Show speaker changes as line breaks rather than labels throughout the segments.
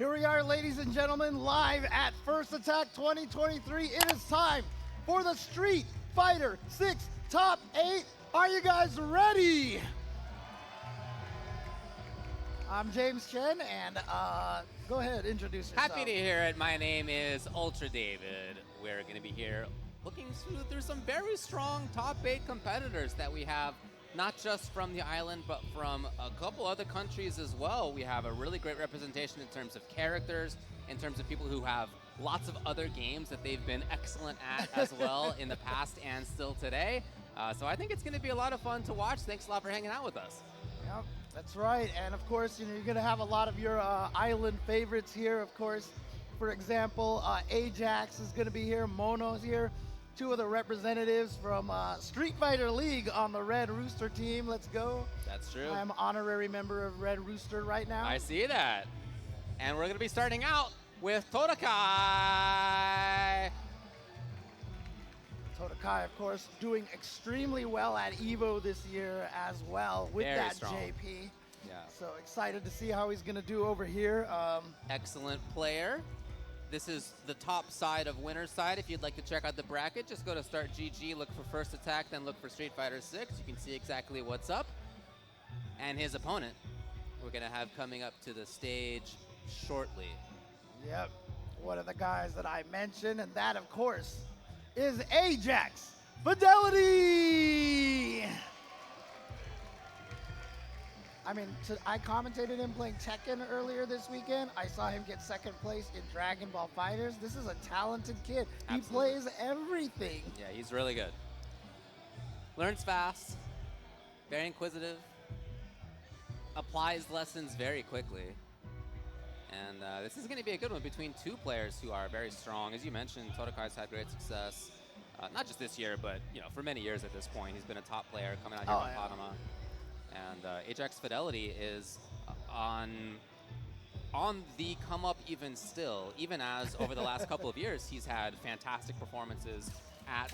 Here we are, ladies and gentlemen, live at First Attack 2023. It is time for the Street Fighter 6 Top 8. Are you guys ready? I'm James Chen, and go ahead, introduce yourself.
Happy to hear it. My name is Ultra David. We're going to be here looking through some very strong top 8 competitors that we have, not just from the island, but from a couple other countries as well. We have a really great representation in terms of characters, in terms of people who have lots of other games that they've been excellent at as well in the past and still today. So I think it's going to be a lot of fun to watch. Thanks a lot for hanging out with us.
Yep, that's right. And of course, you're going to have a lot of your island favorites here. Of course, for example, Ajax is going to be here, Mono's here. Two of the representatives from Street Fighter League on the Red Rooster team. Let's go.
That's true.
I'm an honorary member of Red Rooster right now.
I see that. And we're going to be starting out with Todakai.
Todakai, of course, doing extremely well at EVO this year as well with
Very
that
strong.
JP.
Yeah.
So excited to see how he's going to do over here.
Excellent player. This is the top side of winner's side. If you'd like to check out the bracket, just go to Start GG, look for First Attack, then look for Street Fighter 6. You can see exactly what's up. And his opponent, we're going to have coming up to the stage shortly.
Yep, one of the guys that I mentioned, and that, of course, is Ajax Fidelity. I mean, I commentated him playing Tekken earlier this weekend. I saw him get second place in Dragon Ball FighterZ. This is a talented kid.
Absolutely.
He plays everything.
Yeah, he's really good. Learns fast, very inquisitive, applies lessons very quickly. And this is going to be a good one between two players who are very strong. As you mentioned, Todakai's had great success, not just this year, but for many years at this point. He's been a top player coming out here from Panama. And Ajax Fidelity is on the come up even still, even as over the last couple of years he's had fantastic performances at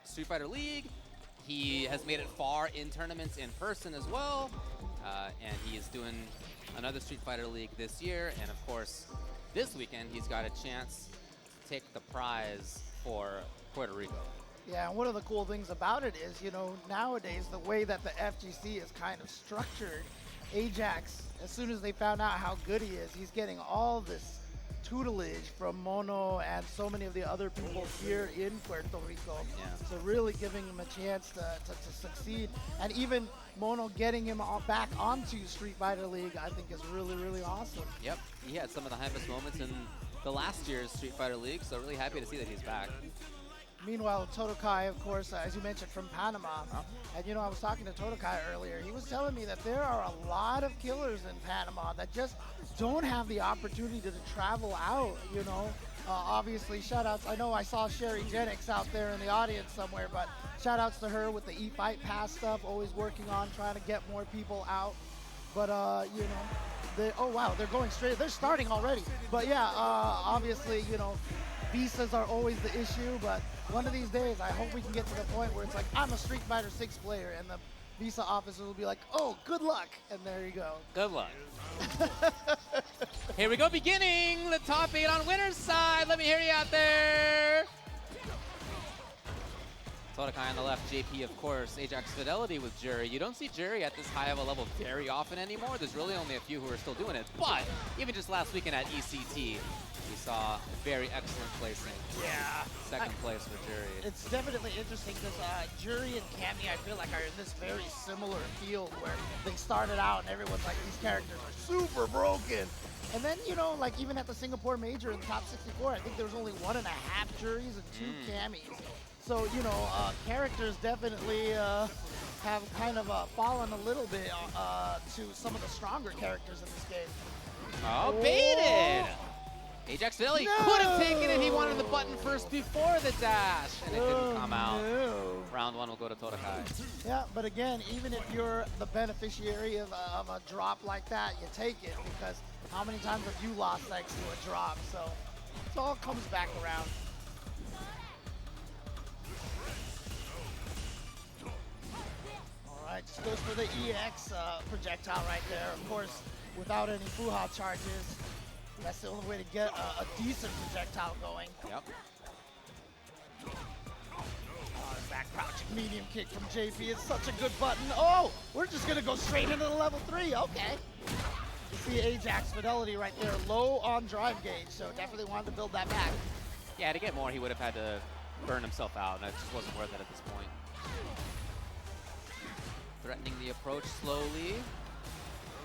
Street Fighter League. He has made it far in tournaments in person as well, and he is doing another Street Fighter League this year. And of course, this weekend he's got a chance to take the prize for Puerto Rico.
Yeah, and one of the cool things about it is, nowadays the way that the FGC is kind of structured, Ajax, as soon as they found out how good he is, he's getting all this tutelage from Mono and so many of the other people here in Puerto Rico.
Yeah.
So really giving him a chance to succeed. And even Mono getting him back onto Street Fighter League, I think is really, really awesome.
Yep, he had some of the hypest moments in the last year's Street Fighter League, so really happy to see that he's back.
Meanwhile, Todakai, of course, as you mentioned, from Panama. And, I was talking to Todakai earlier. He was telling me that there are a lot of killers in Panama that just don't have the opportunity to travel out, Obviously, shout-outs. I know I saw Sherry Jennings out there in the audience somewhere, but shout-outs to her with the E-Fight Pass stuff, always working on trying to get more people out. But, oh, wow, they're going straight. They're starting already. But, yeah, obviously, visas are always the issue, but one of these days, I hope we can get to the point where it's like, I'm a Street Fighter 6 player, and the visa officer will be like, oh, good luck, and there you go.
Good luck. Here we go, beginning the top 8 on winner's side. Let me hear you out there. Todakai on the left, JP, of course, Ajax Fidelity with Juri. You don't see Juri at this high of a level very often anymore. There's really only a few who are still doing it, but even just last weekend at ECT, we saw very excellent placing.
Yeah.
Second place for Juri.
It's definitely interesting because Juri and Cammy, I feel like, are in this very similar field where they started out and everyone's like, these characters are super broken. And then, like even at the Singapore Major in the top 64, I think there was only 1.5 Juris and 2 Cammies. So, characters definitely have kind of fallen a little bit to some of the stronger characters in this game.
Oh, baited! Ajax Fidelity could have taken it. He wanted the button first before the dash, and it didn't come out.
No.
Round 1 will go to Todakai.
Yeah, but again, even if you're the beneficiary of a drop like that, you take it, because how many times have you lost thanks to a drop? So it all comes back around. All right, just goes for the EX projectile right there. Of course, without any Fuha charges. That's the only way to get a decent projectile going.
Yep.
Back crouching medium kick from JP. It's such a good button. Oh, we're just going to go straight into the level 3. Okay. You see Ajax Fidelity right there, low on drive gauge, so definitely wanted to build that back.
Yeah, to get more, he would have had to burn himself out, and it just wasn't worth it at this point. Threatening the approach slowly.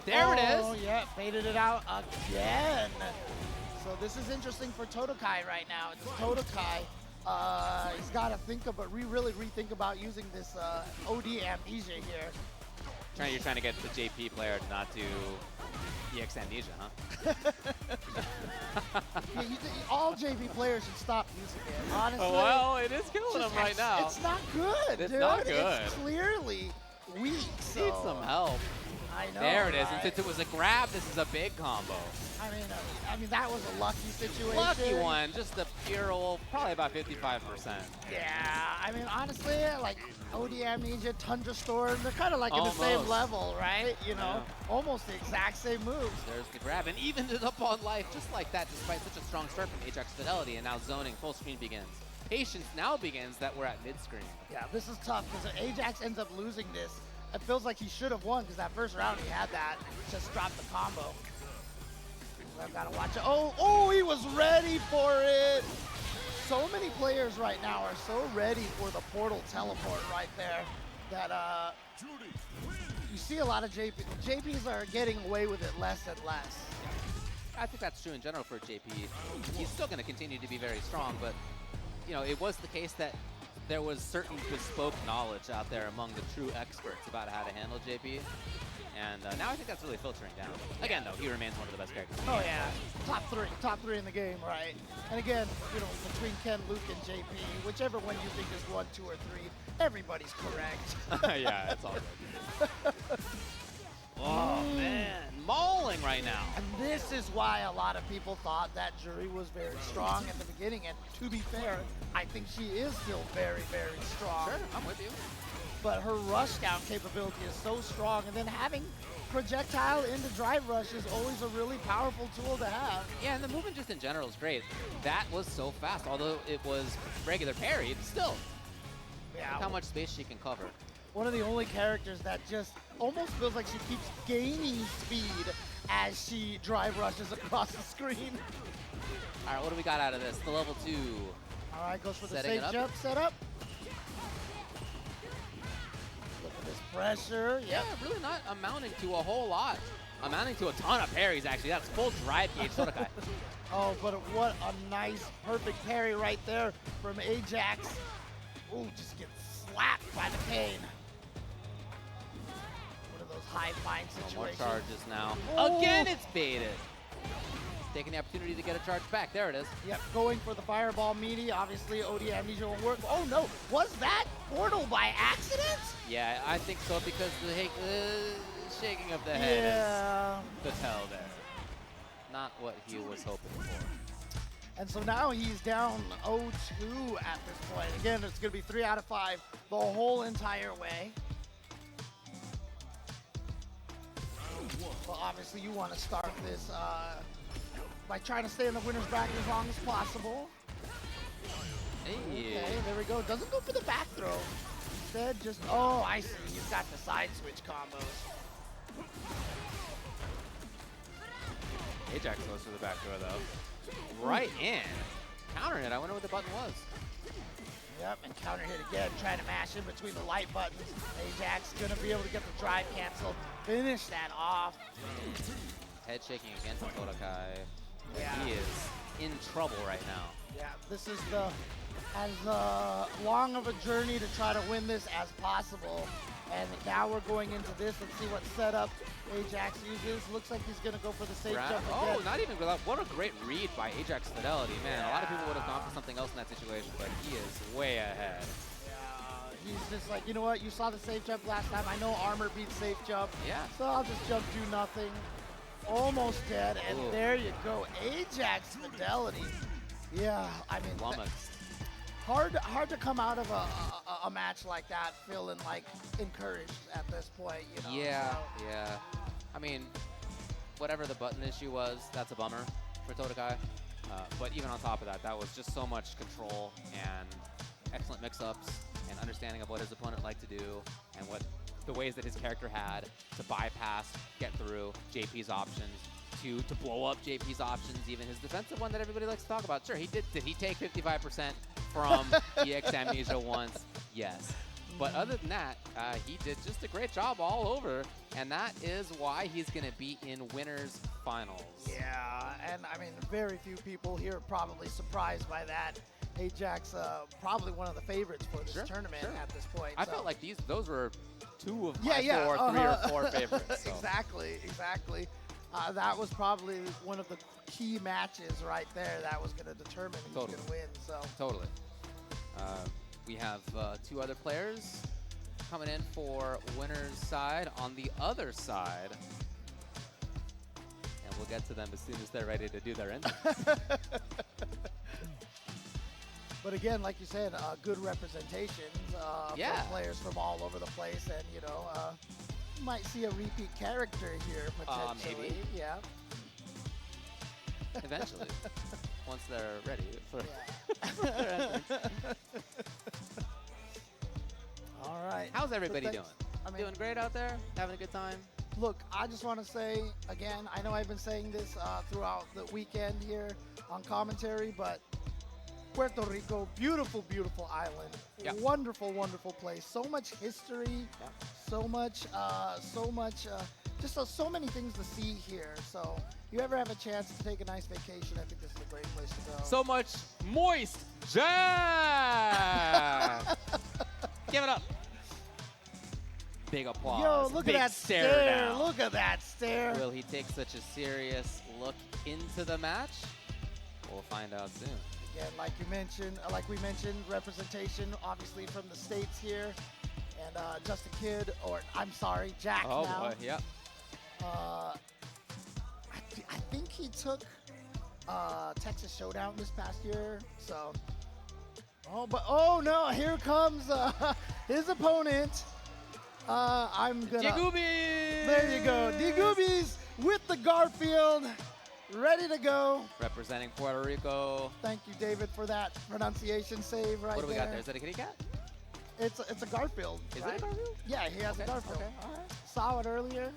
There it is.
Oh, yeah, faded it out again. So this is interesting for Todakai right now. It's Todakai. He's got to think about, really rethink about using this OD amnesia here.
You're trying to get the JP player to not do EX amnesia, huh?
Yeah, all JP players should stop using it, honestly.
Oh, well, it is killing him right now.
It's not good,
It's
dude.
not good.
It's clearly weak. So.
Needs some help.
I know.
There it is.
Right?
And since it was a grab, this is a big combo.
I mean, that was a lucky situation.
Lucky one, just a pure old, probably about 55%.
Yeah, I mean, honestly, like OD Amnesia, Tundra Storm, they're kind of like in the same
Almost.
level, right? You know, almost the exact same moves.
There's the grab, and evened it up on life just like that, despite such a strong start from Ajax Fidelity, and now zoning, full screen begins. Patience now begins that we're at mid-screen.
Yeah, this is tough, because if Ajax ends up losing this, it feels like he should have won, because that first round he had that, just dropped the combo. I've got to watch it. Oh, he was ready for it. So many players right now are so ready for the portal teleport right there that you see a lot of JPs are getting away with it less and less.
I think that's true in general for JP. He's still going to continue to be very strong, but you know, it was the case that there was certain bespoke knowledge out there among the true experts about how to handle JP. And now I think that's really filtering down. Again, though, he remains one of the best characters.
Oh, yeah. Top three in the game, right? And again, you know, between Ken, Luke, and JP, whichever one you think is 1, 2, or 3, everybody's correct.
Yeah, it's all good. Oh, man. Mauling right now.
And this is why a lot of people thought that Juri was very strong at the beginning. And to be fair, I think she is still very, very strong.
Sure, I'm with you.
But her rush down capability is so strong, and then having projectile into drive rush is always a really powerful tool to have.
Yeah, and the movement just in general is great. That was so fast, although it was regular parry, still.
Yeah.
Look how much space she can cover.
One of the only characters that just almost feels like she keeps gaining speed as she drive rushes across the screen.
All right, what do we got out of this? The level 2.
All right, goes for the
Setting
safe jump setup. Pressure,
yeah, really not amounting to a whole lot. Amounting to a ton of parries, actually. That's full drive gauge Todakai.
Oh, but what a nice, perfect parry right there from Ajax. Ooh, just gets slapped by the cane. One of those high fine situations.
More charges now.
Oh.
Again, it's baited. Taking the opportunity to get a charge back. There it is.
Yep, going for the fireball meaty. Obviously, OD Amnesia won't work. Oh no, was that portal by accident?
Yeah, I think so, because the shaking of the head is the tell there. Not what he was hoping for.
And so now he's down 0-2 at this point. Again, it's going to be 3 out of 5 the whole entire way. Well, obviously, you want to start this by trying to stay in the winner's bracket as long as possible.
Hey.
Okay, there we go. Doesn't go for the back throw. Instead, just, oh, I see. He's got the side switch combos.
Ajax goes for the back throw, though. Right in. Countering it. I wonder what the button was.
Yep, and counter hit again, trying to mash in between the light buttons. Ajax gonna be able to get the drive canceled, finish that off.
Head shaking again from Todakai.
Yeah.
He is in trouble right now.
Yeah, this is as long of a journey to try to win this as possible. And now we're going into this. Let's see what setup Ajax uses. Looks like he's gonna go for the safe jump again.
Oh, not even without. What a great read by Ajax Fidelity, man. A lot of people would have gone for something else in that situation, but he is way ahead.
Yeah, he's just like, you know what? You saw the safe jump last time. I know armor beats safe jump.
Yeah.
So I'll just jump, do nothing. Almost dead, and there you go. Ajax Fidelity. Yeah, I mean, hard to come out of a match like that feeling like encouraged at this point, you know.
Yeah,
so.
yeah. I mean, whatever the button issue was, that's a bummer. for Todakai. But even on top of that, that was just so much control and excellent mix-ups and understanding of what his opponent liked to do and what the ways that his character had to bypass, get through JP's options, to blow up JP's options, even his defensive one that everybody likes to talk about. Sure, he did he take 55% from EX Amnesia once? Yes. But other than that, he did just a great job all over, and that is why he's going to be in winners finals.
Yeah, and I mean, very few people here are probably surprised by that. Ajax, probably one of the favorites for this tournament at this point.
I felt like those were two of my 3 or 4 favorites. So.
Exactly. That was probably one of the key matches right there that was going to determine who's going to win. So
totally. We have 2 other players coming in for winner's side on the other side. And we'll get to them as soon as they're ready to do their entrance.
But again, like you said, good representations from players from all over the place. And, you know, you might see a repeat character here potentially.
Maybe.
Yeah.
Eventually. Once they're ready for their entrance.
All right.
How's everybody doing?
I mean,
doing great out there? Having a good time?
Look, I just want to say, again, I know I've been saying this throughout the weekend here on commentary, but Puerto Rico, beautiful, beautiful island.
Yep.
Wonderful, wonderful place. So much history, so much, just so many things to see here. So if you ever have a chance to take a nice vacation, I think this is a great place to go.
So much moist JAK! Give it up. Big applause.
Yo, look
Big
at that
stare down.
Look at that stare.
Will he take such a serious look into the match? We'll find out soon.
Again, like we mentioned, representation obviously from the States here. And just a kid, or I'm sorry, JAK now.
Oh boy, yep.
I think he took Texas Showdown this past year, so. Oh no, here comes his opponent. I'm gonna.
Diegubis!
There you go, Diegubis with the Garfield, ready to go.
Representing Puerto Rico.
Thank you, David, for that pronunciation save right there.
What do we got there? Is that a kitty cat?
It's a Garfield.
Is
right?
it a Garfield?
Yeah, he has a Garfield.
Okay, all right.
Saw it earlier.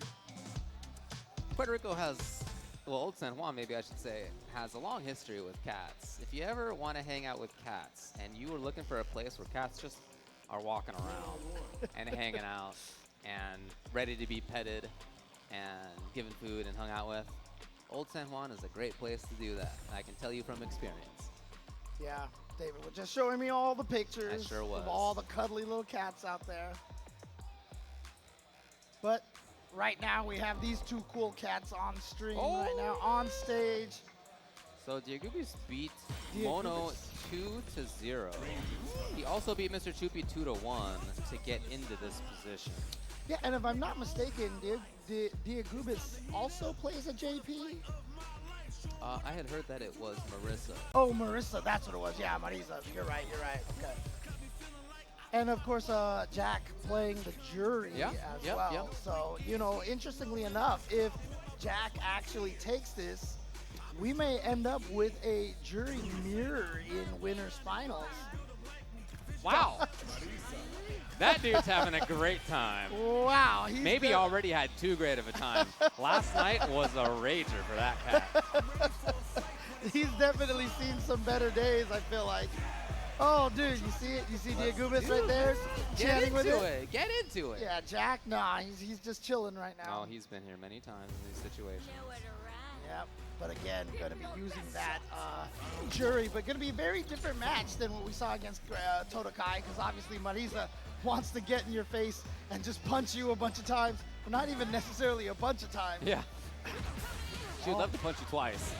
Puerto Rico has, well, Old San Juan, maybe I should say, has a long history with cats. If you ever want to hang out with cats and you were looking for a place where cats just are walking around and hanging out and ready to be petted and given food and hung out with, Old San Juan is a great place to do that. I can tell you from experience.
Yeah, David was just showing me all the pictures
I sure was.
of all the cuddly little cats out there. But right now we have these 2 cool cats on stream right now, on stage.
So Diegubis beat Mono 2-0. He also beat MrChupy 2-1 to get into this position.
Yeah, and if I'm not mistaken, Diegubis also plays a JP?
I had heard that it was Marisa.
Oh, Marisa, that's what it was. Yeah, Marisa, you're right. Okay. And of course, JAK playing the Juri as well.
Yep.
So, you know, interestingly enough, if JAK actually takes this, we may end up with a Juri mirror in winners finals.
Wow. That dude's having a great time.
Wow.
Maybe already had too great of a time. Last night was a rager for that cat.
He's definitely seen some better days, I feel like. Oh, dude, you see it? You see Diegubis right there?
Get into it. Get into it.
Yeah, JAK, nah, he's just chilling right now.
Oh, he's been here many times in these situations.
Yep. But again, going to be using that Juri, but going to be a very different match than what we saw against Todakai, because obviously Marisa wants to get in your face and just punch you a bunch of times, or not even necessarily a bunch of times.
Yeah. She would love to punch you twice.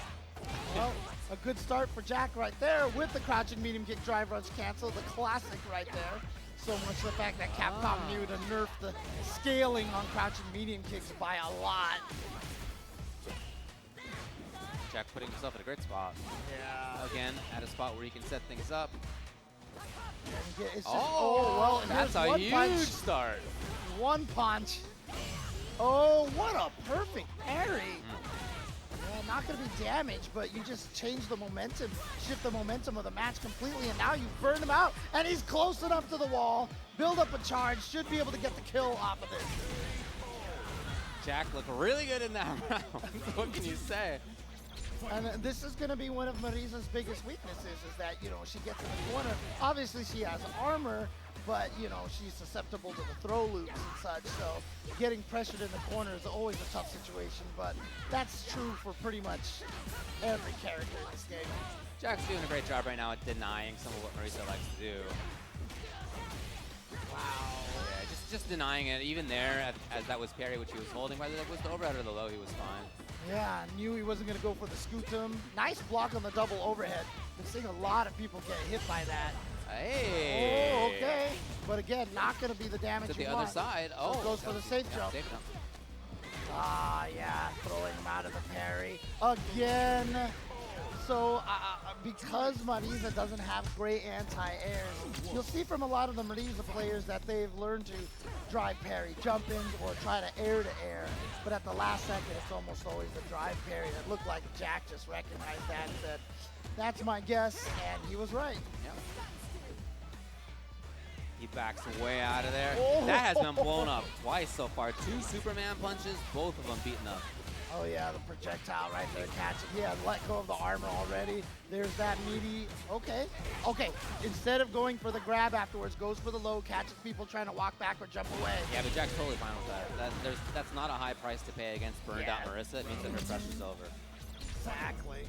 Well, a good start for JAK right there with the crouching medium kick drive runs cancel, the classic right there. So much the fact that Capcom knew to nerf the scaling on crouching medium kicks by a lot.
JAK putting himself in a great spot.
Yeah.
Again, at a spot where he can set things up.
It's just, well,
that's a huge
punch.
start.
One punch. Oh, what a perfect parry. Yeah, not going to be damaged, but you just change the momentum, shift the momentum of the match completely, and now you've burned him out, and he's close enough to the wall, build up a charge, should be able to get the kill off of this.
Jak looked really good in that round. What can you say?
And this is going to be one of Marisa's biggest weaknesses, is that, you know, she gets in the corner. Obviously, she has armor, but, you know, she's susceptible to the throw loops and such, so getting pressured in the corner is always a tough situation, but that's true for pretty much every character in this game.
Jak's doing a great job right now at denying some of what Marisa likes to do.
Wow.
Yeah, just denying it. Even there, as that was parry, which he was holding, whether that was the overhead or the low, he was fine.
Yeah, knew he wasn't going to go for the scootum. Nice block on the double overhead. Been seeing a lot of people get hit by that.
Hey.
Oh, okay. But again, not going to be the damage
To the
you
other
want.
side.
So
Oh,
goes for the safe jump.
Safe jump.
Ah, yeah, throwing him out of the parry. Again. So, because Marisa doesn't have great anti-airs, you'll see from a lot of the Marisa players that they've learned to drive parry jump-ins or try to air-to-air. But at the last second, it's almost always the drive parry. It looked like Jak just recognized that and said, that's my guess, and he was right.
Yep. He backs way out of there.
Oh.
That has been blown up twice so far. 2 Superman punches, both of them beaten up.
Oh yeah, the projectile right there catching. Yeah, let go of the armor already. There's that meaty. Okay. Okay. Instead of going for the grab afterwards, goes for the low, catches people trying to walk back or jump away.
Yeah, but Jak's totally fine with that. That's not a high price to pay against burned out Marisa. It means that her pressure's over.
Exactly.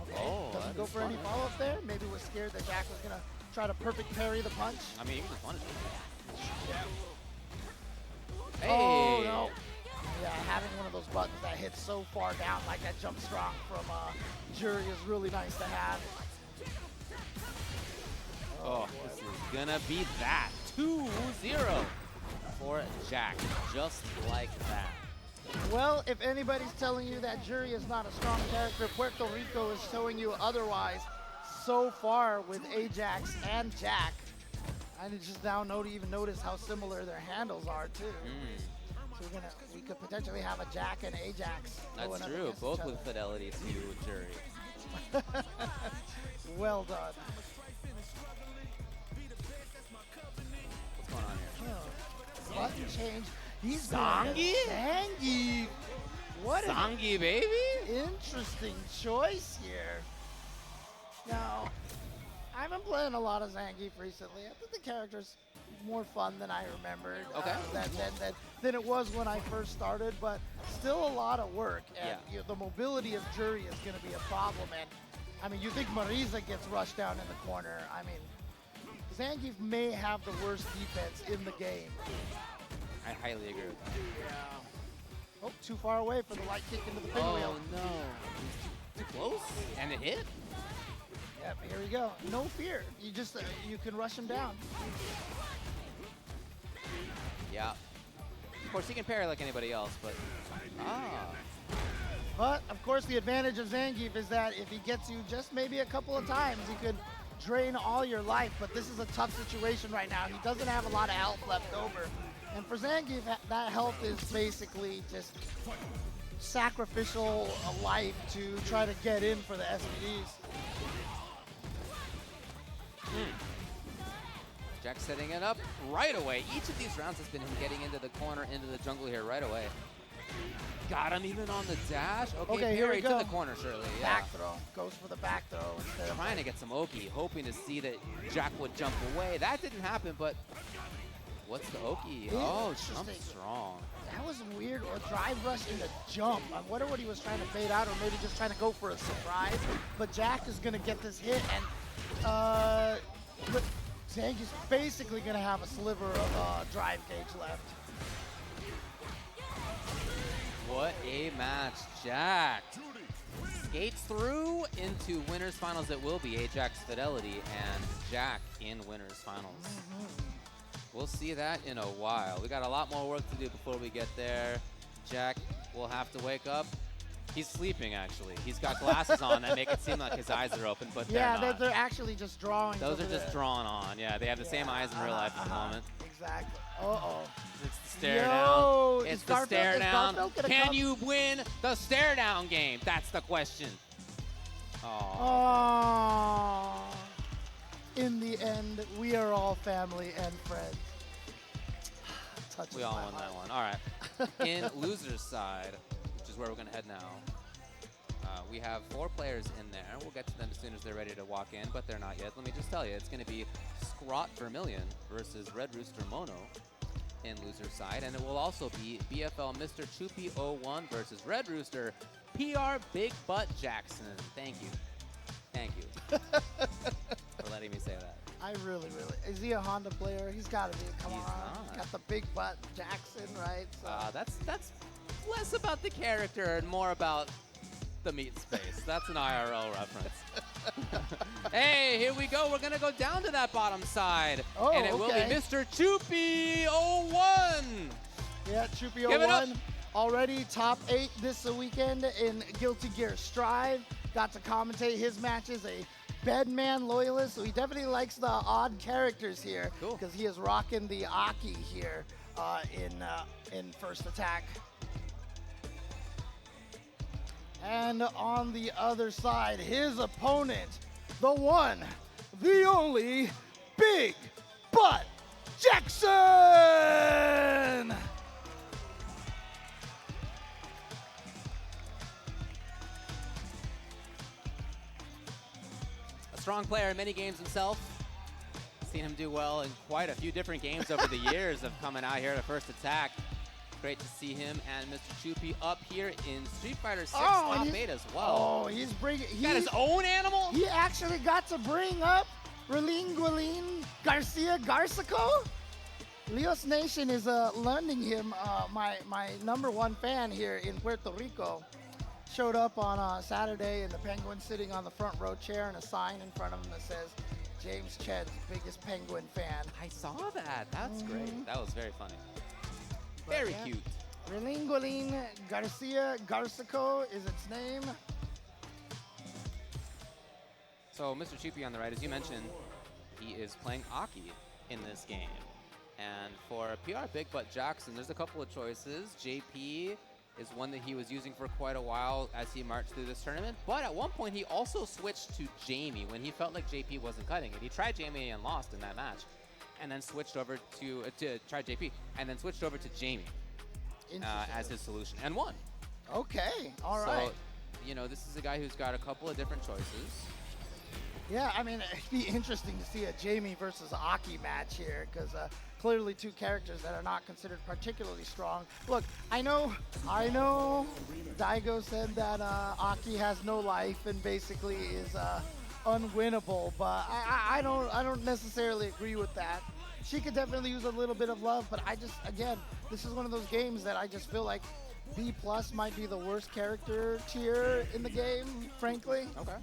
Okay.
Oh,
Doesn't
that
go
is
for any
fun.
follow-up there. Maybe was scared that Jak was gonna try to perfect parry the punch.
I mean, you can just punish it.
Yeah.
Hey.
Oh no. Yeah, having one of those buttons that hits so far down like that jump strong from Juri is really nice to have.
Oh, this is gonna be that. 2-0 for Jak, just like that.
Well, if anybody's telling you that Juri is not a strong character, Puerto Rico is showing you otherwise so far with Ajax and Jak. I just now even notice how similar their handles are too. So we could potentially have a Jak and Ajax.
That's
going up
true,
against
both
each
with
other.
Fidelity to Juri.
Well done.
What's going on here?
Button change. He's
Zangi?
Zangi. What an
Zangi, baby?
interesting choice here. Now, I've been playing a lot of Zangief recently. I think the character's more fun than I remembered.
Okay.
Than it was when I first started, but still a lot of work. And
Yeah.
you know, the mobility of Juri is going to be a problem. And I mean, you think Marisa gets rushed down in the corner. I mean, Zangief may have the worst defense in the game.
I highly agree with that.
Yeah. Oh, too far away for the light kick into the pinwheel.
Oh no. Too close? And it hit?
Yep, here we go. No fear. You just, you can rush him down.
Yeah. Of course, he can parry like anybody else, but...
But, of course, the advantage of Zangief is that if he gets you just maybe a couple of times, he could drain all your life. But this is a tough situation right now. He doesn't have a lot of health left over. And for Zangief, that health is basically just sacrificial life to try to get in for the SPDs.
Jak setting it up right away. Each of these rounds has been him getting into the corner, into the jungle here right away. Got him even on the dash. Okay,
here we
parry to
go.
the corner, surely. Yeah.
Back throw. Goes for the back throw instead of
Trying to get some Oki, hoping to see that Jak would jump away. That didn't happen, but what's the Oki? Oh, jump
Interesting.
strong.
That was weird. Or drive rush into jump. I wonder what he was trying to bait out, or maybe just trying to go for a surprise. But Jak is going to get this hit, and but Zangief's basically going to have a sliver of drive gauge left.
What a match. Jak skates through into winners finals. It will be Ajax Fidelity and Jak in winners finals. We'll see that in a while. We got a lot more work to do before we get there. Jak will have to wake up He's sleeping, actually. He's got glasses on that make it seem like his eyes are open, but they're not.
They're actually just drawing.
Those are just drawn on. Yeah, they have the same eyes in real life at the moment.
Exactly. Uh-oh.
It's the stare down. It's the stare down. Can you win the stare down game? That's the question.
Oh. In the end, we are all family and friends.
We all won that one. All right. In loser's side, which is where we're going to head now, we have 4 players in there. We'll get to them as soon as they're ready to walk in, but they're not yet. Let me just tell you, it's going to be ScrawtyVermillion versus Red Rooster Mono in loser's side, and it will also be BFL MrChupy01 versus Red Rooster PRBigButtJackson. Thank you. Thank you for letting me say that.
I really. Is he a Honda player? He's got to be. Come on.
Not.
Got the big butt Jackson, right? So.
That's less about the character and more about the meat space. That's an IRL reference. Hey, here we go. We're going to go down to that bottom side.
Oh,
and it will be MrChupy01.
Yeah, Chupy01 already top 8 this weekend in Guilty Gear Strive. Got to commentate his matches. A Bedman loyalist, so he definitely likes the odd characters here.
Cool.
Because he is rocking the A.K.I here in First Attack. And on the other side, his opponent, the one, the only, Big Butt Jackson!
A strong player in many games himself. Seen him do well in quite a few different games over the years of coming out here to First Attack. Great to see him and MrChupy up here in Street Fighter 6 top 8 as well.
Oh, he's bringing.
He got his own animal?
He actually got to bring up Relinguilin Garcia Garcico. Leos Nation is lending him, my #1 fan here in Puerto Rico. Showed up on Saturday, and the Penguin sitting on the front row chair and a sign in front of him that says, James Chen's biggest Penguin fan.
I saw that. That's great. That was very funny. Very cute.
Relinguilin Garcia Garcico is its name.
So MrChupy on the right, as you mentioned, he is playing A.K.I in this game. And for PRBigButtJackson, there's a couple of choices. JP is one that he was using for quite a while as he marched through this tournament. But at one point, he also switched to Jamie when he felt like JP wasn't cutting it. He tried Jamie and lost in that match, and then switched over to try JP, and then switched over to Jamie as his solution, and won.
Okay, all right.
So, you know, this is a guy who's got a couple of different choices.
Yeah, I mean, it'd be interesting to see a Jamie versus A.K.I match here, because clearly 2 characters that are not considered particularly strong. Look, I know Daigo said that A.K.I has no life and basically is unwinnable, but I don't necessarily agree with that. She could definitely use a little bit of love, but again, this is one of those games that I just feel like B+ might be the worst character tier in the game, frankly.
Okay.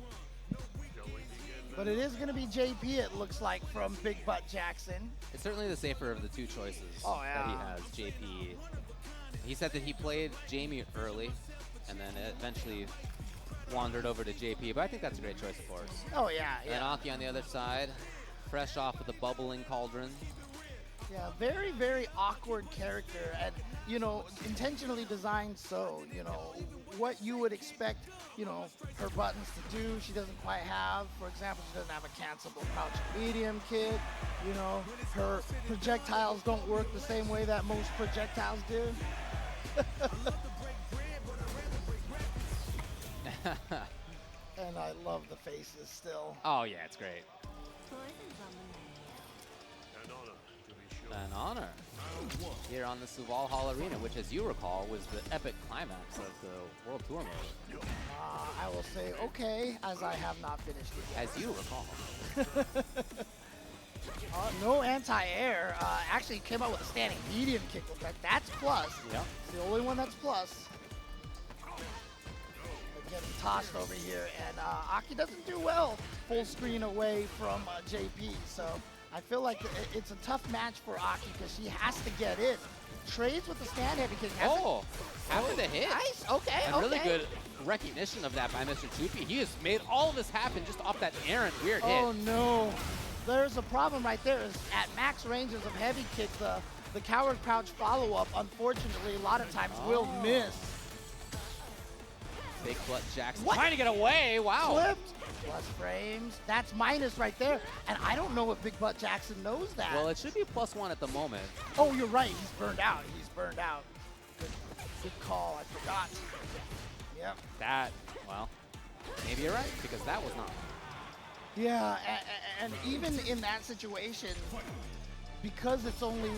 But it is going to be JP, it looks like, from Big Butt Jackson.
It's certainly the safer of the 2 choices that he has, JP. He said that he played Jamie early, and then eventually wandered over to JP, but I think that's a great choice, of course.
Oh, yeah.
And A.K.I on the other side, fresh off of the bubbling cauldron.
Yeah, very, very awkward character, and, you know, intentionally designed so, you know, what you would expect, you know, her buttons to do, she doesn't quite have. For example, she doesn't have a cancelable crouch medium kit. You know, her projectiles don't work the same way that most projectiles do. And I love the faces still.
Oh, yeah, it's great. An honor here on the Suval Hall Arena, which, as you recall, was the epic climax of the World Tour mode.
I will say, okay, as I have not finished it yet.
As you recall.
No anti-air. Actually came out with a standing medium kick. That's plus.
Yeah.
It's the only one that's plus. But getting tossed over here, and A.K.I doesn't do well full screen away from JP. So I feel like it's a tough match for A.K.I because she has to get in trades with the stand heavy kick.
Oh, after the hit.
Nice. Okay.
And really good recognition of that by MrChupy. He has made all of this happen just off that errant weird hit.
Oh no. There's a problem right there. Is at max ranges of heavy kick, the coward crouch follow-up, unfortunately, a lot of times will miss.
BigButtJackson trying to get away. Wow.
Flipped. Plus frames. That's minus right there. And I don't know if BigButtJackson knows that.
Well, it should be +1 at the moment.
Oh, you're right. He's burned out. He's burned out. Good call. I forgot. Yep.
That, well, maybe you're right, because that was not.
Yeah, and even in that situation, because it's only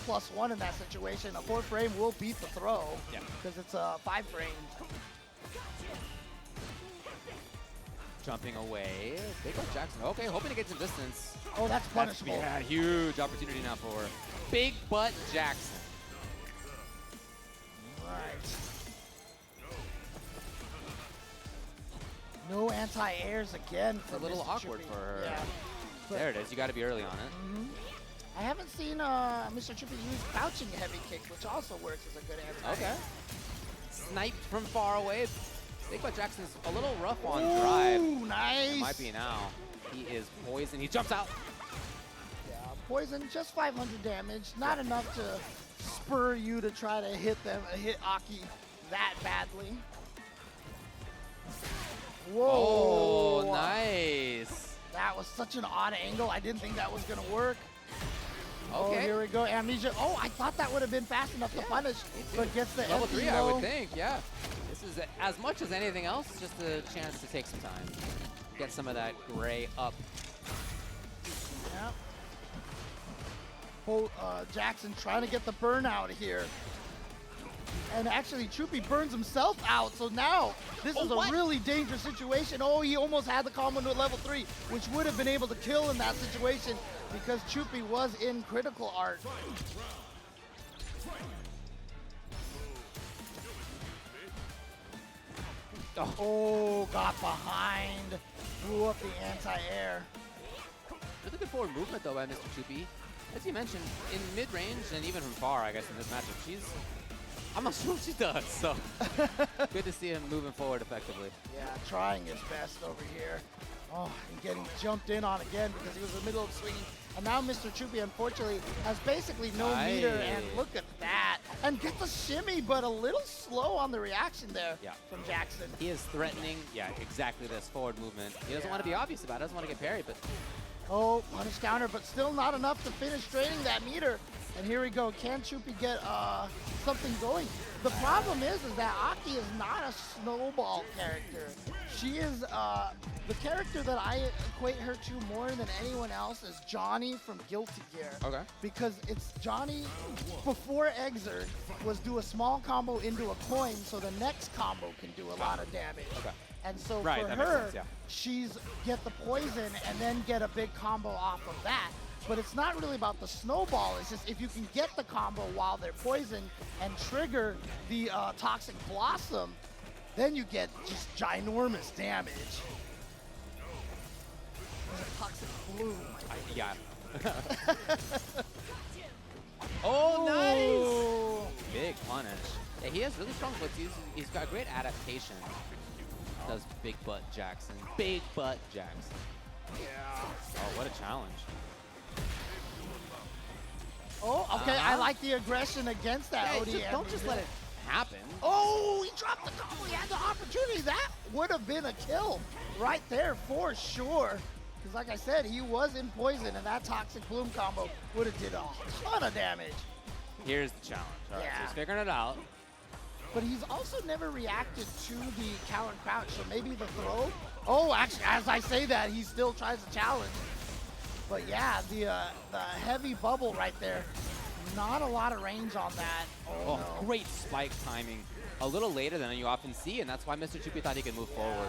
+1 in that situation, a 4 frame will beat the throw.
Yeah.
Because it's 5 frames.
Jumping away. BigButtJackson. Okay, hoping to get some distance.
Oh, that's punishable.
Yeah, huge opportunity now for BigButtJackson.
Right. No anti-airs again for
It's a little
Mr.
awkward
Chupy.
for her.
Yeah.
There it is. You got to be early on it.
I haven't seen MrChupy use crouching heavy kick, which also works as a good anti-air.
Okay. Sniped from far away. BigButtJackson's a little rough on drive.
Ooh, nice.
It might be now. He is poisoned. He jumps out.
Yeah, poison, just 500 damage. Not enough to spur you to try to hit Aki that badly. Whoa.
Oh, nice.
That was such an odd angle. I didn't think that was going to work.
Okay.
Oh, here we go. Amnesia. Oh, I thought that would have been fast enough to punish, but gets the
Level
FE
3, I
low.
would think, yeah. This is, as much as anything else, just a chance to take some time. Get some of that gray up.
Yep. Oh, Jackson trying to get the burnout here. And actually, Chupy burns himself out, so now this is a really dangerous situation. Oh, he almost had the combo to level 3, which would have been able to kill in that situation because Chupy was in critical art. Oh, got behind, blew up the anti-air.
Really good forward movement, though, by MrChupy. As you mentioned, in mid-range and even from far, I guess, in this matchup, I'm not sure what she does, so good to see him moving forward effectively.
Yeah, trying his best over here. Oh, and getting jumped in on again because he was in the middle of swinging. And now MrChupy, unfortunately, has basically no meter, and look at that. And gets a shimmy, but a little slow on the reaction there from Jackson.
He is threatening, exactly this forward movement. He doesn't want to be obvious about it, doesn't want to get parried, but...
Oh, punish counter, but still not enough to finish draining that meter. And here we go. Can Chupy get something going? The problem is that Aki is not a snowball character. She is the character that I equate her to more than anyone else is Johnny from Guilty Gear.
Okay.
Because it's Johnny before Exert was do a small combo into a coin so the next combo can do a lot of damage.
Okay.
And so for
that makes
her,
sense,
she's get the poison and then get a big combo off of that. But it's not really about the snowball. It's just if you can get the combo while they're poisoned and trigger the Toxic Blossom, then you get just ginormous damage. Toxic Bloom.
Yeah. Oh, nice! Big punish. Yeah, he has really strong foots. He's got great adaptation. Does BigButtJackson. BigButtJackson.
Yeah.
Oh, what a challenge.
Oh, okay. I like the aggression against that ODM.
Don't just let it happen.
Oh, he dropped the combo. He had the opportunity. That would have been a kill right there for sure. Because like I said, he was in poison, and that Toxic Bloom combo would have did a ton of damage.
Here's the challenge. All right, so he's figuring it out.
But he's also never reacted to the counter crouch, so maybe the throw. Oh, actually, as I say that, he still tries to challenge. But yeah, the heavy bubble right there. Not a lot of range on that. Oh, no.
Great spike timing. A little later than you often see, and that's why MrChupy thought he could move forward.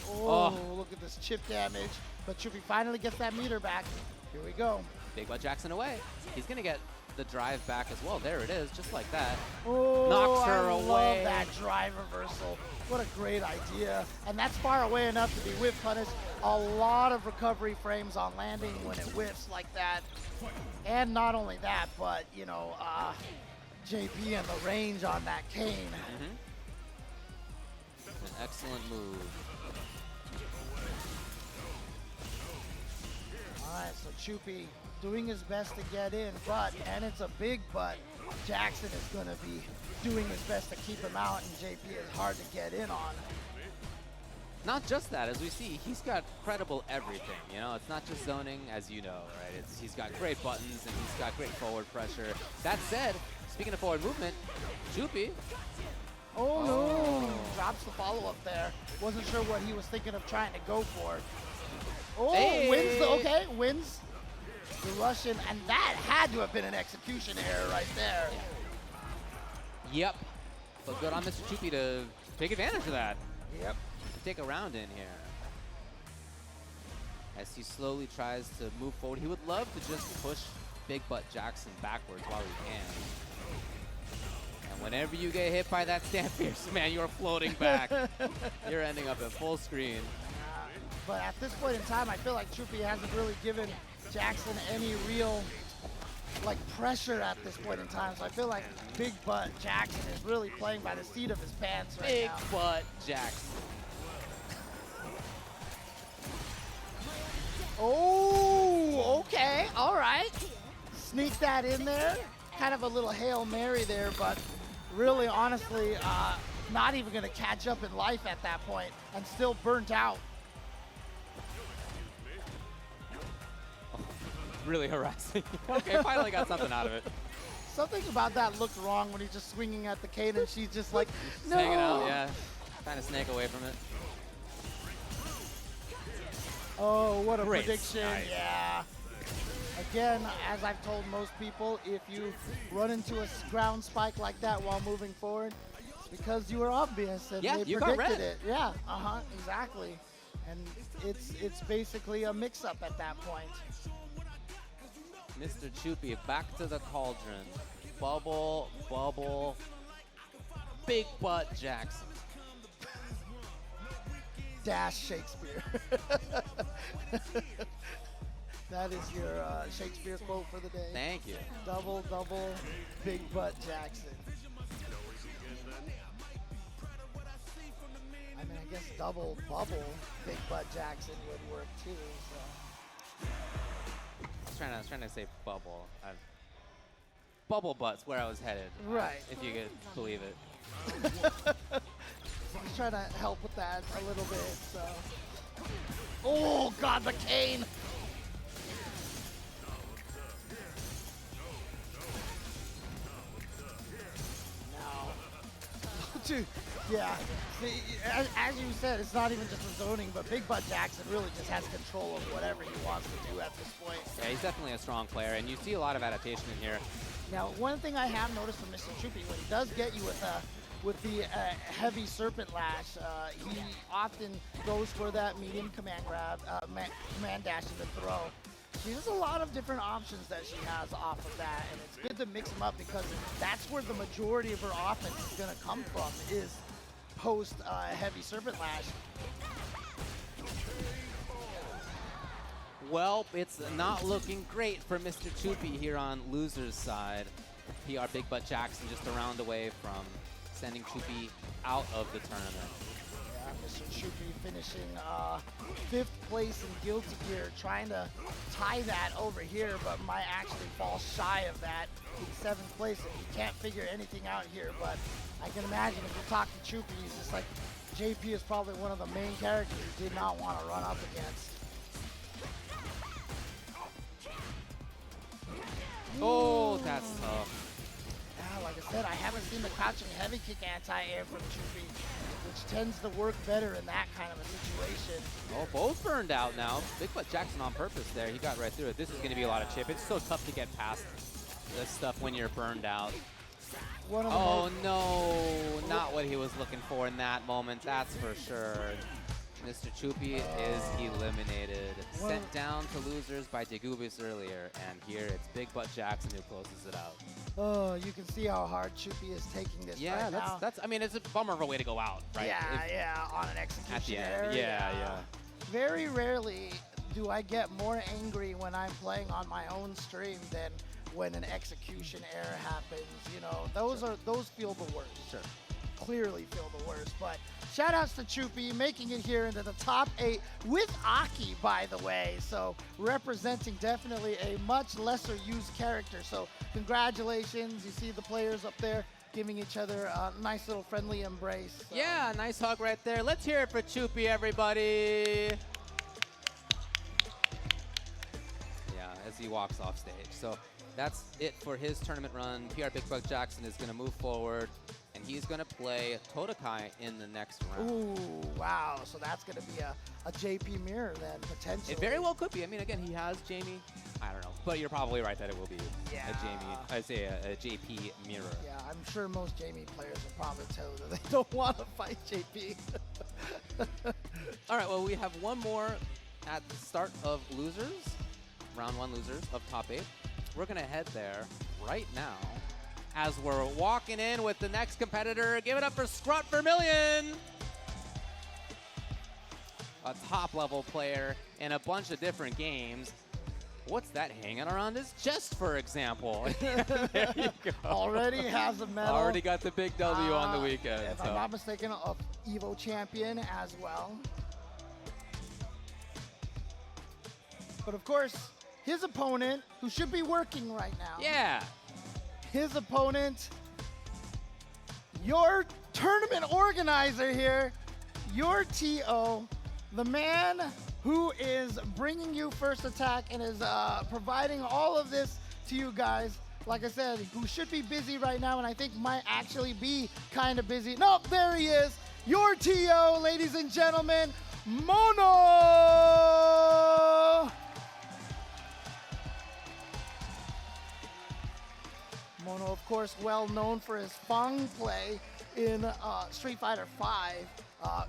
Oh, look at this chip damage. But Chupy finally gets that meter back. Here we go.
BigButtJackson away. He's going to get the drive back as well. There it is, just like that.
Oh,
Knocks her
I
away.
love that drive reversal. What a great idea. And that's far away enough to be whiff punished. A lot of recovery frames on landing when it whiffs like that. And not only that, but, you know, JP and the range on that cane.
An excellent move.
All right, so Chupy doing his best to get in, and it's a big but, Jackson is going to be doing his best to keep him out, and JP is hard to get in on.
Not just that, as we see, he's got credible everything, you know? It's not just zoning, as you know, right? He's got great buttons, and he's got great forward pressure. That said, speaking of forward movement, Chupy.
Oh, no, drops the follow-up there. Wasn't sure what he was thinking of trying to go for. Oh,
hey.
Wins the Russian, and that had to have been an execution error right there.
Yep, but good on Mr. Chupy to take advantage of that.
Yep.
Take a round in here. As he slowly tries to move forward, he would love to just push PRBigButtJackson backwards while he can. And whenever you get hit by that stand pierce, man, you're floating back. You're ending up at full screen.
But at this point in time, I feel like Chupy hasn't really given Jackson any real pressure at this point in time. So I feel like PRBigButtJackson is really playing by the seat of his pants right now.
PRBigButtJackson.
Oh, okay, all right. Sneak that in there. Kind of a little Hail Mary there, but really, honestly, not even going to catch up in life at that point and still burnt out.
Really harassing. Okay, finally got something out of it.
Something about that looked wrong when he's just swinging at the cane and she's just like, no.
Hanging out, yeah. Trying to snake away from it.
Oh, what a
Great
prediction.
nice.
Yeah. Again, as I've told most people, if you run into a ground spike like that while moving forward, it's because you were obvious and
Yeah,
they
you got
predicted
red.
it. Yeah, exactly. And it's basically a mix-up at that point.
Mr. Chupy back to the cauldron. Bubble, bubble, PRBigButtJackson.
Dash Shakespeare. That is your Shakespeare quote for the day.
Thank you.
Double, double, PRBigButtJackson. I mean, I guess double, bubble, PRBigButtJackson would work too. So.
I was trying to say bubble. Bubble butt's where I was headed.
Right.
If you could believe it.
I was trying to help with that a little bit, so. Oh, God, the cane! No. Dude, yeah. See, as you said, it's not even just the zoning, but PRBigButtJackson really just has control of whatever he wants to do at this point.
Yeah, he's definitely a strong player, and you see a lot of adaptation in here.
Now, one thing I have noticed from Mr. Chupy, when he does get you with the heavy serpent lash, he often goes for that medium command grab, command dash and the throw. She has a lot of different options that she has off of that, and it's good to mix them up because that's where the majority of her offense is going to come from, is post heavy serpent lash.
Well, it's not looking great for Mr. Chupy here on loser's side. PRBigButtJackson just a round away from sending Chupy out of the tournament.
Yeah, Mr. Chupy finishing 5th place in Guilty Gear, trying to tie that over here, but might actually fall shy of that in 7th place. And he can't figure anything out here, but I can imagine if you talk to Chupy, he's just like, JP is probably one of the main characters he did not want to run up against.
Oh, that's tough.
Yeah, like I said, I haven't seen the crouching heavy kick anti-air from Chupy, which tends to work better in that kind of a situation.
Oh, both burned out now. PRBigButtJackson on purpose there. He got right through it. This is going to be a lot of chip. It's so tough to get past this stuff when you're burned out.
Oh,
no, not what he was looking for in that moment, that's for sure. MrChupy is eliminated. Sent down to losers by Diegubis earlier, and here it's BigButtJackson who closes it out.
Oh, you can see how hard Chupy is taking this
Yeah,
right now.
that's. I mean, it's a bummer of a way to go out, right?
Yeah, on an execution
At the end.
error.
Yeah.
Very rarely do I get more angry when I'm playing on my own stream than when an execution error happens. You know, those feel the worst.
Sure.
Clearly feel the worst. But shout outs to Chupy making it here into the top 8 with A.K.I, by the way. So representing definitely a much lesser used character. So congratulations. You see the players up there giving each other a nice little friendly embrace. So.
Yeah, nice hug right there. Let's hear it for Chupy, everybody. Yeah, as he walks off stage. So that's it for his tournament run. PRBigButtJackson is going to move forward, and he's going to play Todakai in the next round.
Ooh, wow. So that's going to be a JP mirror then, potentially.
It very well could be. I mean, again, he has Jamie. I don't know. But you're probably right that it will be a JP mirror.
Yeah, I'm sure most Jamie players will probably tell you that they don't want to fight JP.
All right, well, we have one more at the start of losers, round 1 losers of top 8. We're going to head there right now as we're walking in with the next competitor. Give it up for ScrawtyVermillion, a top-level player in a bunch of different games. What's that hanging around his chest, for example? There you go.
Already has a medal.
Already got the big W on the weekend.
If I'm not mistaken, of Evo champion as well. But of course, his opponent, who should be working right now.
Yeah.
His opponent, your tournament organizer here, your TO, the man who is bringing you first attack and is providing all of this to you guys. Like I said, who should be busy right now and I think might actually be kind of busy. Nope, there he is. Your TO, ladies and gentlemen, Mono! Mono, of course, well known for his Fang play in Street Fighter V,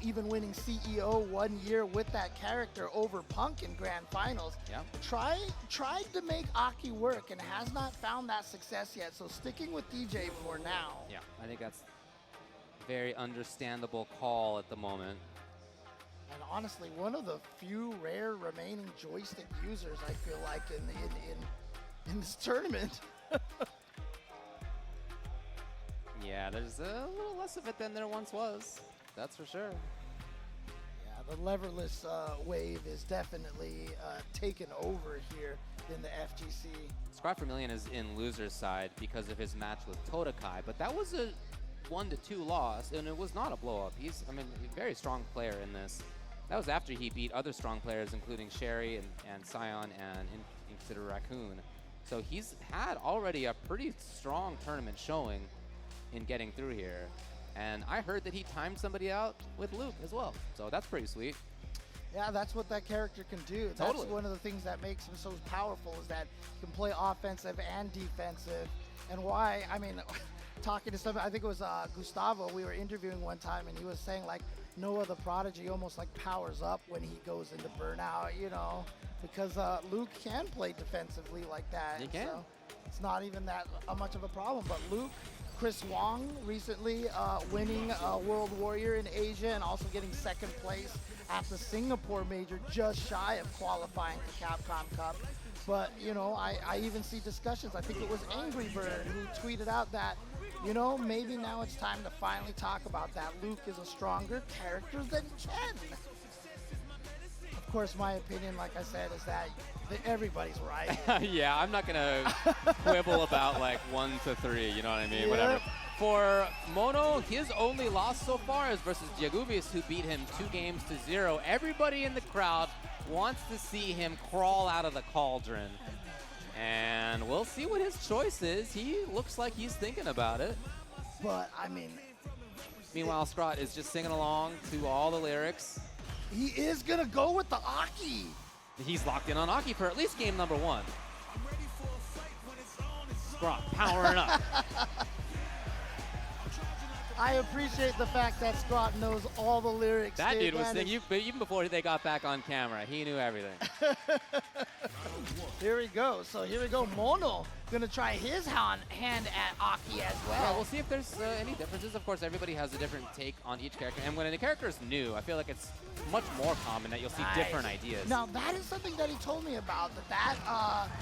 even winning CEO 1 year with that character over Punk in Grand Finals.
Yeah.
Tried to make A.K.I work and has not found that success yet, so sticking with DJ for now.
Yeah, I think that's a very understandable call at the moment.
And honestly, one of the few rare remaining joystick users, I feel like, in this tournament.
Yeah, there's a little less of it than there once was. That's for sure.
Yeah, the leverless wave is definitely taken over here in the FGC.
ScrawtyVermillion is in loser's side because of his match with Todakai, but that was a 1-2 loss, and it was not a blow-up. He's, I mean, a very strong player in this. That was after he beat other strong players, including Sherry and Sion and Inquisitor Raccoon. So he's had already a pretty strong tournament showing in getting through here. And I heard that he timed somebody out with Luke as well. So that's pretty sweet.
Yeah, that's what that character can do.
Totally.
That's one of the things that makes him so powerful is that he can play offensive and defensive. And why, I mean, talking to somebody, I think it was Gustavo we were interviewing one time, and he was saying like no other prodigy almost like powers up when he goes into burnout, you know, because Luke can play defensively like that.
He can.
So it's not even that much of a problem. But Luke, Chris Wong recently winning World Warrior in Asia and also getting second place at the Singapore Major, just shy of qualifying for Capcom Cup. But, you know, I even see discussions. I think it was Angry Bird who tweeted out that, you know, maybe now it's time to finally talk about that. Luke is a stronger character than Ken. Of course, my opinion, like I said, is that everybody's right.
Yeah, I'm not going to quibble about like 1 to 3, you know what I mean?
Yep.
Whatever. For Mono, his only loss so far is versus Diegubis, who beat him 2-0. Everybody in the crowd wants to see him crawl out of the cauldron. And we'll see what his choice is. He looks like he's thinking about it.
But, I mean...
Meanwhile, Scrot is just singing along to all the lyrics.
He is going to go with the A.K.I.
He's locked in on A.K.I for at least game number 1. Scrot powering up.
I appreciate the fact that Scrot knows all the lyrics.
That dude was singing, even before they got back on camera, he knew everything.
Here we go. So here we go. Mono gonna try his hand at Aki as well.
Yeah, we'll see if there's any differences. Of course, everybody has a different take on each character. And when a character is new, I feel like it's much more common that you'll see different ideas.
Now, that is something that he told me about,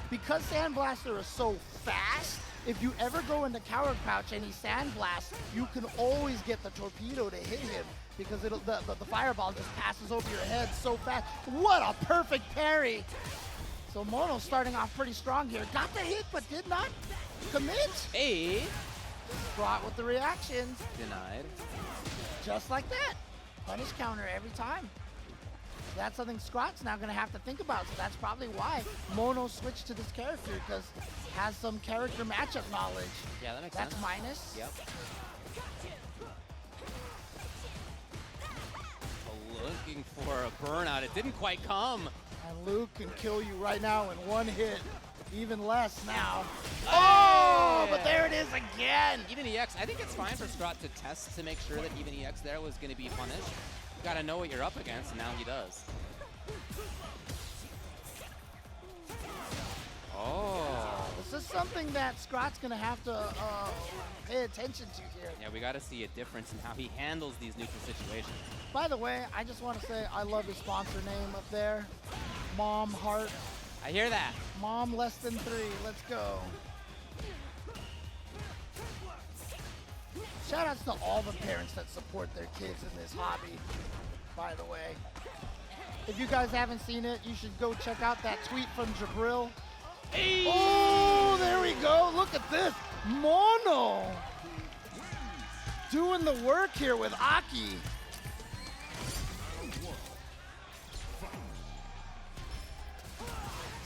because Sandblaster is so fast, if you ever go into Coward Crouch and he Sandblast, you can always get the torpedo to hit him because the fireball just passes over your head so fast. What a perfect parry! So Mono starting off pretty strong here. Got the hit, but did not commit.
Hey!
Brought with the reactions.
Denied.
Just like that. Punish counter every time. That's something Scrot's now going to have to think about. So that's probably why Mono switched to this character, because has some character matchup knowledge.
Yeah, that makes sense.
That's minus.
Yep. Looking for a burnout. It didn't quite come.
And Luke can kill you right now in one hit. Even less now. Oh, but there it is again.
Even EX, I think it's fine for Scrot to test to make sure that even EX there was going to be punished. You got to know what you're up against, and now he does. Oh.
This is something that Scrot's going to have to pay attention to here.
Yeah, we got to see a difference in how he handles these neutral situations.
By the way, I just want to say I love his sponsor name up there. Mom Heart.
I hear that.
Mom less than 3. Let's go. Shout outs to all the parents that support their kids in this hobby, by the way. If you guys haven't seen it, you should go check out that tweet from Jabril.
Hey.
Oh, there we go. Look at this. Mono doing the work here with Aki.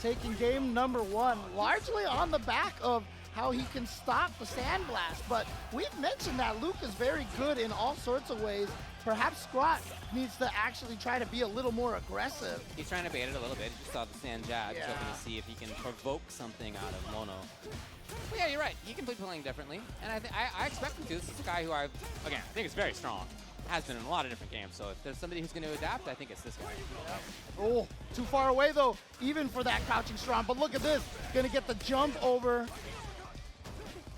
Taking game number 1, largely on the back of how he can stop the Sandblast. But we've mentioned that Luke is very good in all sorts of ways. Perhaps Scrot needs to actually try to be a little more aggressive.
He's trying to bait it a little bit. He just saw the Sand Jag.
Yeah.
He's hoping to see if he can provoke something out of Mono. Well, yeah, you're right. He can be playing differently. And I expect him to. This is a guy who I think is very strong. Has been in a lot of different games. So if there's somebody who's going to adapt, I think it's this guy.
Oh, too far away though, even for that crouching strong. But look at this, gonna get the jump over.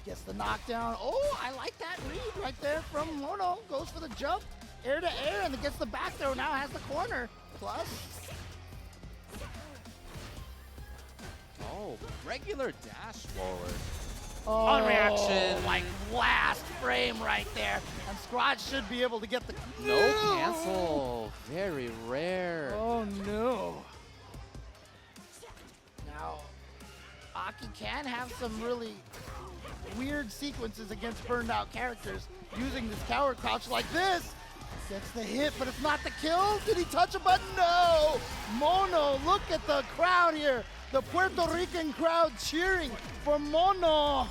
Gets the knockdown. Oh, I like that read right there from Mono. Goes for the jump, air to air, and then gets the back throw. Now has the corner. Plus.
Oh, regular dash forward.
Oh,
On reaction.
Like last frame right there. And Scrot should be able to get the...
No cancel. Very rare.
Oh, no. Now, Aki can have some really weird sequences against burned out characters using this Coward Crouch like this. Gets the hit, but it's not the kill. Did he touch a button? No. Mono, look at the crowd here. The Puerto Rican crowd cheering for Mono.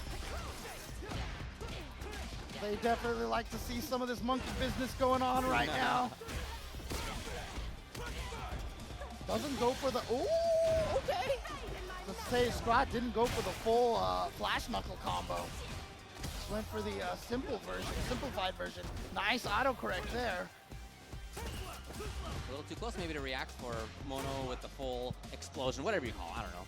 They definitely like to see some of this monkey business going on right now. Doesn't go for the, ooh, okay. Let's say Scrot didn't go for the full flash knuckle combo. Just went for the simplified version. Nice autocorrect there.
A little too close maybe to react for Mono with the full explosion, whatever you call it, I don't know.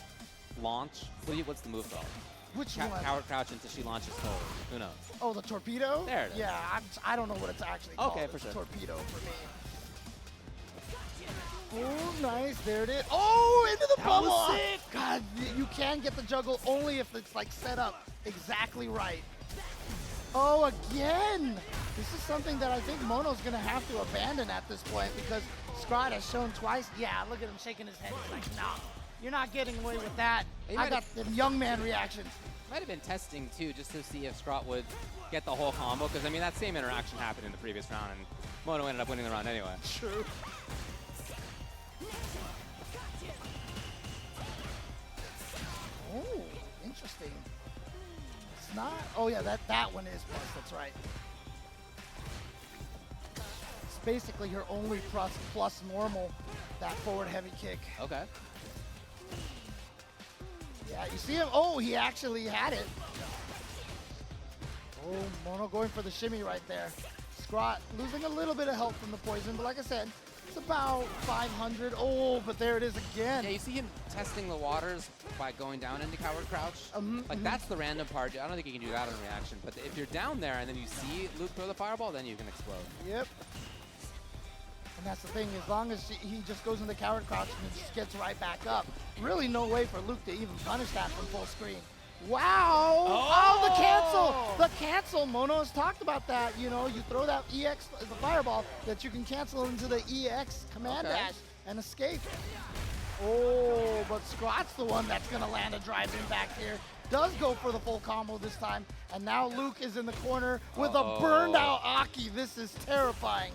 Launch? What's the move called?
Which one?
Coward Crouch until she launches forward. Who knows?
Oh, the torpedo?
There it is.
Yeah, I don't know what it's actually called.
Okay, for
It's
sure.
Torpedo for me. Oh, nice. There it is. Oh, into the bubble.
Was sick.
God, you can get the juggle only if it's like set up exactly right. Oh, again. This is something that I think Mono's going to have to abandon at this point because Scrot has shown twice. Yeah, look at him shaking his head. He's like, no, you're not getting away with that. I got the young man reactions.
Might have been testing too, just to see if Scrot would get the whole combo, because I mean that same interaction happened in the previous round, and Mono ended up winning the round anyway.
True. Oh, interesting. It's not. Oh yeah, that one is plus. That's right. It's basically her only plus normal. That forward heavy kick.
Okay.
Yeah, you see him? Oh, he actually had it. Oh, Mono going for the shimmy right there. Scrot losing a little bit of health from the poison, but like I said, it's about 500. Oh, but there it is again.
Yeah, you see him testing the waters by going down into coward crouch. Like, that's the random part. I don't think you can do that on reaction. But if you're down there and then you see Luke throw the fireball, then you can explode.
Yep. And that's the thing, as long as he just goes into coward crouch and just gets right back up, really no way for Luke to even punish that from full screen. Wow! Oh, the cancel! The cancel! Mono has talked about that. You know, you throw that EX, the fireball, that you can cancel into the EX command dash and escape. Oh, but Scrot's the one that's going to land a drive impact here. Does go for the full combo this time. And now Luke is in the corner with a burned out Aki. This is terrifying.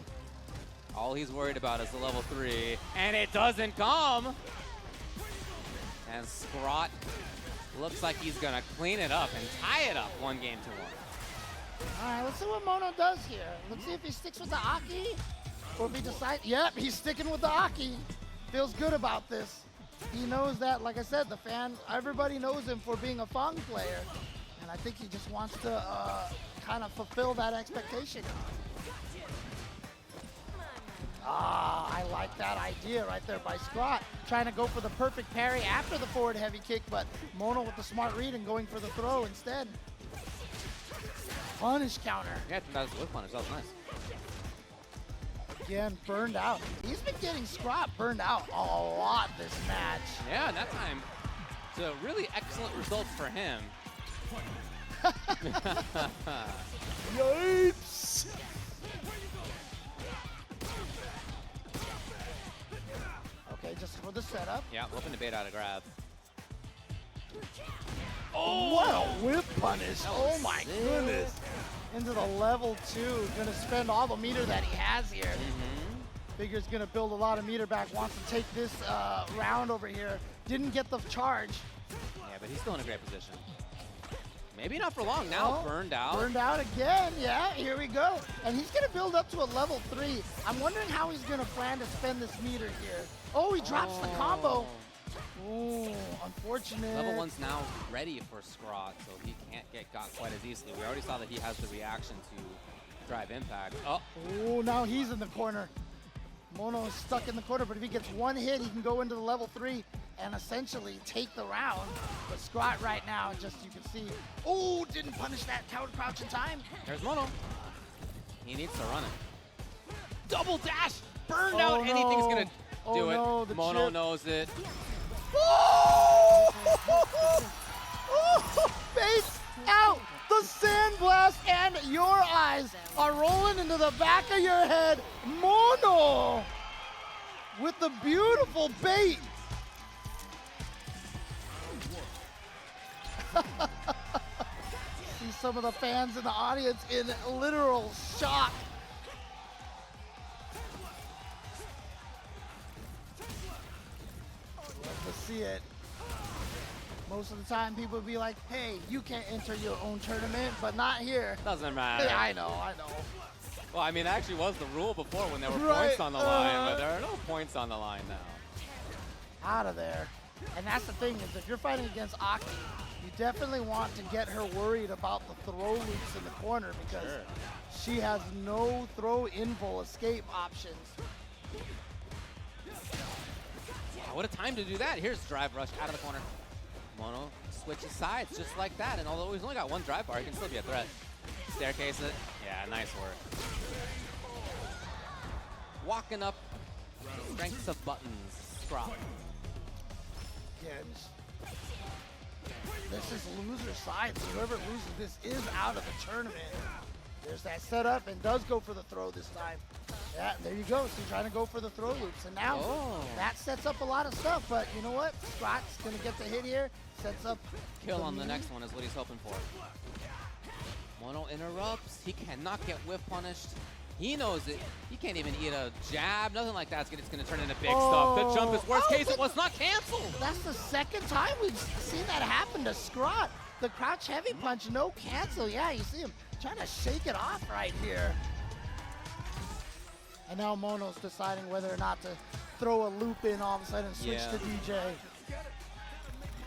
All he's worried about is the level 3, and it doesn't come. And Scrot looks like he's gonna clean it up and tie it up 1 game to 1.
All right, let's see what Mono does here. Let's see if he sticks with the Aki, or if he decides, yep, he's sticking with the Aki. Feels good about this. He knows that, like I said, everybody knows him for being a Fang player. And I think he just wants to kind of fulfill that expectation. I like that idea right there by Scrot, trying to go for the perfect parry after the forward heavy kick, but Mono with the smart read and going for the throw instead. Punish counter.
Yeah, that was a whip punish. That was nice.
Again, burned out. He's been getting Scrot burned out a lot this match.
Yeah, and that time, so really excellent results for him.
Yikes! Okay, just for the setup.
Yeah, hoping to bait out a grab.
Oh, what a whip punish. Oh my goodness. Into the level 2. Gonna spend all the meter that he has here. Figures gonna build a lot of meter back. Wants to take this round over here. Didn't get the charge.
Yeah, but he's still in a great position. Maybe not for long now. Burned out.
Burned out again. Yeah, here we go. And he's gonna build up to a level 3. I'm wondering how he's gonna plan to spend this meter here. Oh, he drops the combo. Oh, unfortunate.
Level 1's now ready for Scrot, so he can't get got quite as easily. We already saw that he has the reaction to drive impact.
Oh, now he's in the corner. Mono is stuck in the corner, but if he gets 1 hit, he can go into the level 3 and essentially take the round. But Scrot right now, just you can see, didn't punish that coward crouch in time.
There's Mono. He needs to run it. Double dash! Burned out!
No.
Anything's gonna do it.
No, the
Mono
chip.
knows it.
Face out! The sandblast and your eyes are rolling into the back of your head. Mono with the beautiful bait. See some of the fans in the audience in literal shock. Love to see it. Most of the time, people would be like, hey, you can't enter your own tournament, but not here.
Doesn't matter.
Yeah, I know.
Well, I mean, that actually was the rule before when there were points on the line, but there are no points on the line now.
Out of there. And that's the thing, is if you're fighting against Aki, you definitely want to get her worried about the throw loops in the corner, because she has no throw invul escape options.
Yeah, what a time to do that. Here's drive rush out of the corner. Mono switches sides just like that, and although he's only got 1 drive bar, he can still be a threat. Staircase it. Yeah, nice work. Walking up the strengths of buttons. Scrot.
Again, this is loser side, so whoever loses this is out of the tournament. There's that setup, and does go for the throw this time. Yeah, there you go. So trying to go for the throw loops, and now that sets up a lot of stuff. But you know what? Scrot's gonna get the hit here. Sets up
kill on the next one is what he's hoping for. Mono interrupts. He cannot get whiff punished. He knows it. He can't even eat a jab. Nothing like that's it's gonna turn into big stuff. The jump is worst case. It was not canceled.
That's the second time we've seen that happen to Scrot. The crouch heavy punch, no cancel. Yeah, you see him trying to shake it off right here. And now Mono's deciding whether or not to throw a loop in all of a sudden and switch to DJ.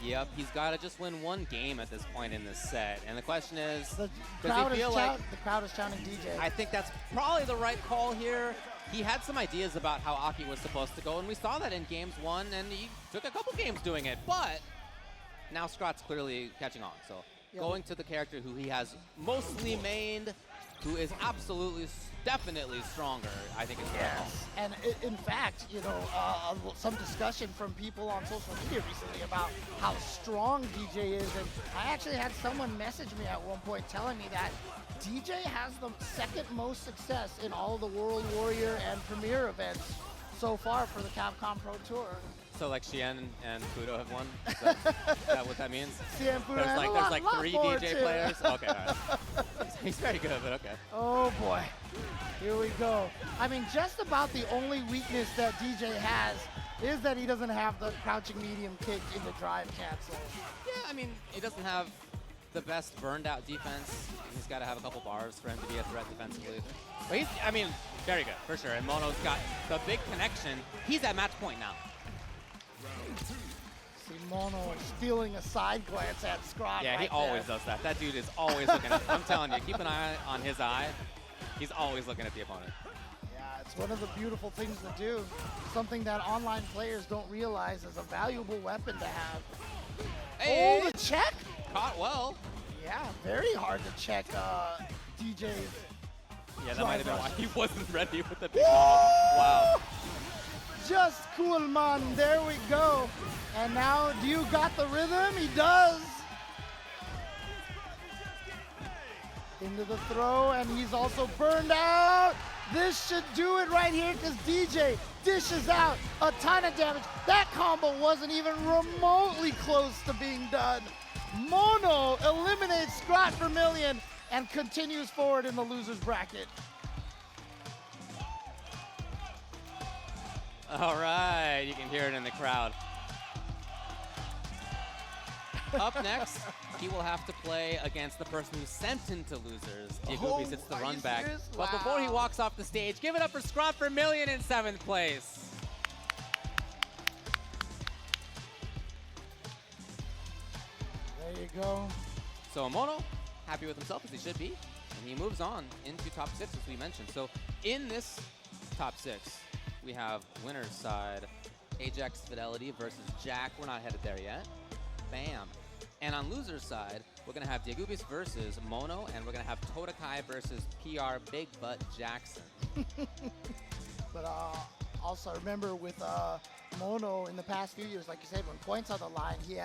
Yep, he's got to just win one game at this point in this set. And the question is,
The
does
crowd,
he feel like...
the crowd is chanting DJ.
I think that's probably the right call here. He had some ideas about how Aki was supposed to go, and we saw that in games 1, and he took a couple games doing it. But now Scrawt's clearly catching on. So going to the character who he has mostly mained, who is absolutely, definitely stronger, I think is the right call.
And in fact, you know, some discussion from people on social media recently about how strong DJ is, and I actually had someone message me at one point telling me that DJ has the second most success in all the World Warrior and Premier events so far for the Capcom Pro Tour.
So like Xian and Fudo have won? Is that what that means?
Xian, Fudo,
there's like 3 DJ
too.
players? Okay, all right. He's very good, but okay.
Oh boy, here we go. I mean, just about the only weakness that DJ has is that he doesn't have the crouching medium kick into drive cancel.
Yeah, I mean, he doesn't have the best burned out defense. He's got to have a couple bars for him to be a threat defensively. But he's, I mean, very good, for sure. And Mono's got the big connection. He's at match point now.
See Mono stealing a side glance at Scrawt.
Yeah,
right
he always does that. That dude is always looking at, I'm telling you, keep an eye on his eye. He's always looking at the opponent.
Yeah, it's one of the beautiful things to do. Something that online players don't realize is a valuable weapon to have.
Hey,
oh, the check?
Caught well.
Yeah, very hard to check DJ's.
Yeah, that might have been why he wasn't ready with the big wow.
Just cool, man. There we go. And now, do you got the rhythm? He does. Into the throw, and he's also burned out. This should do it right here because DJ dishes out a ton of damage. That combo wasn't even remotely close to being done. Mono eliminates ScrawtyVermillion and continues forward in the loser's bracket.
All right, you can hear it in the crowd. Up next, he will have to play against the person who sent him to losers. Diegubis, it's the run back. But before he walks off the stage, give it up for ScrawtyVermillion in 7th place.
There you go.
So Mono, happy with himself as he should be, and he moves on into top 6 as we mentioned. So in this top 6, we have winner's side, Ajax Fidelity versus JAK. We're not headed there yet. Bam. And on loser's side, we're going to have Diegubis versus Mono, and we're going to have Todakai versus PRBigButtJackson.
But also remember with Mono in the past few years, like you said, when points on the line, he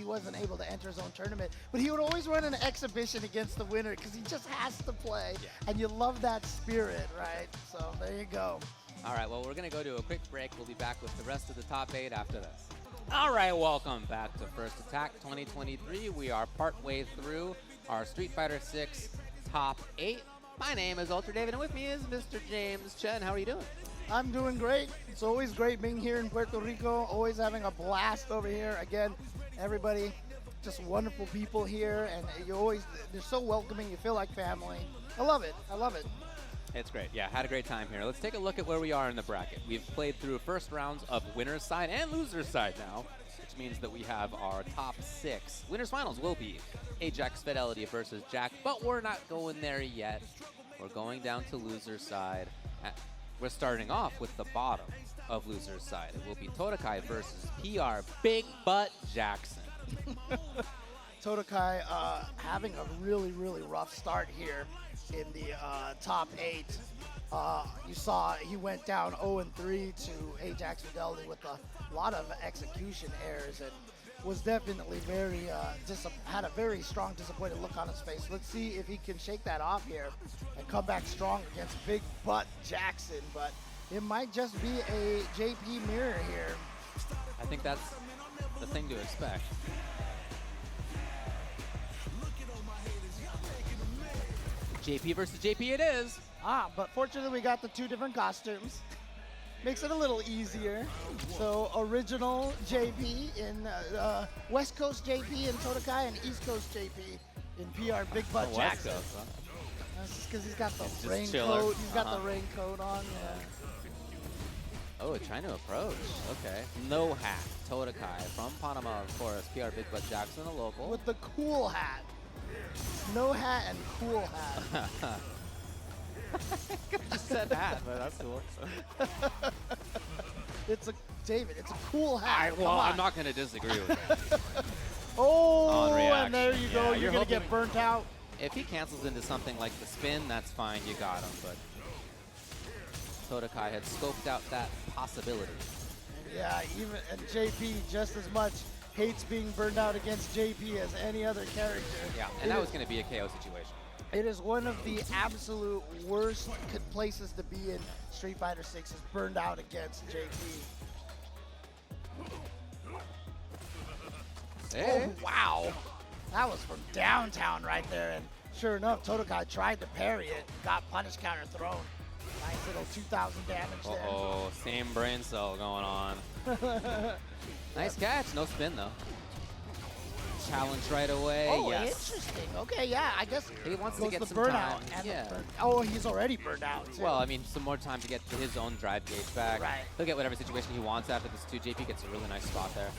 wasn't able to enter his own tournament, but he would always run an exhibition against the winner because he just has to play, and you love that spirit, right? So there you go.
All right, well, we're going to go to a quick break. We'll be back with the rest of the top 8 after this. All right, welcome back to First Attack 2023. We are partway through our Street Fighter 6 top 8. My name is Ultra David, and with me is Mr. James Chen. How are you doing?
I'm doing great. It's always great being here in Puerto Rico, always having a blast over here. Again, everybody, just wonderful people here, and they're so welcoming. You feel like family. I love it. I love it.
It's great. Yeah, had a great time here. Let's take a look at where we are in the bracket. We've played through first rounds of winner's side and loser's side now, which means that we have our top 6. Winners finals will be Ajax Fidelity versus JAK, but we're not going there yet. We're going down to loser's side. We're starting off with the bottom of loser's side. It will be Todakai versus PRBigButtJackson.
Todakai having a really, really rough start here in the top 8. You saw he went down 0-3 to Ajax Fidelity with a lot of execution errors and was definitely very, had a very strong disappointed look on his face. Let's see if he can shake that off here and come back strong against Big Butt Jackson, but it might just be a JP mirror here.
I think that's the thing to expect. JP versus JP it is.
But fortunately we got the 2 different costumes. Makes it a little easier. So original JP in West Coast JP in Todakai and East Coast JP in PRBigButtJackson.
West Coast, huh?
That's just because he's got the
He's
raincoat. He's got the raincoat on. Yeah.
Oh, trying to approach. Okay. No hat. Todakai from Panama, of course. PRBigButtJackson, a local.
With the cool hat. No hat and cool hat.
I just said hat, but that's cool.
David, it's a cool hat.
Well, I'm not going to disagree with that.
Oh, and there you go.
Yeah,
you're going to get burnt out.
If he cancels into something like the spin, that's fine. You got him. But Todakai had scoped out that possibility.
Yeah, and JP just as much hates being burned out against JP as any other character.
Yeah, and that was going to be a KO situation.
It is one of the absolute worst places to be in Street Fighter 6 is burned out against JP.
Hey.
Oh, wow. That was from downtown right there. And sure enough, Todakai tried to parry it, got punish counter thrown. Nice little 2,000 damage there.
Uh-oh, same brain cell going on. Nice catch, no spin though. Challenge right away.
Oh,
yes.
Interesting. Okay, yeah, I guess
he wants to get some
burnout.
time.
And
yeah.
Oh, he's already burned out too.
Well, I mean, some more time to get his own drive gauge back.
Right.
He'll get whatever situation he wants after this too. JP gets a really nice spot there.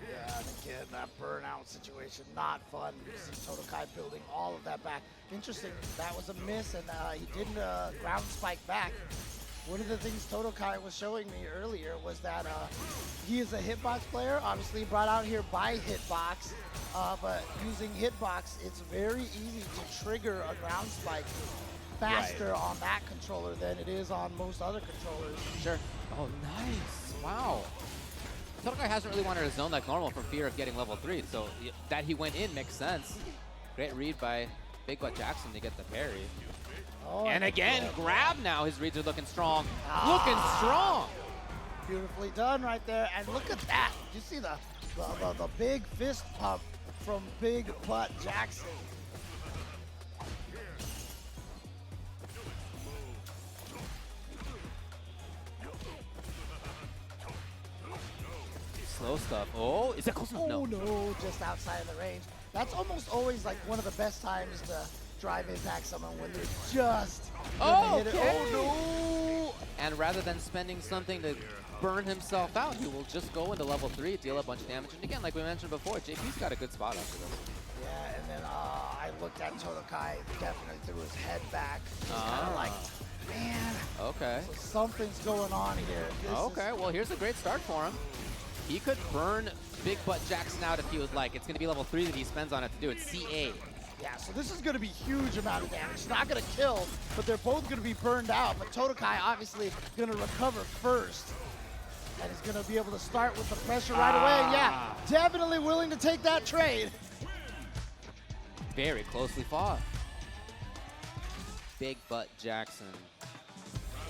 Yeah, and again, that burnout situation, not fun. You see Todakai building all of that back. Interesting, that was a miss, and he didn't ground spike back. One of the things Todakai was showing me earlier was that he is a hitbox player, obviously brought out here by Hitbox, but using Hitbox, it's very easy to trigger a ground spike faster on that controller than it is on most other controllers.
Sure. Oh, nice. Wow. Todakai hasn't really wanted to zone like normal for fear of getting level 3, so that he went in makes sense. Great read by PRBigButtJackson to get the parry.
Oh,
and again, grab now. His reads are looking strong.
Ah.
Looking strong.
Beautifully done right there. And look at that. You see the big fist pump from PRBigButtJackson.
Slow stuff. Oh, is that close enough?
Oh, no, just outside of the range. That's almost always like one of the best times to drive impact someone when they're just gonna hit it. Oh, no!
And rather than spending something to burn himself out, he will just go into level 3, deal a bunch of damage. And again, like we mentioned before, JP's got a good spot after this.
Yeah, and then I looked at Todakai, definitely threw his head back. Just kind of like, man.
Okay.
So something's going on here.
Okay, well, here's a great start for him. He could burn PRBigButtJackson out if he would like. It's going to be level 3 that he spends on it to do it. CA.
Yeah, so this is going to be huge amount of damage. It's not going to kill, but they're both going to be burned out. But Todakai obviously going to recover first. And he's going to be able to start with the pressure right away. Yeah, definitely willing to take that trade.
Very closely fought. PRBigButtJackson.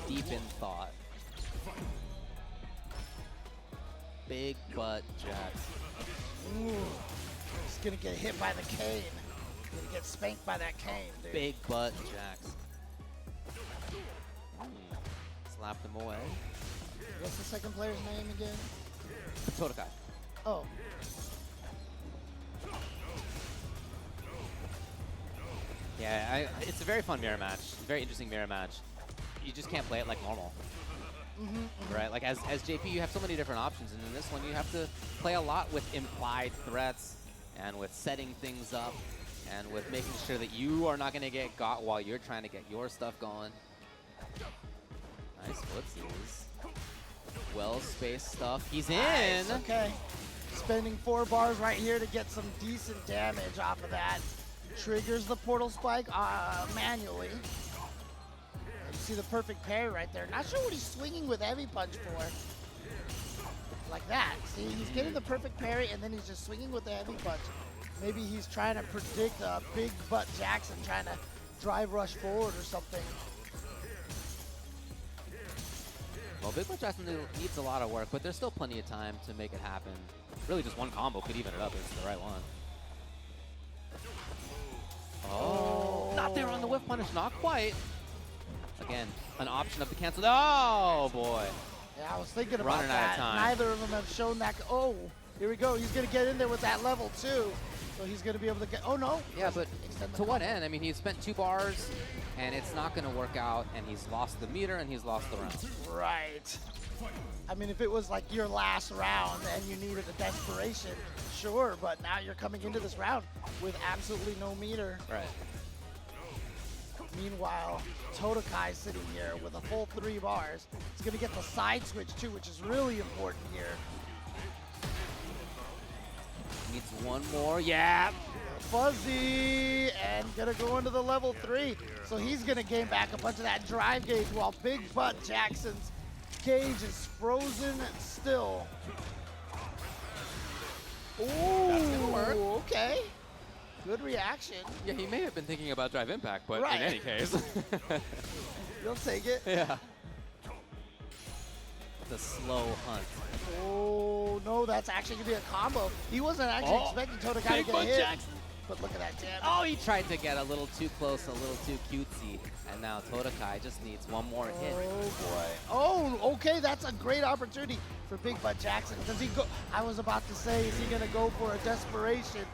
Deep in thought. PRBigButtJackson.
Ooh, he's going to get hit by the cane. Gonna get spanked by that cane, dude.
PRBigButtJackson. Slapped him away.
What's the second player's name again?
Todakai.
Oh.
Yeah, it's a very fun mirror match. Very interesting mirror match. You just can't play it like normal. Right? Like as JP, you have so many different options, and in this one, you have to play a lot with implied threats and with setting things up. And with making sure that you are not going to get got while you're trying to get your stuff going. Nice footsies. Well-spaced stuff. He's
Nice.
in.
Okay. Spending 4 bars right here to get some decent damage off of that. Triggers the portal spike manually. You see the perfect parry right there. Not sure what he's swinging with heavy punch for. Like that. See, he's getting the perfect parry, and then he's just swinging with the heavy punch. Maybe he's trying to predict PRBigButtJackson trying to drive rush forward or something.
Well, PRBigButtJackson needs a lot of work, but there's still plenty of time to make it happen. Really, just one combo could even it up if it's the right one. Oh, not there on the whiff punish, not quite. Again, an option of the cancel. Oh, boy.
Yeah, I was thinking about
Running out of
that.
time.
Neither of them have shown that. Oh, here we go. He's going to get in there with that level 2. So he's going to be able to get, oh no.
Yeah, but to what end? I mean, he's spent 2 bars, and it's not going to work out, and he's lost the meter, and he's lost the round.
Right. I mean, if it was like your last round and you needed a desperation, sure, but now you're coming into this round with absolutely no meter.
Right.
Meanwhile, Todakai sitting here with a full 3 bars. He's going to get the side switch too, which is really important here.
Needs one more. Yeah.
Fuzzy, and gonna go into the level 3. So he's gonna gain back a bunch of that drive gauge while PRBigButtJackson's gauge is frozen still. Ooh, okay. Good reaction.
Yeah, he may have been thinking about drive impact, but
Right.
in any case.
You'll take it.
Yeah. The slow hunt.
Oh, no, that's actually gonna be a combo. He wasn't actually expecting Todakai to get a hit.
Jackson.
But look at that damage.
Oh, he tried to get a little too close, a little too cutesy. And now Todakai just needs one more hit.
Oh boy. Oh, okay, that's a great opportunity for PRBigButtJackson. Does he go? I was about to say, is he gonna go for a desperation?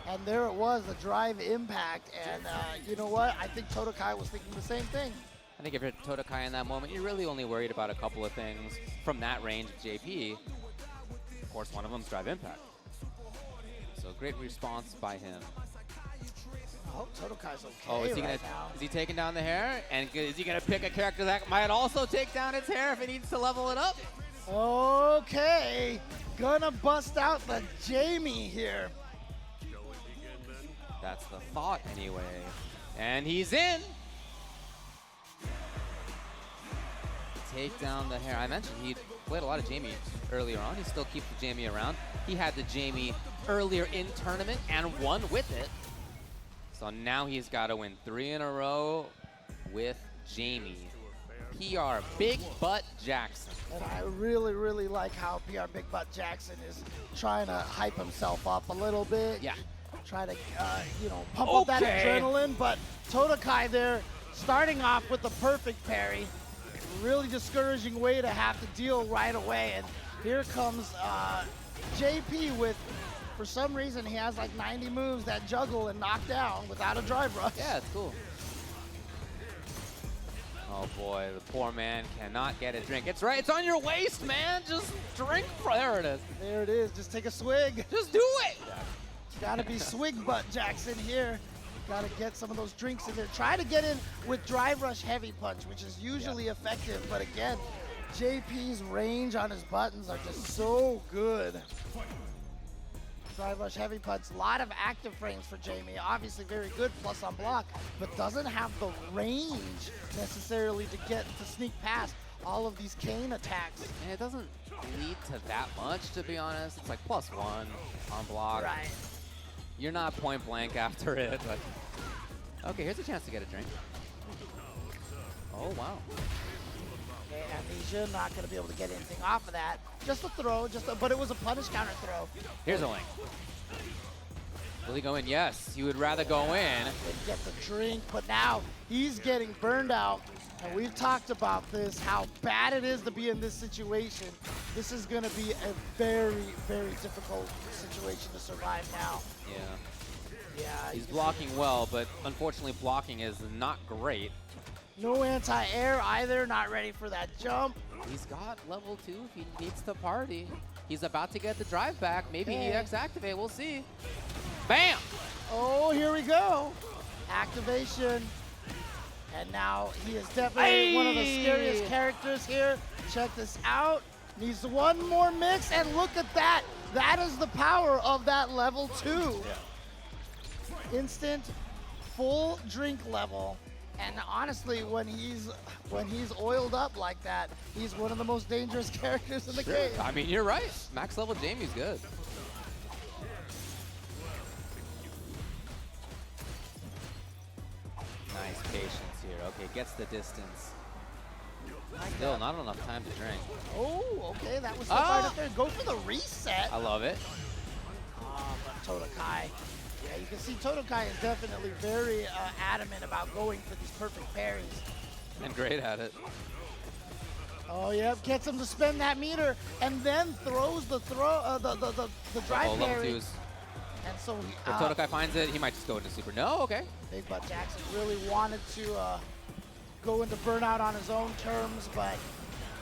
And there it was, the drive impact. And you know what? I think Todakai was thinking the same thing.
I think if you're Todakai in that moment, you're really only worried about a couple of things from that range of JP. Of course, one of them's drive impact. So great response by him.
I hope Todakai's okay
Oh, is he
right
gonna?
now.
Is he taking down the hair? And is he gonna pick a character that might also take down its hair if it needs to level it up?
Okay, gonna bust out the Jamie here.
That's the thought anyway. And he's in. Take down the hair. I mentioned he played a lot of Jamie earlier on. He still keeps the Jamie around. He had the Jamie earlier in tournament and won with it. So now he's got to win 3 in a row with Jamie. PRBigButtJackson.
And I really, really like how PRBigButtJackson is trying to hype himself up a little bit.
Yeah.
Try to, you know, pump up that adrenaline. But Todakai there, starting off with the perfect parry. Really discouraging way to have to deal right away. And here comes JP with, for some reason, he has like 90 moves that juggle and knock down without a drive rush.
Yeah, it's cool. Oh boy, the poor man cannot get a drink. It's right, it's on your waist, man. Just drink. There it is.
There it is. Just take a swig.
Just do it.
Gotta be PRBigButtJackson here. Gotta get some of those drinks in there. Try to get in with drive rush heavy punch, which is usually effective. But again, JP's range on his buttons are just so good. Drive rush heavy punch, a lot of active frames for Jamie. Obviously very good plus on block, but doesn't have the range necessarily to get to sneak past all of these cane attacks.
And it doesn't lead to that much, to be honest. It's like +1 on block.
Right.
You're not point blank after it, but okay, here's a chance to get a drink. Oh wow.
Okay, Amnesia not going to be able to get anything off of that. Just a throw, but it was a punish counter throw.
Here's a link. Will he go in? Yes, he would rather go in.
And get the drink, but now he's getting burned out. And we've talked about this, how bad it is to be in this situation. This is going to be a very, very difficult situation to survive now.
Yeah.
Yeah.
He's blocking well, but unfortunately blocking is not great.
No anti-air either, not ready for that jump.
He's got level 2 if he needs to party. He's about to get the drive back. Maybe EX activate, we'll see. Bam!
Oh, here we go. Activation. And now he is definitely one of the scariest characters here. Check this out. Needs one more mix, and look at that. That is the power of that level 2. Yeah. Instant, full drink level. And honestly, when he's oiled up like that, he's one of the most dangerous characters in the game.
I mean, you're right. Max level Jamie's good. Nice patience here. Okay, gets the distance. Still not enough time to drink.
Oh, okay, that was the part up there. Go for the reset.
I love it.
But Todakai, yeah, you can see Todakai is definitely very adamant about going for these perfect parries.
And great at it.
Oh, yep, gets him to spend that meter, and then throws the drive parry. And so
if Todakai finds it, he might just go into super. No, okay.
BigButtJackson really wanted to go into burnout on his own terms, but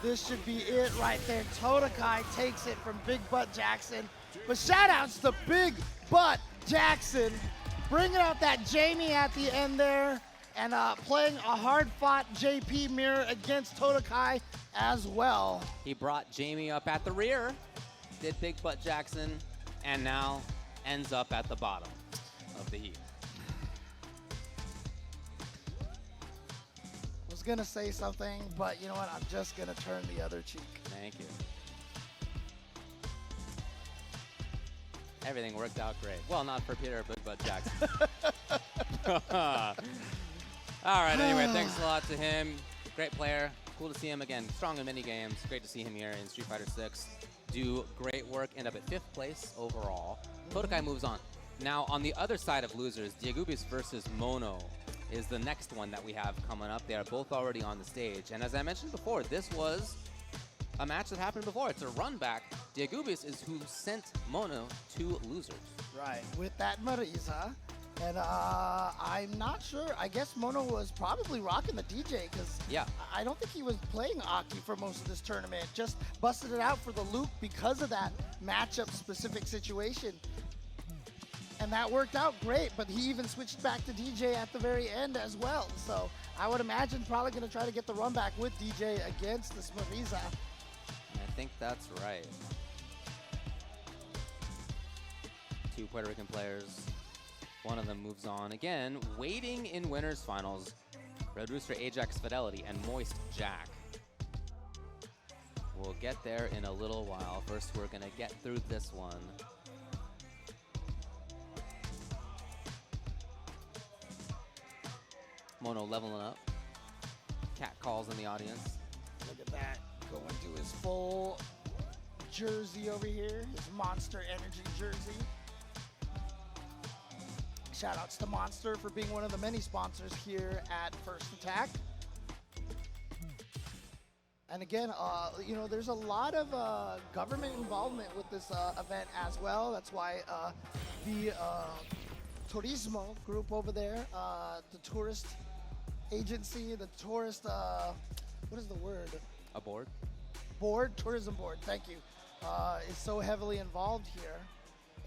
this should be it right there. Todakai takes it from BigButtJackson. But shout-outs to BigButtJackson, bringing out that Jamie at the end there, and playing a hard-fought JP mirror against Todakai as well.
He brought Jamie up at the rear, did BigButtJackson, and now ends up at the bottom of the heap.
I was gonna say something, but you know what? I'm just gonna turn the other cheek.
Thank you. Everything worked out great. Well, not for PRBigButtJackson. All right, anyway, thanks a lot to him. Great player. Cool to see him again. Strong in many games. Great to see him here in Street Fighter 6. Do great work. End up at 5th place overall. Todakai moves on. Now, on the other side of losers, Diegubis versus Mono is the next one that we have coming up. They are both already on the stage. And as I mentioned before, this was a match that happened before. It's a run back. Diegubis is who sent Mono to losers.
Right, with that Marisa. And I'm not sure. I guess Mono was probably rocking the DJ because I don't think he was playing Aki for most of this tournament. Just busted it out for the Luke because of that matchup-specific situation. And that worked out great, but he even switched back to DJ at the very end as well. So I would imagine probably going to try to get the run back with DJ against this Marisa.
I think that's right. 2 Puerto Rican players. One of them moves on. Again, waiting in winners finals, Red Rooster, Ajax, Fidelity, and Moist JAK. We'll get there in a little while. First, we're going to get through this one. Mono leveling up. Cat calls in the audience.
Look at that. Going to his full jersey over here. His Monster Energy jersey. Shoutouts to Monster for being one of the many sponsors here at First Attack. And again, you know, there's a lot of government involvement with this event as well. That's why the Turismo group over there, the tourist agency, the tourist, what is the word?
A board?
Board, tourism board, thank you, is so heavily involved here.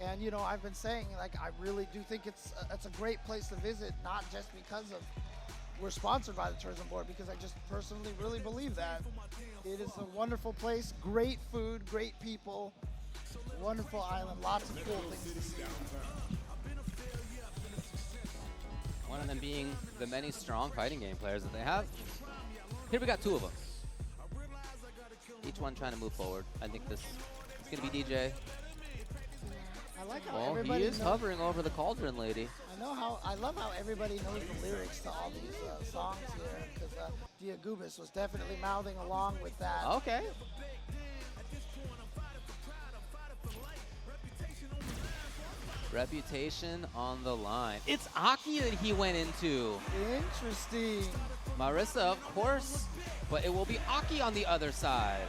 And you know, I've been saying, like, I really do think it's a great place to visit, not just because of we're sponsored by the tourism board, because I just personally really believe that. It is a wonderful place, great food, great people, wonderful island, lots of cool things to see.
One of them being the many strong fighting game players that they have. Here we got 2 of them. Each one trying to move forward. I think this is going to be DJ.
I like how everybody
he is hovering over the cauldron lady.
I love how everybody knows the lyrics to all these songs here, because Diegubis was definitely mouthing along with that.
Okay. Reputation on the line. It's Aki that he went into.
Interesting.
Marisa, of course, but it will be Aki on the other side.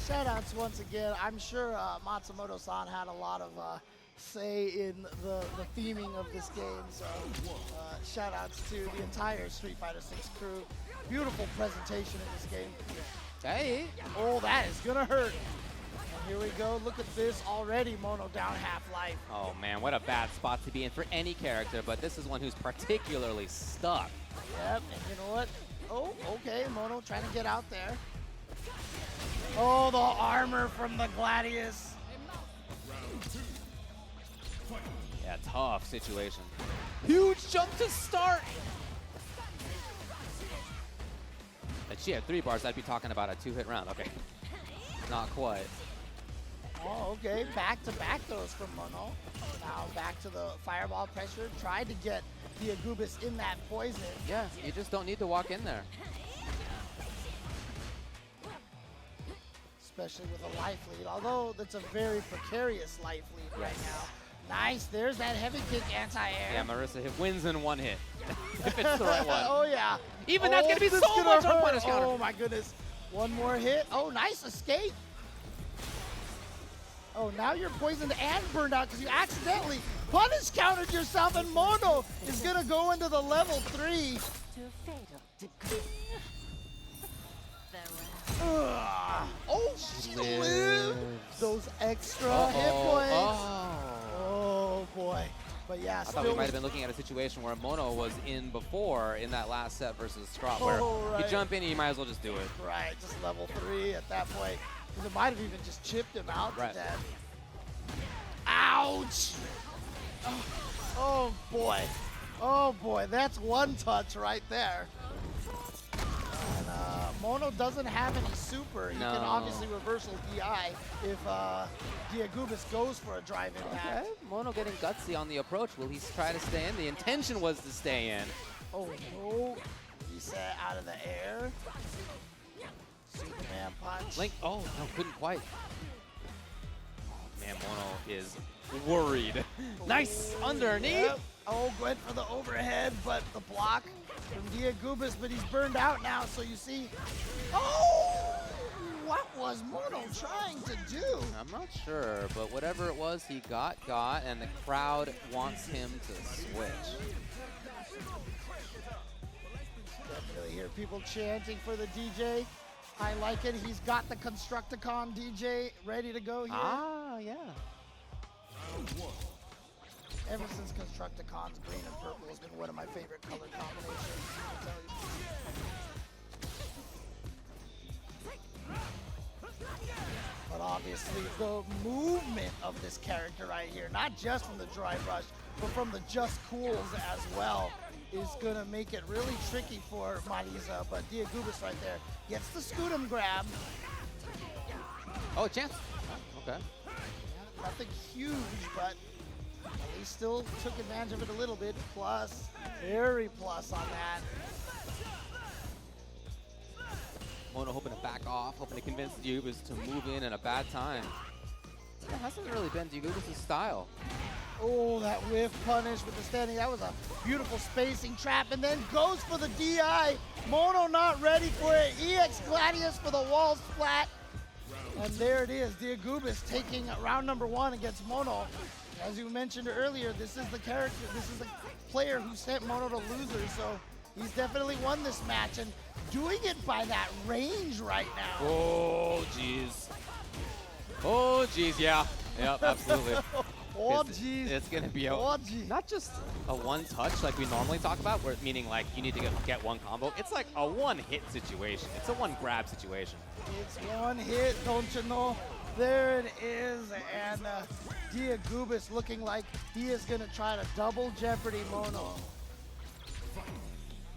Shoutouts once again. I'm sure Matsumoto-san had a lot of say in the theming of this game. So shoutouts to the entire Street Fighter 6 crew. Beautiful presentation in this game.
Hey.
Oh, that is gonna hurt. And here we go. Look at this already. Mono down half-life.
Oh man, what a bad spot to be in for any character, but this is one who's particularly stuck.
Yep, and you know what? Oh, okay, Mono trying to get out there. Oh, the armor from the Gladius.
Yeah, tough situation. Huge jump to start. If she had 3 bars, I'd be talking about a 2-hit round. Okay, not quite.
Oh, okay, back-to-back throws from Mono. Now back to the fireball pressure. Tried to get Diegubis in that poison.
Yeah, you just don't need to walk in there.
Especially with a life lead, although that's a very precarious life lead right now. Nice, there's that heavy kick anti-air.
Yeah, Marisa wins in 1 hit. If it's the right one.
Oh yeah.
Even that's gonna be so much on punish counter.
Oh my goodness. One more hit. Oh, nice escape. Oh, now you're poisoned and burned out because you accidentally punish countered yourself, and Mono is going to go into the level 3. Oh, she lives those extra hit points. Oh, boy. But yeah,
I thought we might have been looking at a situation where Mono was in before in that last set versus Scrot, where you jump in and you might as well just do it.
Right, just level 3 at that point. Because it might have even just chipped him out to death. Ouch! Oh, boy. Oh, boy. That's one touch right there. And Mono doesn't have any super. He can obviously reversal DI if Diegubis goes for a drive impact.
Okay, Mono getting gutsy on the approach. Will he try to stay in? The intention was to stay in.
Oh, no. Reset out of the air. Superman punch.
Link, oh, no, couldn't quite. Man, Mono is worried. Nice underneath.
Yep. Oh, went for the overhead, but the block from Diegubis, but he's burned out now, so you see. Oh! What was Mono trying to do?
I'm not sure, but whatever it was, he got, and the crowd wants him to switch.
Definitely hear people chanting for the DJ. I like it. He's got the Constructicon DJ ready to go here.
Ah, yeah.
Ever since Constructicon's green and purple has been one of my favorite color combinations. I can tell you. But obviously the movement of this character right here, not just from the dry brush, but from the just cools as well, is gonna make it really tricky for Marisa. But Diegubis right there gets the Scootum grab.
Oh, a chance. Okay.
Yeah, nothing huge, but he still took advantage of it a little bit. Plus, very plus on that.
Mono hoping to back off, hoping to convince Diegubis to move in a bad time. That hasn't really been Diegubis' style.
Oh, that whiff punish with the standing. That was a beautiful spacing trap, and then goes for the DI. Mono not ready for it. EX Gladius for the wall splat. And there it is. Diegubis taking round number 1 against Mono. As you mentioned earlier, this is the character, this is the player who sent Mono to losers, so he's definitely won this match, and doing it by that range right now.
Oh, jeez. Oh, jeez, yeah. Yep, absolutely.
Oh, jeez.
It's going to be not just a one touch like we normally talk about, where meaning like you need to get one combo. It's like a one hit situation. It's a one grab situation.
It's one hit, don't you know? There it is, and Diegubis looking like he is going to try to double Jeopardy Mono.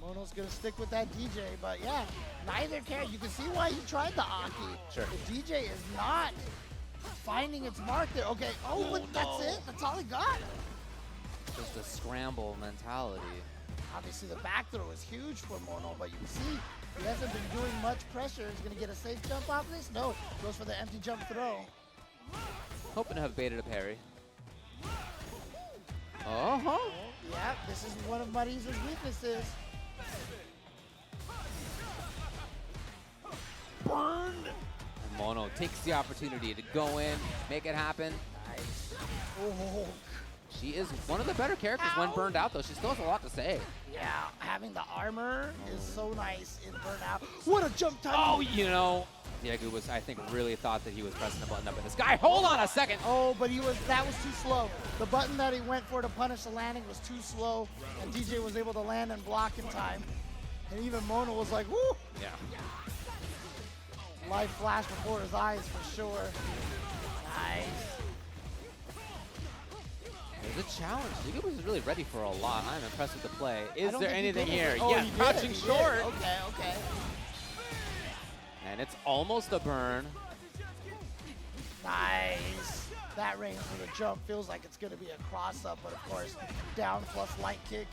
Mono's going to stick with that DJ, but yeah, neither can. You can see why he tried the Aki.
Sure.
The DJ is not finding its mark there. Okay, but that's it? That's all he got?
Just a scramble mentality.
Obviously, the back throw is huge for Mono, but you can see he hasn't been doing much pressure. He's going to get a safe jump off this? No, goes for the empty jump throw.
Hoping to have baited a parry. Uh-huh.
Yeah, this is one of Marisa's weaknesses. Burned.
And Mono takes the opportunity to go in, make it happen.
Nice. Oh.
She is one of the better characters when burned out, though. She still has a lot to say.
Yeah, having the armor is so nice in Burnout. What a jump time!
Oh, you know, Diegubis, I think, really thought that he was pressing the button up in the sky. Hold on a second.
Oh, but that was too slow. The button that he went for to punish the landing was too slow, and DJ was able to land and block in time. And even Mono was like, woo!
Yeah.
Life flashed before his eyes for sure. Nice.
There's a challenge. Diegubis is really ready for a lot. I'm impressed with the play. Is there
think
anything
he did
here?
it. Oh,
Yes,
he
crouching
did.
short.
Okay.
And it's almost a burn.
Nice. That range for the jump feels like it's going to be a cross-up, but of course, down plus light kick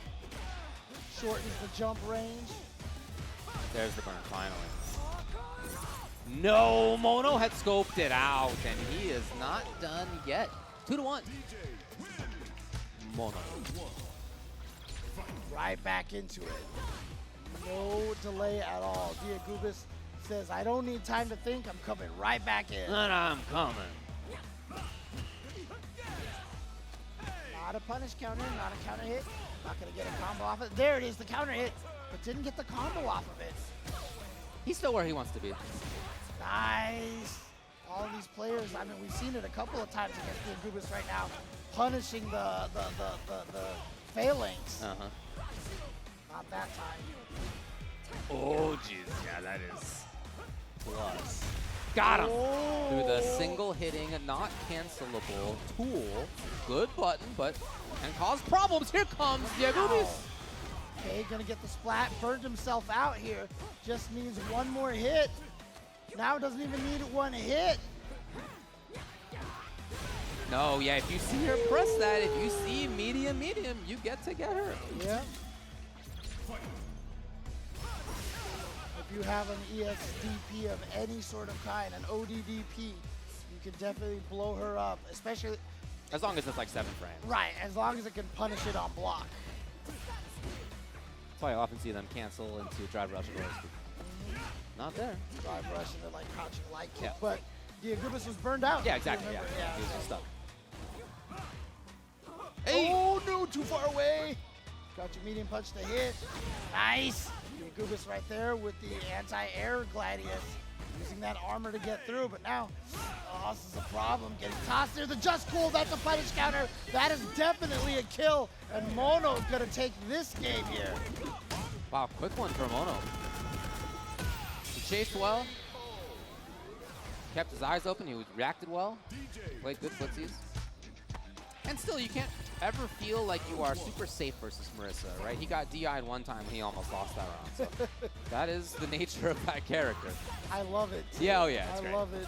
shortens the jump range.
There's the burn, finally. No, Mono had scoped it out, and he is not done yet. 2-1. Mono.
Right back into it. No delay at all. Diegubis says, I don't need time to think. I'm coming right back in.
And I'm coming.
Not a punish counter, not a counter hit. Not going to get a combo off it. There it is, the counter hit, but didn't get the combo off of it.
He's still where he wants to be.
Nice. All these players, I mean, we've seen it a couple of times against Diegubis right now, punishing the phalanx. Not that time.
Oh, jeez. Yeah, that is plus. Got him!
Oh.
Through the single hitting, not cancelable tool. Good button, but can cause problems. Here comes Diegubis.
Okay, gonna get the splat. Burned himself out here. Just needs one more hit. Now doesn't even need one hit.
No, yeah, if you see her press that, if you see medium, you get to get her.
Yeah. If you have an ESDP of any sort of kind, an ODDP, you can definitely blow her up, especially...
As long as it's like 7 frames.
Right, as long as it can punish it on block.
That's why I often see them cancel into drive rush doors. Not there.
Drive rush into like crouching light kick,
Yeah.
but Diegubis was burned out.
Yeah, exactly. Yeah.
Yeah.
He was just stuck.
Hey. Oh no, too far away. Crouching medium punch to hit. Nice. Diegubis right there with the anti-air Gladius. Using that armor to get through, but now, oh, this is a problem. Getting tossed there. The just cool, that's a punish counter. That is definitely a kill, and Mono's gonna take this game here.
Wow, quick one for Mono. He chased well. Kept his eyes open. He reacted well. Played good footsies. And still, you can't ever feel like you are super safe versus Marisa, right? He got DI'd one time and he almost lost that round. So that is the nature of that character.
I love it.
Yeah, oh yeah, it's great.
I love it.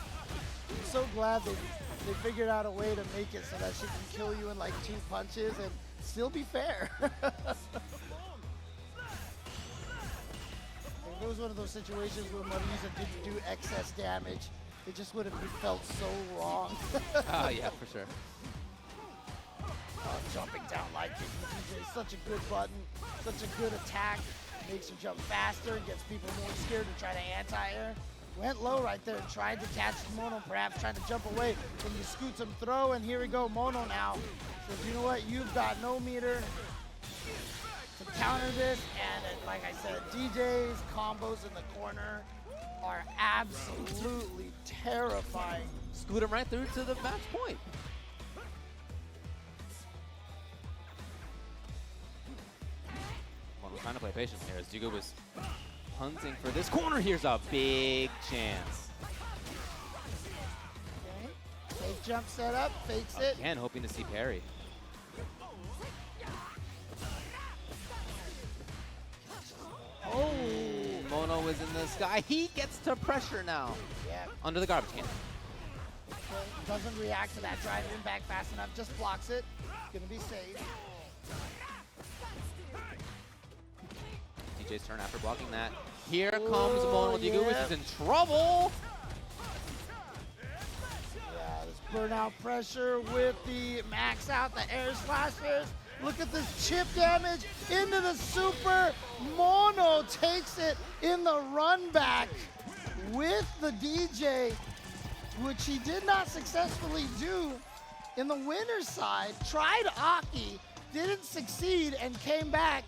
I'm so glad they figured out a way to make it so that she can kill you in like 2 punches and still be fair. If it was one of those situations where Marisa didn't do excess damage, it just would have felt so wrong.
Oh yeah, for sure.
Jumping down light kick from DJ is such a good button, such a good attack. Makes her jump faster, gets people more scared to try to anti-air. Went low right there and tried to catch Mono, perhaps trying to jump away from the scoots him throw, and here we go, Mono now. Says, you know what, you've got no meter to counter this, and like I said, DJ's combos in the corner are absolutely terrifying.
Scoot him right through to the match point. Trying to play patient here as Diegubis hunting for this corner. Here's a big chance.
Okay. Fake jump set up, fakes it.
Again, hoping to see parry. Oh, Mono is in the sky. He gets to pressure now.
Yeah.
Under the garbage can.
Okay. Doesn't react to that drive in back fast enough, just blocks it. Gonna be safe.
DJ's turn after blocking that. Here comes Mono. Diegubis is in trouble.
Yeah, this burnout pressure with the max out, the air slashers. Look at this chip damage into the super. Mono takes it in the run back with the DJ, which he did not successfully do in the winner's side. Tried Aki, didn't succeed, and came back.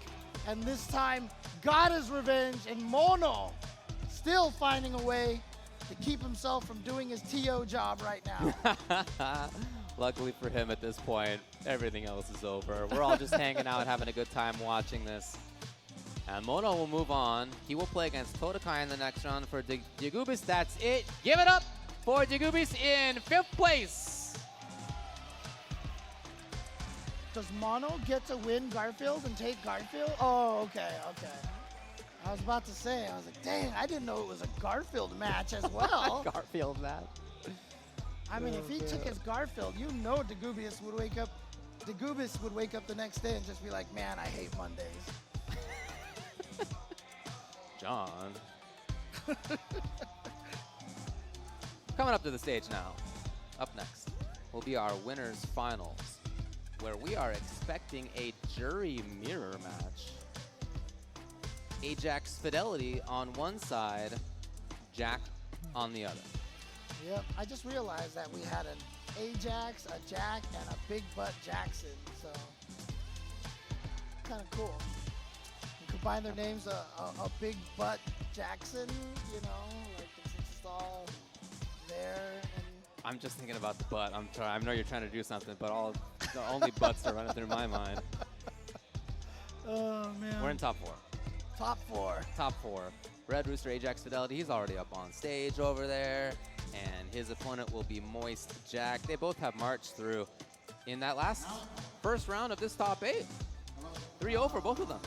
And this time got his revenge, and Mono still finding a way to keep himself from doing his TO job right now.
Luckily for him at this point, everything else is over. We're all just hanging out, having a good time watching this. And Mono will move on. He will play against Todakai in the next round for Diegubis. That's it. Give it up for Diegubis in 5th place.
Does Mono get to win Garfield and take Garfield? Oh, okay, okay. I was about to say, I was like, dang, I didn't know it was a Garfield match as well.
Garfield match.
I mean, if he took his Garfield, you know Diegubis would wake up. Diegubis would wake up the next day and just be like, man, I hate Mondays.
John. Coming up to the stage now. Up next will be our winners finals, where we are expecting a Juri mirror match. Ajax Fidelity on one side, JAK on the other.
Yep, I just realized that we had an Ajax, a JAK, and a BigButtJackson. So kind of cool. You combine their names, a BigButtJackson, you know, like it's just all there. And
I'm just thinking about the butt. I'm sorry. I know you're trying to do something, but the only butts are running through my mind.
oh man.
We're in top 4.
Top 4.
Top 4. Red Rooster Ajax Fidelity. He's already up on stage over there, and his opponent will be Moist Jack. They both have marched through in that first round of this top 8. 3-0 for both of them.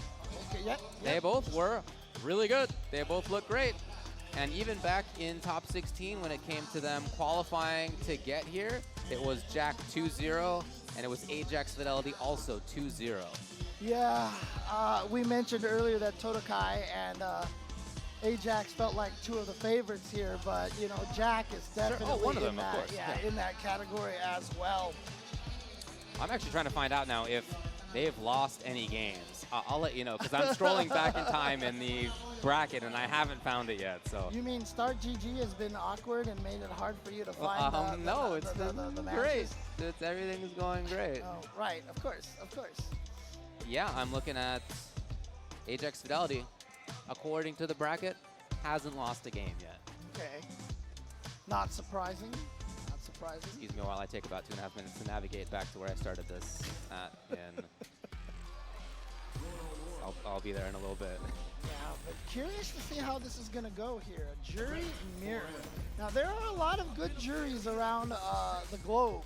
Okay, yep.
They both were really good. They both look great. And even back in top 16, when it came to them qualifying to get here, it was Jack 2-0, and it was Ajax Fidelity also 2-0.
Yeah, we mentioned earlier that Todakai and Ajax felt like 2 of the favorites here, but you know, Jack is definitely
one of them,
in that,
of course. Yeah,
in that category as well.
I'm actually trying to find out now if they've lost any games. I'll let you know, because I'm scrolling back in time in the bracket, and I haven't found it yet. So.
You mean Start GG has been awkward and made it hard for you to find
no, it's been great.
matches?
Everything is going great.
Oh, right, of course, of course.
Yeah, I'm looking at Ajax Fidelity. According to the bracket, hasn't lost a game yet.
Okay. Not surprising. Not surprising.
Excuse me while I take about 2.5 minutes to navigate back to where I started this at, and I'll be there in a little bit.
Yeah, but curious to see how this is going to go here. A jury mirror. Now, there are a lot of good juries around the globe.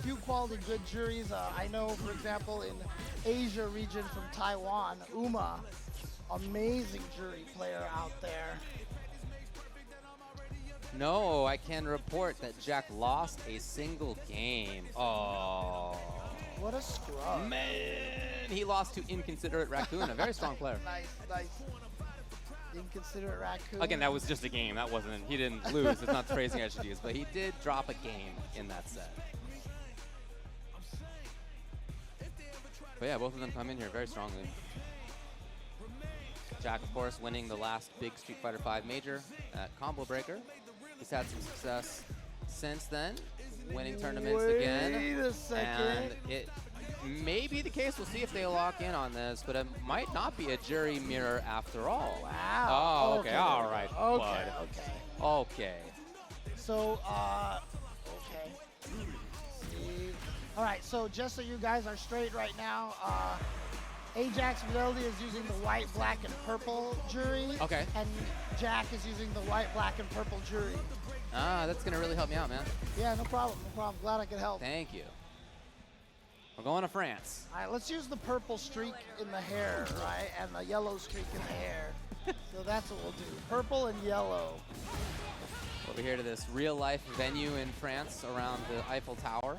Few quality good juries. I know, for example, in Asia region from Taiwan, Uma, amazing jury player out there.
No, I can report that Jack lost a single game. Oh.
What a scrub.
Man, he lost to Inconsiderate Raccoon, a very strong player.
Nice, nice. Inconsiderate Raccoon.
Again, that was just a game. That wasn't, he didn't lose. It's not the phrasing I should use, but he did drop a game in that set. But yeah, both of them come in here very strongly. Jack, of course, winning the last big Street Fighter V major at Combo Breaker. He's had some success since then, winning tournaments again.
Wait a second.
And it may be the case. We'll see if they lock in on this, but it might not be a jury mirror after all.
Wow.
Oh, okay. All right,
Okay,
bud.
okay.
Okay.
So, okay. See. All right, so just so you guys are straight right now, Ajax Fidelity is using the white, black, and purple jury.
Okay.
And Jack is using the white, black, and purple jury.
Ah, that's going to really help me out, man.
Yeah, no problem, no problem. Glad I could help.
Thank you. We're going to France.
All right, let's use the purple streak in the hair, right? And the yellow streak in the hair. So that's what we'll do. Purple and yellow.
Over here to this real-life venue in France around the Eiffel Tower.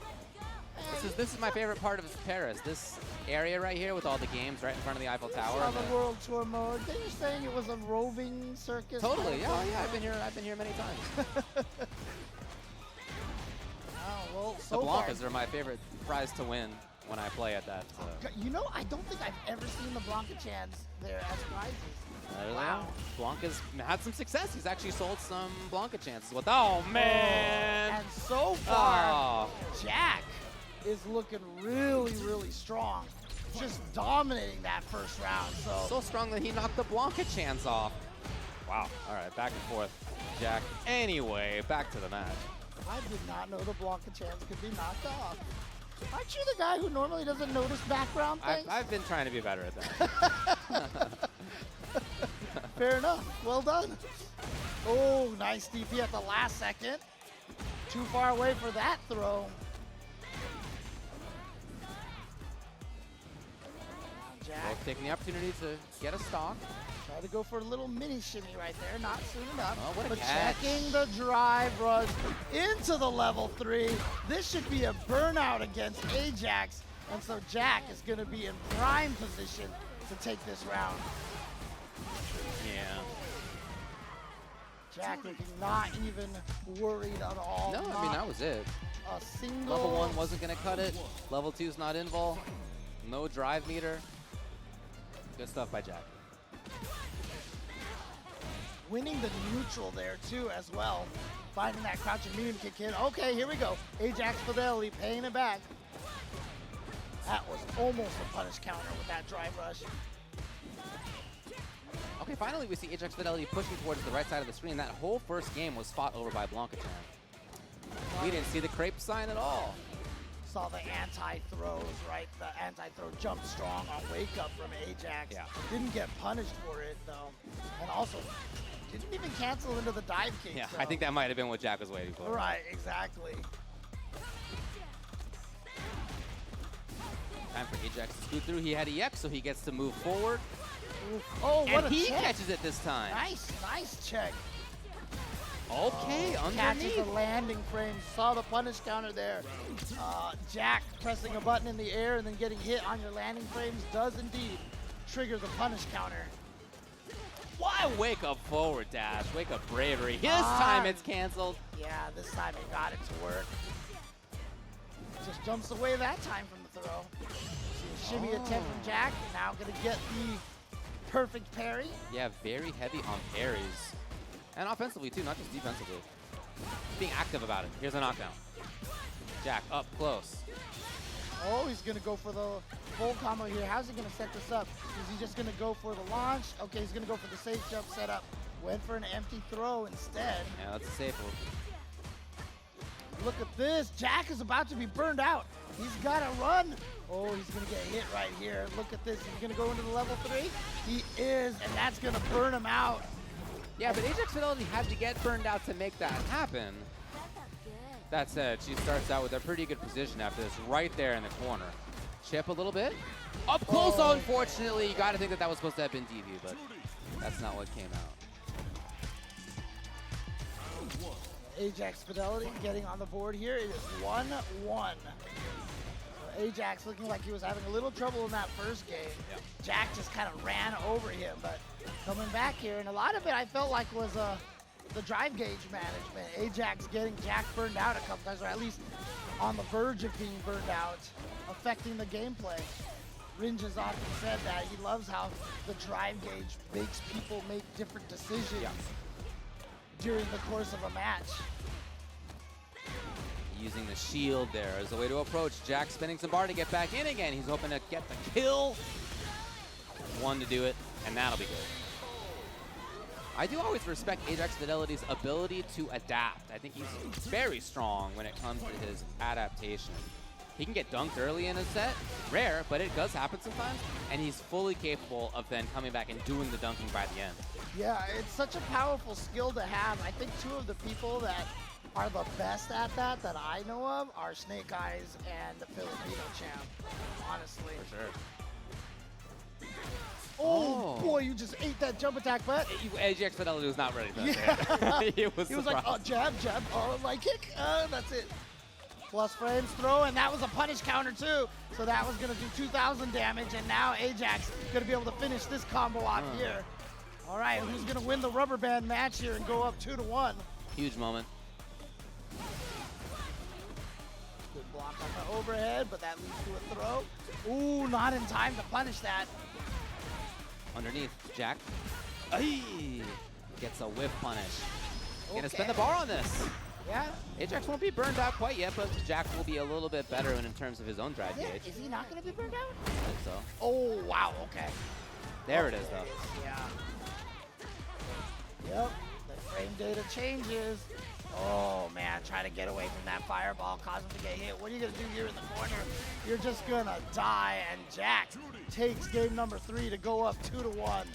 This is my favorite part of Paris. This area right here with all the games right in front of the Eiffel Tower.
On the World Tour mode. Then you're saying it was a roving circus?
Totally, yeah. I've been here many times.
Well,
the Blancas are my favorite prize to win when I play at that.
You know, I don't think I've ever seen the Blanca chants there as prizes.
Wow. Blanca's had some success. He's actually sold some Blanca chances. Oh, man.
And so far, Jack is looking really, really strong. Just dominating that first round.
So strong that he knocked the Blanca chance off. Wow. All right, back and forth, Jack. Anyway, back to the match.
I did not know the Blanca chance could be knocked off. Aren't you the guy who normally doesn't notice background things?
I've been trying to be better at that.
Fair enough. Well done. Oh, nice DP at the last second. Too far away for that throw. Jack.
Both taking the opportunity to get a stock.
Try to go for a little mini shimmy right there. Not soon enough.
Oh, what a
but
catch.
checking the drive rush into the level 3. This should be a burnout against Ajax. And so Jack is going to be in prime position to take this round.
Yeah.
Jack looking not even worried at all.
No, I mean, that was it.
A single.
Level 1 wasn't going to cut it. Level 2's not invul. No drive meter. Good stuff by Jack.
winning the neutral there too as well. Finding that crouching medium kick in. Okay, here we go. Ajax Fidelity paying it back. That was almost a punish counter with that drive rush.
Okay, finally we see Ajax Fidelity pushing towards the right side of the screen. That whole first game was fought over by Blancachan. We didn't see the crepe sign at all.
Saw the anti-throws, right? The anti-throw jump strong on wake up from Ajax.
Yeah.
Didn't get punished for it though. And also didn't even cancel into the dive kick.
Yeah,
so.
I think that might have been what JAK was waiting for.
Right, exactly.
Time for Ajax to scoot through. He had EX, so he gets to move forward.
Ooh. Oh, what
And
a
he
check.
catches it this time.
Nice check.
Okay,
Catches
underneath.
the landing frame. Saw the punish counter there. JAK pressing a button in the air and then getting hit on your landing frames does indeed trigger the punish counter.
Why wake up forward dash? Wake up bravery. This time it's canceled.
Yeah, this time he got it to work. Just jumps away that time from the throw. See a shimmy attempt from JAK. Now gonna get the perfect parry.
Yeah, very heavy on parries. And offensively too, not just defensively. Being active about it. Here's a knockdown. JAK up close.
Oh, he's gonna go for the full combo here. How's he gonna set this up? Is he just gonna go for the launch? Okay, he's gonna go for the safe jump setup. Went for an empty throw instead.
Yeah, that's a safe one.
Look at this. JAK is about to be burned out. He's gotta run. Oh, he's gonna get hit right here. Look at this. He's gonna go into the level 3. He is, and that's gonna burn him out.
Yeah, but Ajax Fidelity had to get burned out to make that happen. That said, she starts out with a pretty good position after this, right there in the corner. Chip a little bit. Up close,
Oh.
unfortunately. You got to think that that was supposed to have been DV, but that's not what came out.
Ajax Fidelity getting on the board here. It is 1-1. So Ajax looking like he was having a little trouble in that first game.
Yep.
JAK just kind of ran over him, but coming back here, and a lot of it I felt like was the drive gauge management. Ajax getting JAK burned out a couple times, or at least on the verge of being burned out, affecting the gameplay. Ringe has often said that he loves how the drive gauge makes people make different decisions during the course of a match.
Using the shield there as a way to approach. JAK spending some bar to get back in again. He's hoping to get the kill. One to do it, and that'll be good. I do always respect Ajax Fidelity's ability to adapt. I think he's very strong when it comes to his adaptation. He can get dunked early in a set, rare, but it does happen sometimes, and he's fully capable of then coming back and doing the dunking by the end.
Yeah, it's such a powerful skill to have. I think two of the people that are the best at that I know of are Snake Eyes and the Filipino champ, honestly.
For sure.
Oh, boy, you just ate that jump attack, but
Ajax Fidelity was not ready for that.
yeah.
He was
He was like, oh, jab, oh, like kick, that's it. Plus frames throw, and that was a punish counter too. So that was gonna do 2,000 damage, and now Ajax gonna be able to finish this combo off here. All right, who's gonna win the rubber band match here and go up 2-1?
Huge moment.
Good block on the overhead, but that leads to a throw. Ooh, not in time to punish that.
Underneath, JAK. Ay! Gets a whiff punish. Gonna spend the
Okay.
bar on this.
Yeah.
Ajax won't be burned out quite yet, but JAK will be a little bit better in terms of his own drive
Yeah,
gauge.
is he not gonna be burned out?
I think so.
Oh, wow, okay.
There it is, though.
Yeah. Yep, the frame data changes. Oh man, try to get away from that fireball, cause him to get hit. What are you gonna do here in the corner? You're just gonna die, and JAK takes game number 3 to go up 2-1.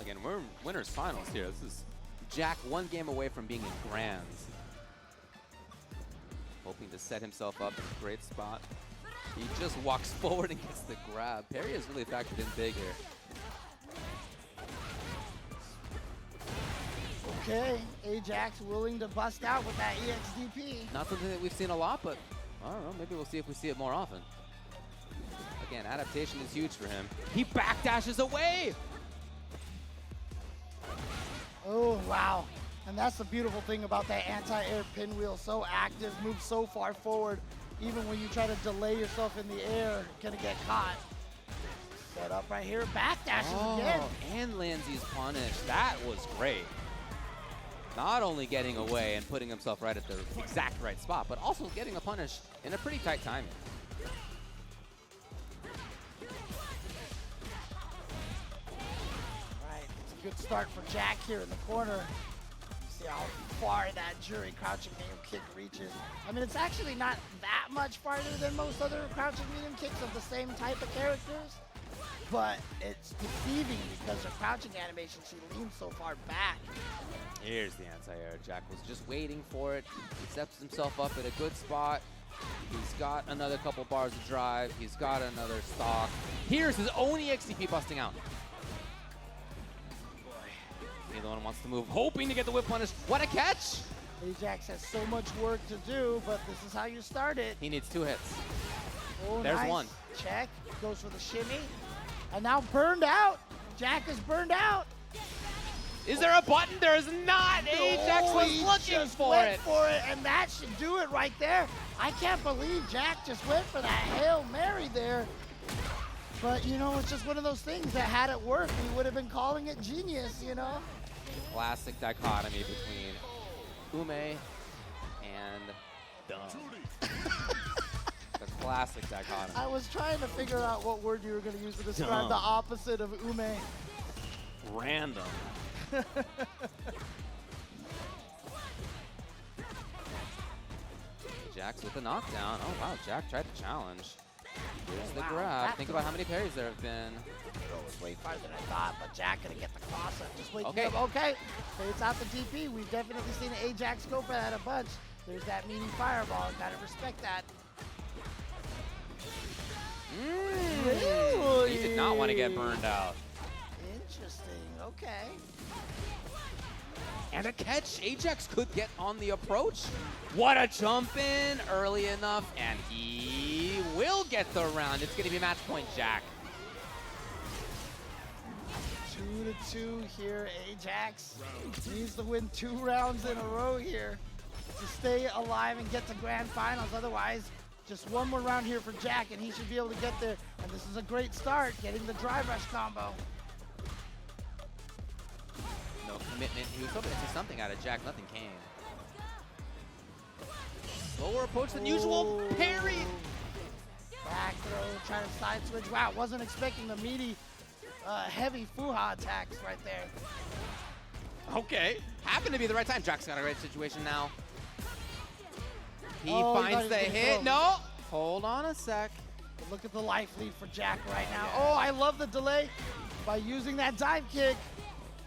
Again, we're in winners finals here. This is JAK one game away from being in grands. Hoping to set himself up in a great spot. He just walks forward and gets the grab. Perry has really factored in big here.
Okay, Ajax willing to bust out with that EXDP.
Not something that we've seen a lot, but I don't know, maybe we'll see if we see it more often. Again, adaptation is huge for him. He backdashes away!
Oh, wow. And that's the beautiful thing about that anti-air pinwheel. So active, moves so far forward. Even when you try to delay yourself in the air, gonna get caught. Set up right here, backdashes again.
And Lindsay's punish. That was great. Not only getting away and putting himself right at the exact right spot, but also getting a punish in a pretty tight timing.
Right, it's a good start for Jack here in the corner. See how far that Juri crouching medium kick reaches. I mean, it's actually not that much farther than most other crouching medium kicks of the same type of characters, but it's deceiving because her crouching animation, she leans so far back.
Here's the anti-air. Jack was just waiting for it. He steps himself up at a good spot. He's got another couple bars of drive. He's got another stock. Here's his own EXCP busting out. Neither one wants to move, hoping to get the whip punish. What a catch!
Ajax has so much work to do, but this is how you start it.
He needs 2 hits.
Oh,
There's
nice.
one.
Check, goes for the shimmy. And now burned out. Jack is burned out.
Is there a button? There is not. Ajax was
he
looking
just
for
went
it.
for it, and that should do it right there. I can't believe Jack just went for that Hail Mary there. But, you know, it's just one of those things that had it worked, we would have been calling it genius, you know?
Classic dichotomy between Ume and dumb. The classic dichotomy.
I was trying to figure out what word you were going to use to describe
Dumb.
the opposite of Ume.
Random. Ajax with the knockdown. Oh wow, Jack tried to challenge. Here's the
Wow,
grab.
that's
Think about how many parries there have been.
It was way farther than I thought, but Jack gonna get the cross up. Just wait.
Okay.
Okay. Fades out the DP. We've definitely seen Ajax go for that a bunch. There's that meaty fireball. Gotta respect that. Really?
He did not want to get burned out.
Interesting. Okay.
And a catch. Ajax could get on the approach. What a jump in early enough, and he will get the round. It's going to be match point, Jack.
2-2 here. Ajax needs to win 2 rounds in a row here to stay alive and get to grand finals. Otherwise, just one more round here for Jack, and he should be able to get there. And this is a great start, getting the drive rush combo.
No commitment. He was hoping to see something out of Jack. Nothing came. Slower approach than usual. Parry.
Back throw, trying to side switch. Wow, wasn't expecting the meaty, heavy Fuha attacks right there.
Okay. Happened to be the right time. Jack's got a great situation now. He
Oh, he
finds
thought
the
he was gonna
hit.
throw.
No. Hold on a sec.
But look at the life lead for Jack right now. Oh, I love the delay by using that dive kick.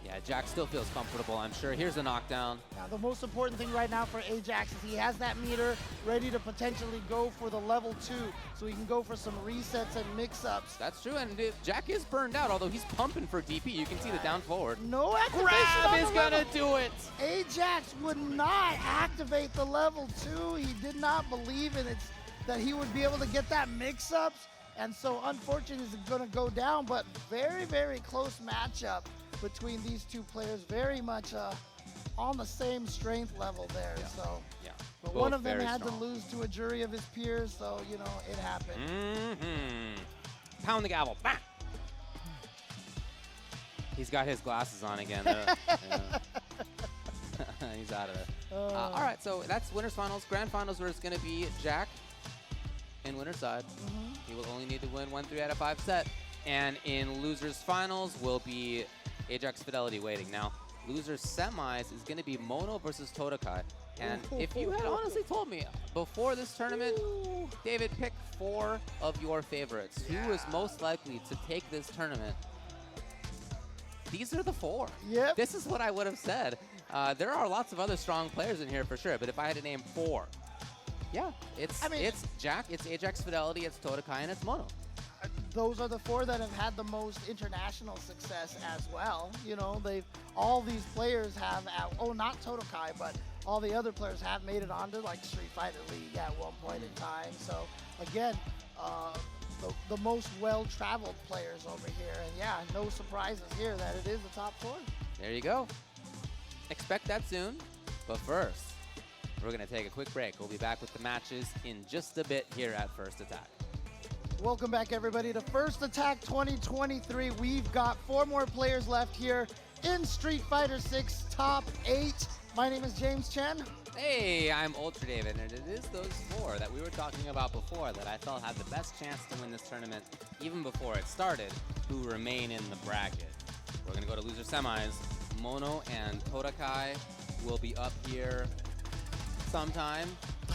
Yeah, Jack still feels comfortable, I'm sure. Here's the knockdown.
Now, the most important thing right now for Ajax is he has that meter ready to potentially go for the level 2, so he can go for some resets and mix-ups.
That's true, and Jack is burned out, although he's pumping for DP. You can see the down forward.
No activation
Grab
on
is
the
gonna
level.
do it.
Ajax would not activate the level 2. He did not believe in it, that he would be able to get that mix-ups, and so unfortunately it's gonna go down, but very, very close matchup between these two players, very much on the same strength level there.
Yeah.
So,
Yeah.
but
Both
one of them
very
had
strong.
to lose to a jury of his peers, so you know it happened.
Pound the gavel. Bah! He's got his glasses on again. He's out of it. All right, so that's winners finals. Grand finals, where it's going to be Jack in winner's side. He will only need to win 1 3 out of 5 set. And in losers finals will be Ajax Fidelity waiting. Now, losers semis is going to be Mono versus Todakai. And if you had honestly told me before this tournament, David, pick 4 of your favorites. Who is most likely to take this tournament? These are the 4.
Yep.
This is what I would have said. There are lots of other strong players in here for sure, but if I had to name 4, yeah, it's Jack, it's Ajax Fidelity, it's Todakai, and it's Mono.
Those are the 4 that have had the most international success as well. You know, all these players have, not Todakai, but all the other players have made it onto like Street Fighter League at one point in time. So again, the most well-traveled players over here, and yeah, no surprises here that it is the top 4.
There you go. Expect that soon, but first, we're gonna take a quick break. We'll be back with the matches in just a bit here at First Attack.
Welcome back, everybody, to First Attack 2023. We've got 4 more players left here in Street Fighter 6 Top 8. My name is James Chen.
Hey, I'm Ultra David, and it is those 4 that we were talking about before that I felt had the best chance to win this tournament even before it started, who remain in the bracket. We're going to go to loser semis. Mono and Todakai will be up here sometime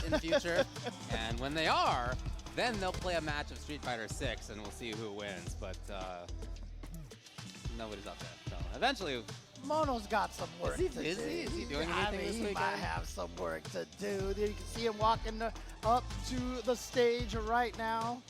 in the future, and when they are, then they'll play a match of Street Fighter 6, and we'll see who wins, but nobody's up there. So eventually...
Mono's got some work to do.
Is he doing anything this weekend?
He might have some work to do. You can see him walking up to the stage right now.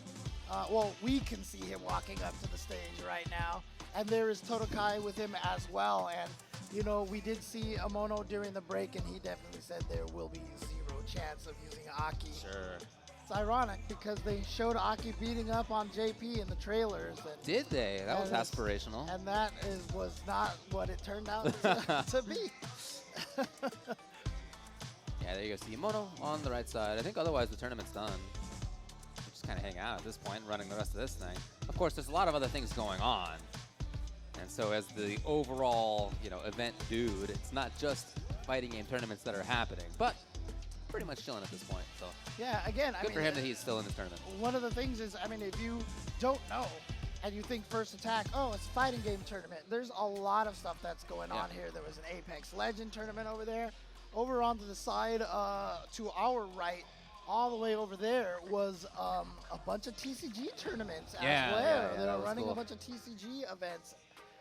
Well, we can see him walking up to the stage right now. And there is Todakai with him as well. And, you know, we did see Mono during the break, and he definitely said there will be 0 chance of using Aki.
Sure.
It's ironic because they showed Aki beating up on JP in the trailers. And,
did they? That was aspirational.
And that was not what it turned out to be.
Yeah, there you go. See Mono on the right side. I think otherwise the tournament's done. We're just kind of hanging out at this point, running the rest of this thing. Of course, there's a lot of other things going on. And so as the overall, you know, event dude, it's not just fighting game tournaments that are happening, but pretty much chilling at this point. So
yeah, again,
good for him that he's still in this tournament.
One of the things is, I mean, if you don't know and you think First Attack, oh, it's a fighting game tournament, there's a lot of stuff that's going on here. There was an Apex Legend tournament over there. Over onto the side to our right, all the way over there was a bunch of TCG tournaments as well.
Yeah,
They're running a bunch of TCG events.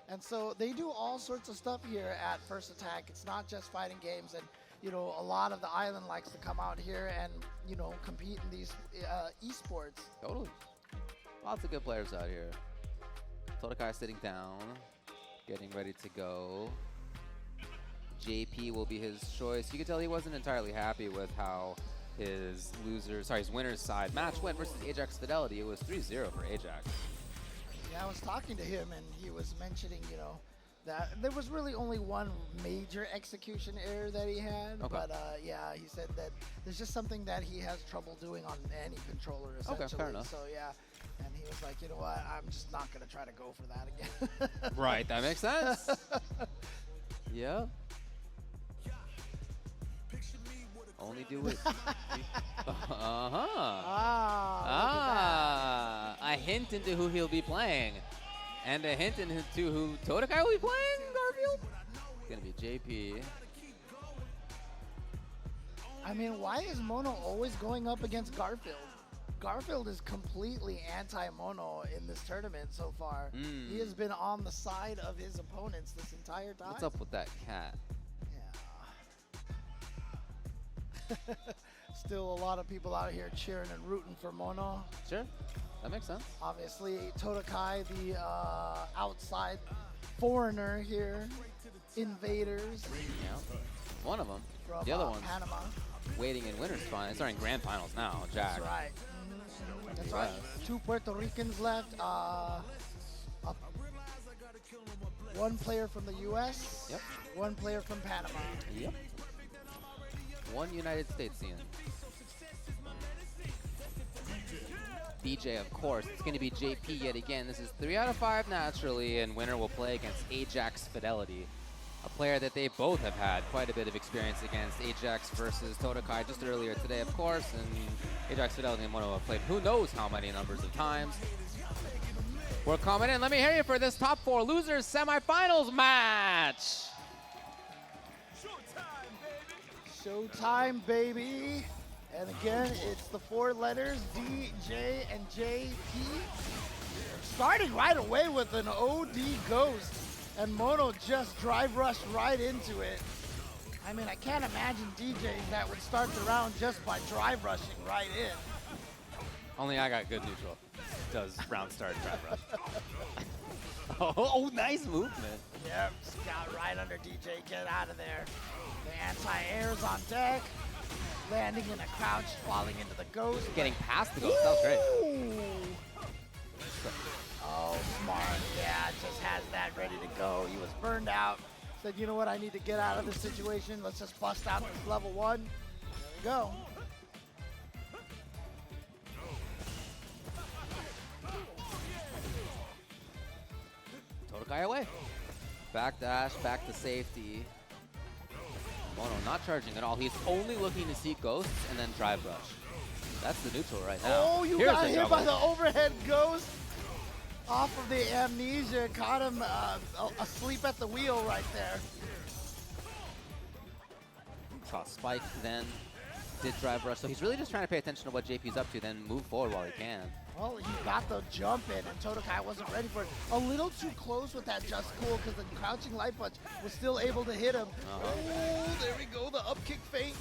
And so they do all sorts of stuff here at First Attack. It's not just fighting games. And, you know, a lot of the island likes to come out here and, you know, compete in these esports.
Totally. Lots of good players out here. Todakai sitting down, getting ready to go. JP will be his choice. You can tell he wasn't entirely happy with how his winner's side match went versus Ajax Fidelity. It was 3-0 for Ajax.
Yeah, I was talking to him, and he was mentioning, you know, that there was really only one major execution error that he had. Okay. But, yeah, he said that there's just something that he has trouble doing on any controller, essentially.
Okay, fair enough.
So, yeah. And he was like, you know what, I'm just not going to try to go for that again.
Right, that makes sense. Yeah. Only do it. A hint into who he'll be playing. And a hint into who Todakai will be playing, Garfield? It's going to be JP.
I mean, why is Mono always going up against Garfield? Garfield is completely anti-Mono in this tournament so far. He has been on the side of his opponents this entire time.
What's up with that cat?
Yeah. Still a lot of people out here cheering and rooting for Mono.
Sure, that makes sense.
Obviously, Todakai, the outside foreigner here. Invaders.
Yeah, one of them.
From,
the other one's
Panama.
Waiting in winner's finals. Sorry, in grand finals now, JAK.
That's right. That's right. 2 Puerto Ricans left. One player from the U.S.
Yep.
1 player from Panama.
Yep. 1 United States scene. BJ, of course. It's going to be JP yet again. This is 3 out of 5 naturally, and winner will play against Ajax Fidelity, a player that they both have had quite a bit of experience against. Ajax versus Todakai just earlier today, of course, and Ajax Fidelity and Mono have played who knows how many numbers of times. We're coming in. Let me hear you for this top 4 losers semifinals match.
Showtime, baby. And again, it's the 4 letters, D, J, and JP. Starting right away with an OD Ghost. And Mono just drive rushed right into it. I mean, I can't imagine DJs that would start the round just by drive rushing right in.
Only I got good neutral. Does round start drive rush. Oh, nice movement.
Yep, scout right under DJ, get out of there. The anti-air's on deck. Landing in a crouch, falling into the ghost.
Getting past the ghost, that was great.
Oh, smart. Yeah, just has that ready to go. He was burned out. Said, you know what, I need to get out of this situation. Let's just bust out this level 1. There we go.
Todakai away. Back dash, back to safety. Mono not charging at all. He's only looking to see ghosts and then drive rush. That's the neutral right now.
Oh, you
Here's
got
the
hit
juggle.
by the overhead ghost. Off of the amnesia, caught him asleep at the wheel right there.
Saw spike, then did drive rush. So he's really just trying to pay attention to what JP's up to, then move forward while he can.
Well, he got the jump in, and Todakai wasn't ready for it. A little too close with that just cool, because the crouching light punch was still able to hit him. Oh, there we go, the up kick feint.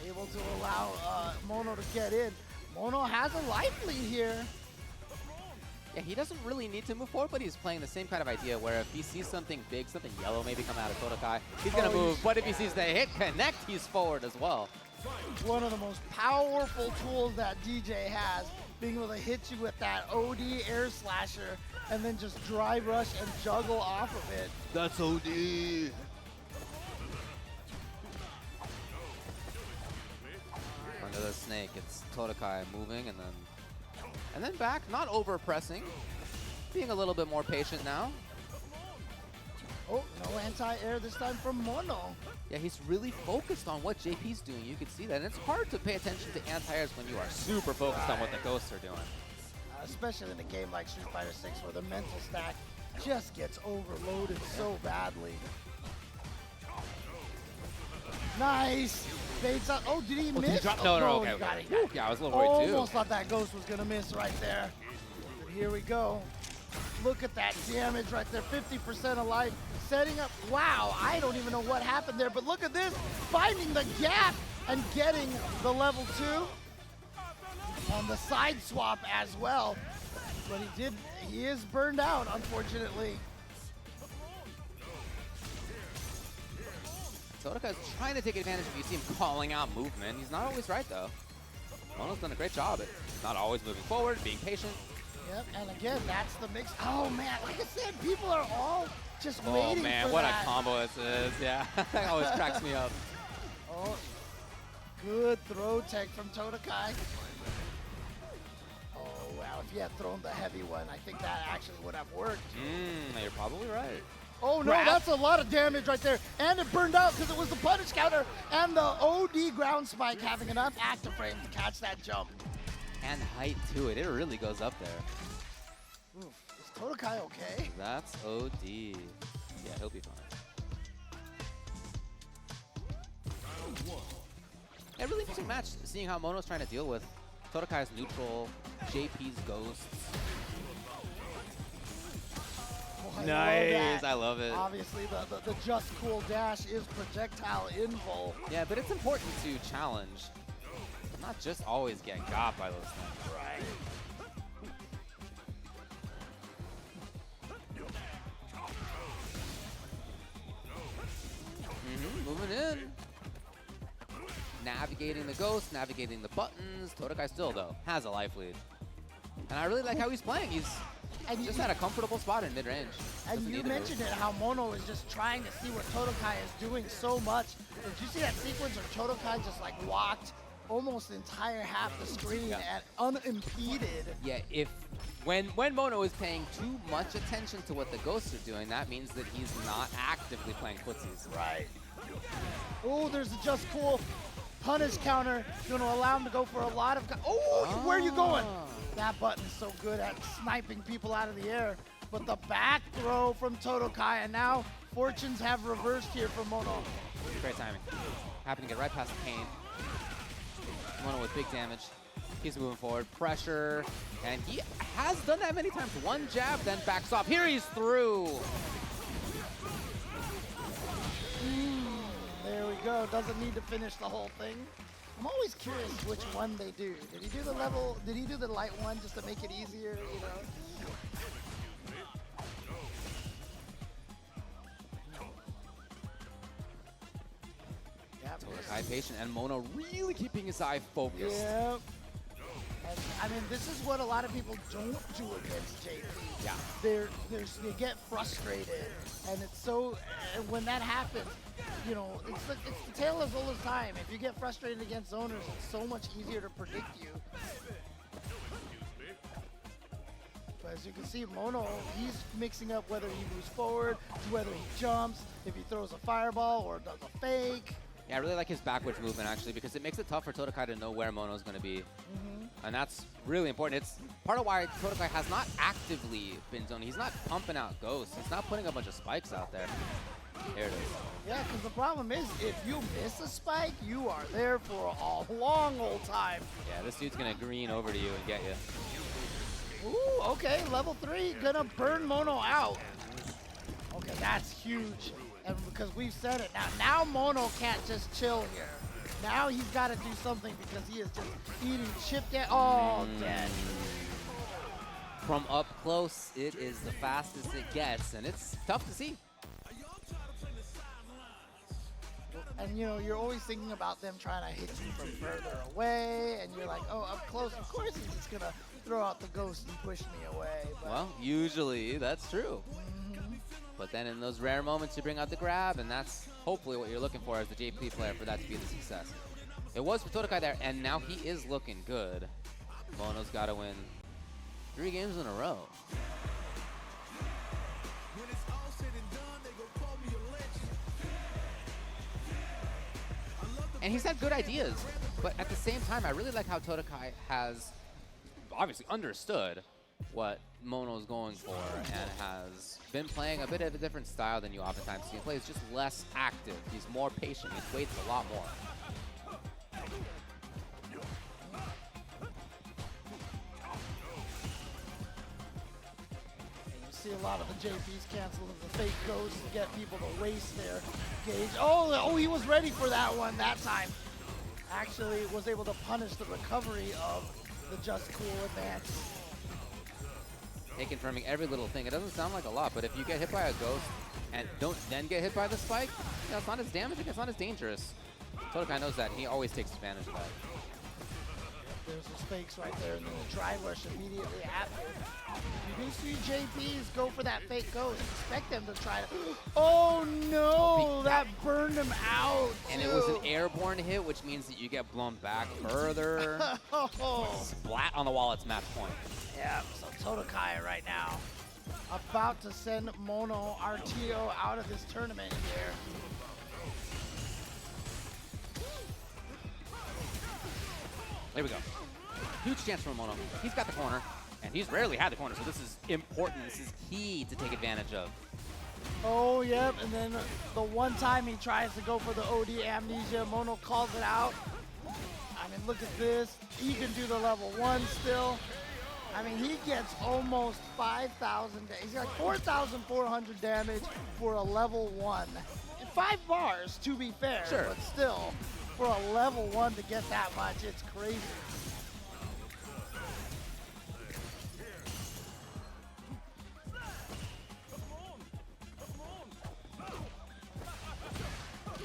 Able to allow Mono to get in. Mono has a life lead here.
Yeah, he doesn't really need to move forward, but he's playing the same kind of idea where if he sees something big, something yellow maybe come out of Todakai, he's going to move. But if he sees the hit connect, he's forward as well.
One of the most powerful tools that DJ has, being able to hit you with that OD air slasher and then just drive rush and juggle off of it.
That's OD. Under the snake, it's Todakai moving and then back, not over pressing, being a little bit more patient now.
Oh, no anti-air this time from Mono.
Yeah, he's really focused on what JP's doing. You can see that. And it's hard to pay attention to anti-airs when you are super focused on what the ghosts are doing.
Especially in a game like Street Fighter 6 where the mental stack just gets overloaded so badly. Nice! Baits up. Oh, did he miss?
Did he drop? No,
okay.
okay.
Got it.
Yeah, I was a little worried too.
Almost thought that ghost was going to miss right there. But here we go. Look at that damage right there, 50% of life. Setting up, wow, I don't even know what happened there, but look at this, finding the gap and getting the level 2 on the side swap as well. But he is burned out, unfortunately.
Todakai's trying to take advantage if you see him calling out movement. He's not always right though. Mono's done a great job at not always moving forward, being patient.
Yep, and again, that's the mix. Oh man, like I said, people are all just waiting for that.
Oh man, what a combo this is. Yeah, that always cracks me up.
Oh, good throw tech from Todakai. Oh wow, if he had thrown the heavy one, I think that actually would have worked.
You're probably right.
Oh no, that's a lot of damage right there. And it burned out because it was the punish counter and the OD ground spike having enough active frame to catch that jump.
And height to it. It really goes up there.
Oof. Is Todakai okay?
That's OD. Yeah, he'll be fine. Yeah, really interesting match, seeing how Mono's trying to deal with Todakai's neutral, JP's ghosts.
Oh,
nice, I love it.
Obviously, the just cool dash is projectile invul.
Yeah, but it's important to challenge. Not just always get got by those things.
Right.
Moving in. Navigating the ghost, navigating the buttons. Todakai still, though, has a life lead. And I really like how he's playing. He's just at a comfortable spot in mid-range.
And you mentioned it, how Mono is just trying to see what Todakai is doing so much. Did you see that sequence where Todakai just like walked almost the entire half the screen and unimpeded?
Yeah, when Mono is paying too much attention to what the ghosts are doing, that means that he's not actively playing footsies.
Right. Oh, there's a just cool punish counter. Going to allow him to go for a lot of... where are you going? That button's so good at sniping people out of the air. But the back throw from Todakai, and now fortunes have reversed here for Mono.
Great timing. Happened to get right past the cane. Mono with big damage. He's moving forward. Pressure. And he has done that many times. One jab, then backs off. Here he's through.
There we go. Doesn't need to finish the whole thing. I'm always curious which one they do. Did he do the level? Did he do the light one just to make it easier? You know.
High patient, and Mono really keeping his eye focused.
Yep. And, I mean, this is what a lot of people don't do against JP.
Yeah.
They get frustrated, and it's so. And when that happens, you know, it's the tale of Zola's time. If you get frustrated against zoners, it's so much easier to predict you. But as you can see, Mono, he's mixing up whether he moves forward, to whether he jumps, if he throws a fireball or does a fake.
Yeah, I really like his backwards movement, actually, because it makes it tough for Todakai to know where Mono's going to be. And that's really important. It's part of why Todakai has not actively been zoning. He's not pumping out ghosts. He's not putting a bunch of spikes out there. There it is.
Yeah, because the problem is, if you miss a spike, you are there for a long old time.
Yeah, this dude's going to green over to you and get you.
Ooh, okay, level 3, gonna burn Mono out. Okay, that's huge. And because we've said it, now Mono can't just chill here. Now he's got to do something because he is just eating chip dead.
From up close, it is the fastest it gets, and it's tough to see.
And you know, you're always thinking about them trying to hit you from further away, and you're like, oh, up close, of course he's just gonna throw out the ghost and push me away. But
well, usually that's true. But then in those rare moments, you bring out the grab, and that's hopefully what you're looking for as the JP player for that to be the success. It was for Todakai there, and now he is looking good. Mono's got to win 3 games in a row. And he's had good ideas, but at the same time, I really like how Todakai has obviously understood what Mono's going for and has been playing a bit of a different style than you oftentimes see. He plays just less active. He's more patient. He waits a lot more.
and you see a lot of the JPs canceling the fake ghosts to get people to waste their gauge. Oh, he was ready for that one that time. Actually was able to punish the recovery of the Just Cool advance.
Confirming every little thing. It doesn't sound like a lot, but if you get hit by a ghost and don't then get hit by the spike, yeah, it's not as damaging, it's not as dangerous. Todakai knows that, and he always takes advantage of that.
There's the fakes right there, and then the try rush immediately after. You do see JPs go for that fake ghost. Expect them to try to... Oh no, that burned him out.
And it was an airborne hit, which means that you get blown back further. Splat on the wall, it's match point.
Yeah, so Todakai right now about to send Mono RTO out of this tournament here.
There we go. Huge chance for Mono. He's got the corner, and he's rarely had the corner, so this is important. This is key to take advantage of.
Oh, yep, and then the one time he tries to go for the OD amnesia, Mono calls it out. I mean, look at this. He can do the level 1 still. I mean, he gets almost 5,000, he's like 4,400 damage for a level 1. 5 bars, to be fair,
sure,
but still, for a level 1 to get that much, it's crazy.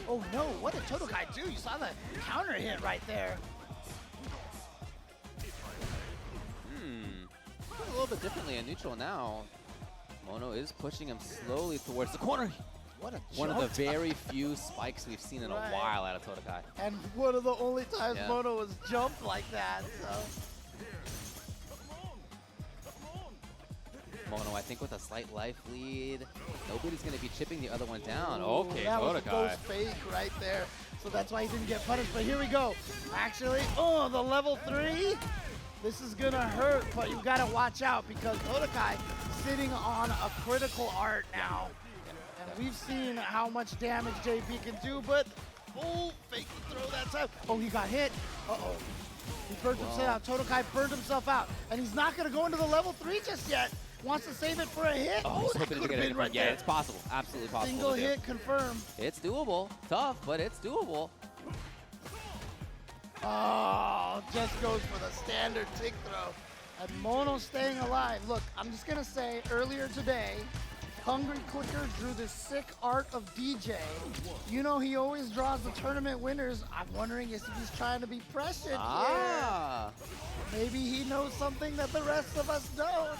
Oh no, what did Todakai do? You saw the counter hit right there.
A little bit differently in neutral now. Mono is pushing him slowly towards the corner.
What a
one of the very few spikes we've seen in a while out of Todakai.
And one of the only times Mono was jumped like that. So.
Mono, I think, with a slight life lead. Nobody's going to be chipping the other one down. Okay,
that
Todakai.
was a ghost fake right there. So that's why he didn't get punished. But here we go. Actually, oh, the level 3. This is gonna hurt, but you gotta watch out because Todakai sitting on a critical art now. And we've seen how much damage JP can do, but oh, fake the throw that time. Oh, he got hit. Uh-oh. He burned himself out. Todakai burned himself out. And he's not gonna go into the level 3 just yet. Wants to save it for a hit.
Oh, that could have been right there. Yeah, it's possible. Absolutely possible.
Single hit confirmed.
It's doable. Tough, but it's doable.
Oh, just goes for the standard tick throw. And Mono staying alive. Look, I'm just going to say, earlier today, Hungry Clicker drew this sick art of DJ. You know he always draws the tournament winners. I'm wondering if he's trying to be prescient here. Maybe he knows something that the rest of us don't.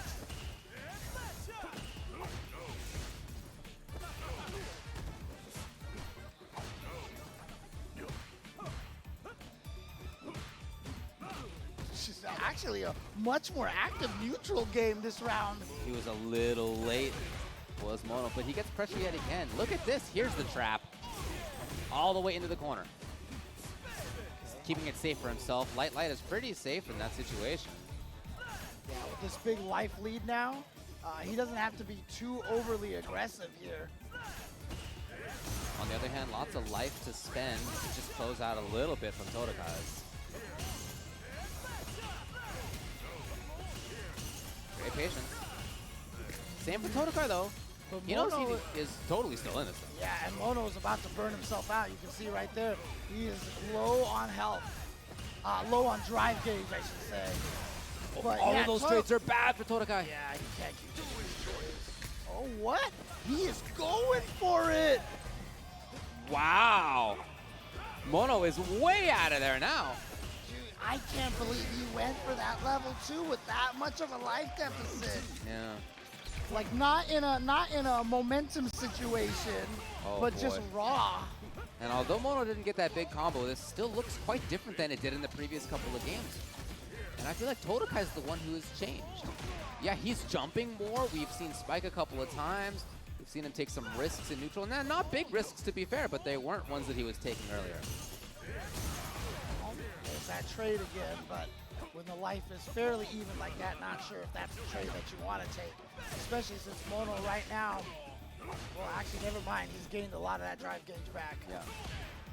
actually a much more active neutral game this round.
He was a little late, was Mono, but he gets pressure yet again. Look at this. Here's the trap. All the way into the corner. Keeping it safe for himself. Light is pretty safe in that situation.
Yeah, with this big life lead now, he doesn't have to be too overly aggressive here.
On the other hand, lots of life to spend to just close out a little bit from Todakai's. Great patience. Same for Todakai though.
But
He knows
Mono
he is totally still in this thing.
Yeah, and Mono is about to burn himself out. You can see right there, he is low on health. Low on drive gauge, I should say. But
All
yeah,
of those trades are bad for Todakai.
Yeah, he can't keep doing these trades. Oh, what? He is going for it.
Wow. Mono is way out of there now.
Dude, I can't believe he went for that level 2 with that much of a life deficit.
Yeah.
Like not in a momentum situation, but just raw.
And although Mono didn't get that big combo, this still looks quite different than it did in the previous couple of games. And I feel like Todakai is the one who has changed. Yeah, he's jumping more. We've seen Spike a couple of times. We've seen him take some risks in neutral. And not big risks, to be fair, but they weren't ones that he was taking earlier.
There's that trade again, but when the life is fairly even like that, not sure if that's the trade that you want to take. Especially since Mono right now, well, actually, never mind. He's gained a lot of that drive gauge back.
Yeah.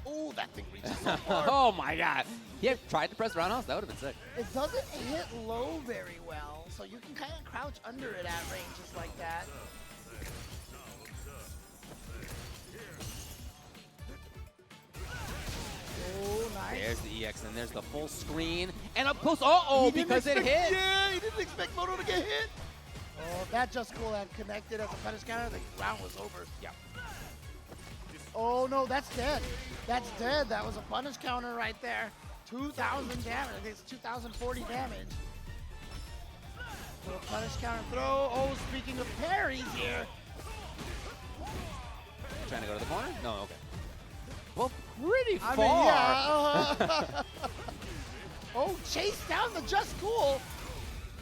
Oh, that thing reaches so far.
Oh my god. He had tried to press roundhouse, that would have been sick.
It doesn't hit low very well, so you can kind of crouch under it at ranges like that. Oh, nice.
There's the EX, and there's the full screen. And up close, uh-oh, because it hit.
Yeah, he didn't expect Mono to get hit. Oh, if that just cool had connected as a punish counter, the round was over.
Yeah.
Oh no, that's dead. That's dead. That was a punish counter right there. 2,000 damage. I think it's 2,040 damage. So a punish counter throw. Oh, speaking of parries here.
Trying to go to the corner? No, okay. Well, pretty far.
I mean, yeah. Oh, chase down the just cool.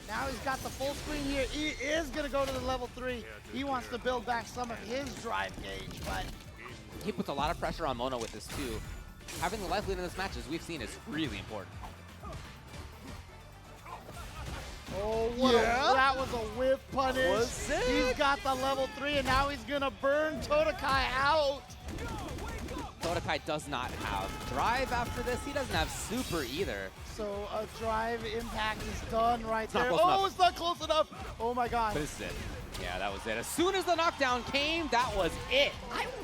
Now he's got the full screen here. He is going to go to the level 3. He wants to build back some of his drive gauge, but
he puts a lot of pressure on Mono with this too. Having the life lead in this match, as we've seen, is really important.
Oh, what that was a whiff punish. He's got the level 3, and now he's going to burn Todakai out.
Todakai does not have drive after this. He doesn't have super either.
So a drive impact is done right there.
Oh,
it's not close enough. Oh my god.
But this is it. Yeah, that was it. As soon as the knockdown came, that was it.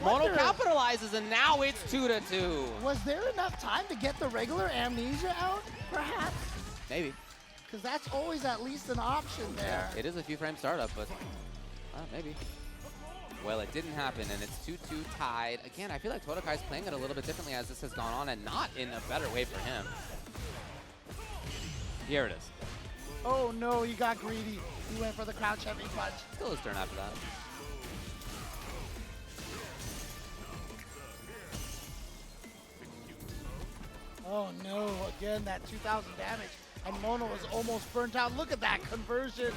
Mono
Mono capitalizes, and now it's 2-2.
Was there enough time to get the regular amnesia out, perhaps?
Maybe.
Because that's always at least an option there.
It is a few frame startup, but maybe. Well, it didn't happen, and it's 2-2 tied. Again, I feel like Todakai's playing it a little bit differently as this has gone on, and not in a better way for him. Here it is.
Oh no, he got greedy. He went for the crouch heavy punch.
Still his turn after that.
Oh no, again, that 2,000 damage. And Mono was almost burnt out. Look at that conversion.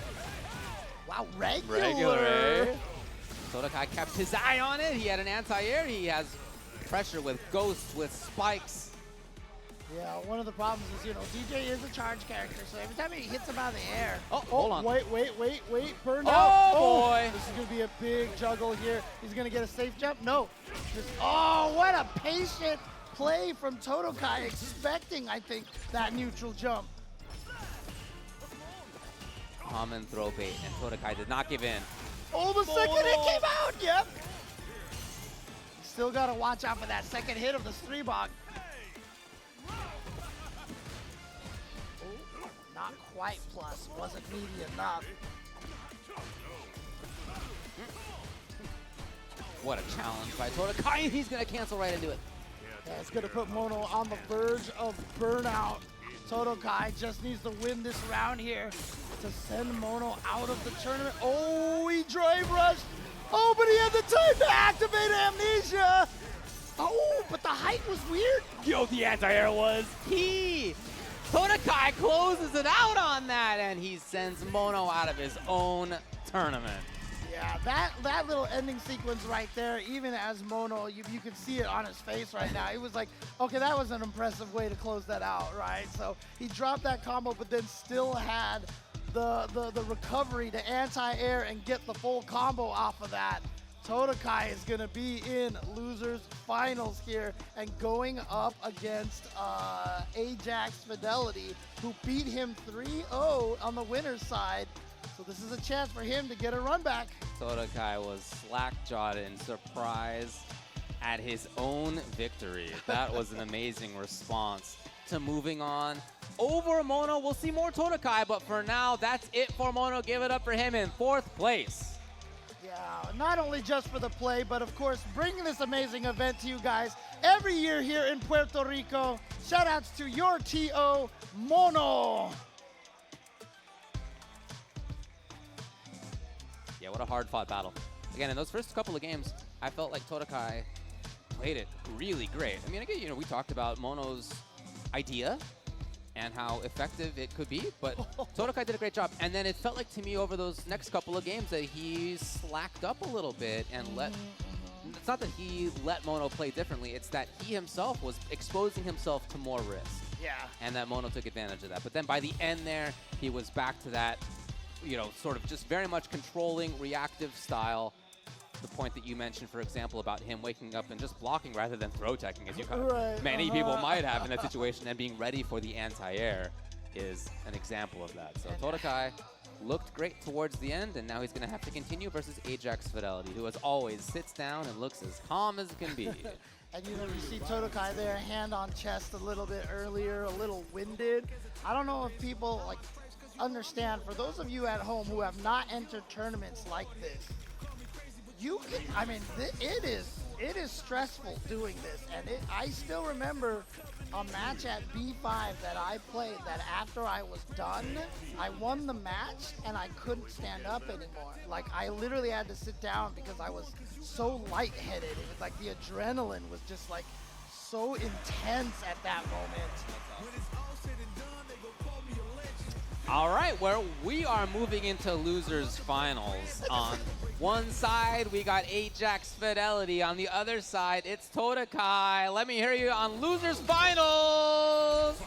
Wow, regular.
Todakai kept his eye on it. He had an anti-air. He has pressure with ghosts, with spikes.
Yeah, one of the problems is, you know, DJ is a charge character, so every time he hits him out of the air.
Oh, hold on.
Wait, burned out.
Oh, boy.
This is going to be a big juggle here. He's going to get a safe jump. No. Oh, what a patient play from Todakai, expecting, I think, that neutral jump.
Common throw bait, and Todakai did not give in.
Oh, the second hit came out. Yep. Still got to watch out for that second hit of the Streebog. Not quite plus, wasn't meaty enough.
What a challenge by Todakai. He's going to cancel right into it.
Yeah, it's going to put Mono on the verge of burnout. Todakai just needs to win this round here to send Mono out of the tournament. Oh, he drive rushed. Oh, but he had the time to activate amnesia. Oh, but the height was weird.
Yo, the anti-air was key. Todakai closes it out on that, and he sends Mono out of his own tournament.
Yeah, that little ending sequence right there, even as Mono, you can see it on his face right now. He was like, okay, that was an impressive way to close that out, right? So he dropped that combo, but then still had the recovery to anti-air and get the full combo off of that. Todakai is going to be in losers finals here and going up against Ajax Fidelity, who beat him 3-0 on the winner's side. So this is a chance for him to get a run back.
Todakai was slack-jawed in surprise at his own victory. That was an amazing response to moving on over Mono. We'll see more Todakai, but for now, that's it for Mono. Give it up for him in 4th place.
Yeah, not only just for the play, but of course, bringing this amazing event to you guys every year here in Puerto Rico. Shoutouts to your TO, Mono.
Yeah, what a hard-fought battle. Again, in those first couple of games, I felt like Todakai played it really great. I mean, again, we talked about Mono's idea and how effective it could be, but Todakai did a great job. And then it felt like to me over those next couple of games that he slacked up a little bit and it's not that he let Mono play differently, it's that he himself was exposing himself to more risk.
Yeah.
And that Mono took advantage of that. But then by the end there, he was back to that, sort of just very much controlling, reactive style. The point that you mentioned, for example, about him waking up and just blocking rather than throw teching, as many people might have in that situation, and being ready for the anti-air is an example of that. So Todakai looked great towards the end, and now he's going to have to continue versus Ajax Fidelity, who as always sits down and looks as calm as can be.
And you see Todakai there, hand on chest a little bit earlier, a little winded. I don't know if people understand, for those of you at home who have not entered tournaments like this, it is stressful doing this, and I still remember a match at B5 that I played that after I was done, I won the match and I couldn't stand up anymore. Like, I literally had to sit down because I was so lightheaded. It was like the adrenaline was just like so intense at that moment.
All right, well, we are moving into losers finals. On one side, we got Ajax Fidelity. On the other side, it's Todakai. Let me hear you on losers finals.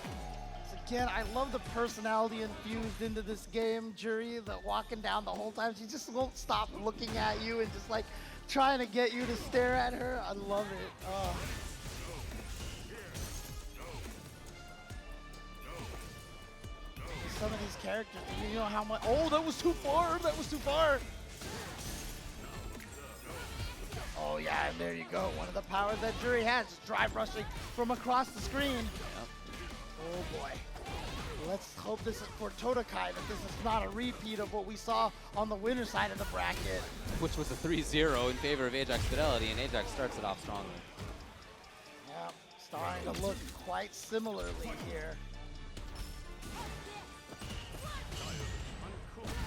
Again, I love the personality infused into this game, Juri. The walking down the whole time, she just won't stop looking at you and just like trying to get you to stare at her. I love it. Oh. Some of these characters, you know how much. Oh, that was too far. That was too far. Oh yeah, and there you go. One of the powers that Juri has is drive rushing from across the screen. Yep. Oh boy. Let's hope this is for Todakai, that this is not a repeat of what we saw on the winner side of the bracket.
Which was a 3-0 in favor of Ajax Fidelity, and Ajax starts it off strongly.
Yeah, starting to look quite similarly here.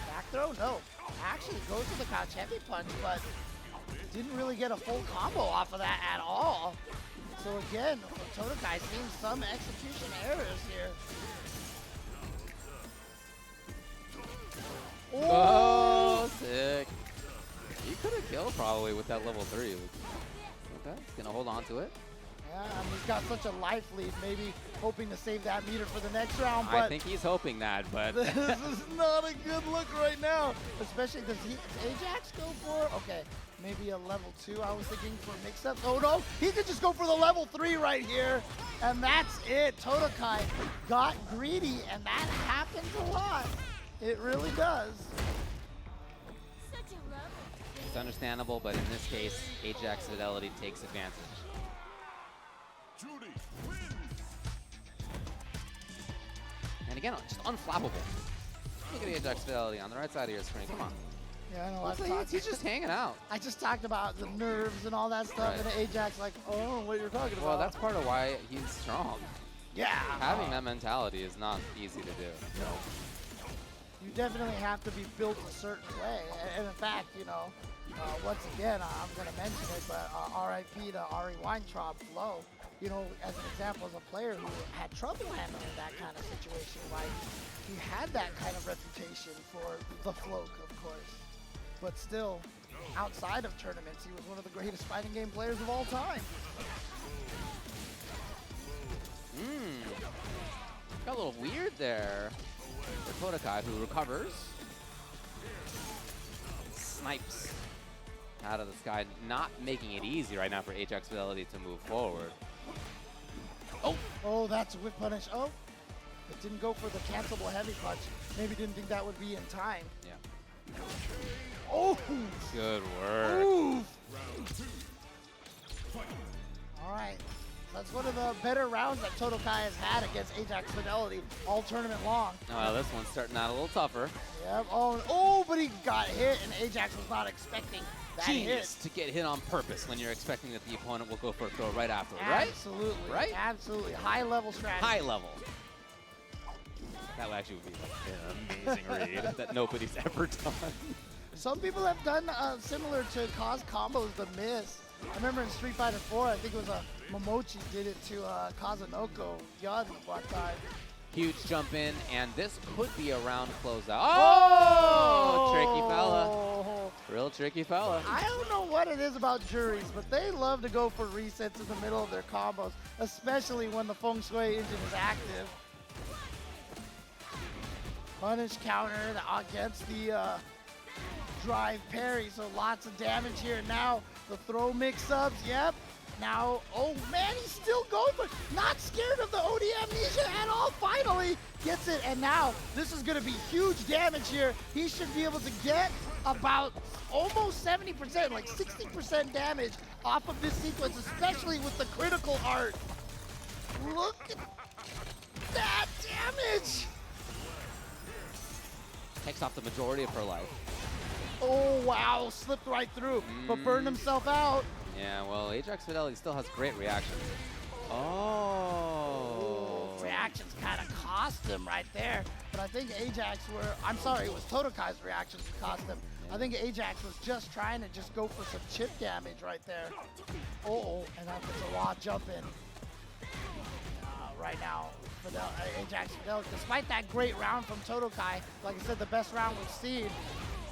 Back throw? No. Actually goes to the couch heavy punch, but didn't really get a full combo off of that at all. So again, Todakai seeing some execution errors here.
Oh, sick. He could have killed probably with that level 3. Okay, he's gonna hold on to it.
Yeah, and he's got such a life lead, maybe hoping to save that meter for the next round, but
I think he's hoping that, but
this is not a good look right now. Especially, does Ajax go for, okay, maybe a level 2, I was thinking for mix-up. Oh no, he could just go for the level 3 right here, and that's it. Todakai got greedy, and that happens a lot. It really does.
It's understandable, but in this case, Ajax Fidelity takes advantage. And again, just unflappable. Look at Ajax Fidelity on the right side of your screen. Come on.
Yeah, I know.
He's just hanging out.
I just talked about the nerves and all that stuff, and Ajax like, oh, what you're talking about.
Well, that's part of why he's strong.
Yeah.
Having that mentality is not easy to do.
No. You definitely have to be built a certain way. And in fact, Once again, I'm going to mention it, but RIP to Ari Weintraub Flo. You know, as an example, as a player who had trouble handling that kind of situation, like he had that kind of reputation for the float, of course. But still, outside of tournaments, he was one of the greatest fighting game players of all time.
Got a little weird there for Todakai, who recovers. Snipes out of the sky, not making it easy right now for Ajax Fidelity to move forward.
Oh, that's a whip punish. Oh, it didn't go for the cancelable heavy punch. Maybe didn't think that would be in time.
Yeah.
Oh!
Good work.
Oof. All right. That's one of the better rounds that Todakai has had against Ajax Fidelity all tournament long.
Well, this one's starting out a little tougher.
Yep. Oh, but he got hit, and Ajax was not expecting that
Genius
hit.
to get hit on purpose when you're expecting that the opponent will go for a throw right after, right?
Absolutely.
Right?
Absolutely. High-level strategy.
High level. That actually would be an amazing read that nobody's ever done.
Some people have done similar to cause combos the miss. I remember in Street Fighter 4, I think it was Momochi did it to Kazunoko Yun one time.
Huge jump in, and this could be a round closeout. Oh! Tricky fella. Real tricky fella.
I don't know what it is about Juris, but they love to go for resets in the middle of their combos, especially when the Feng Shui engine is active. Punish counter against the drive parry, so lots of damage here. Now the throw mix-ups, yep. Now, oh man, he's still going for it. Not scared of the OD amnesia at all. Finally gets it, and now this is going to be huge damage here. He should be able to get about almost 70%, like 60% damage off of this sequence, especially with the critical art. Look at that damage.
Takes off the majority of her life.
Oh, wow, slipped right through, but burned himself out.
Yeah, well, Ajax Fidelity still has great reaction. Oh.
Ooh, reactions kind of cost him right there. But I think Ajax I'm sorry, it was Todakai's reactions that cost him. I think Ajax was just trying to just go for some chip damage right there. And that was a raw jump in. Right now, Ajax Fidelity, despite that great round from Todakai, like I said, the best round we've seen,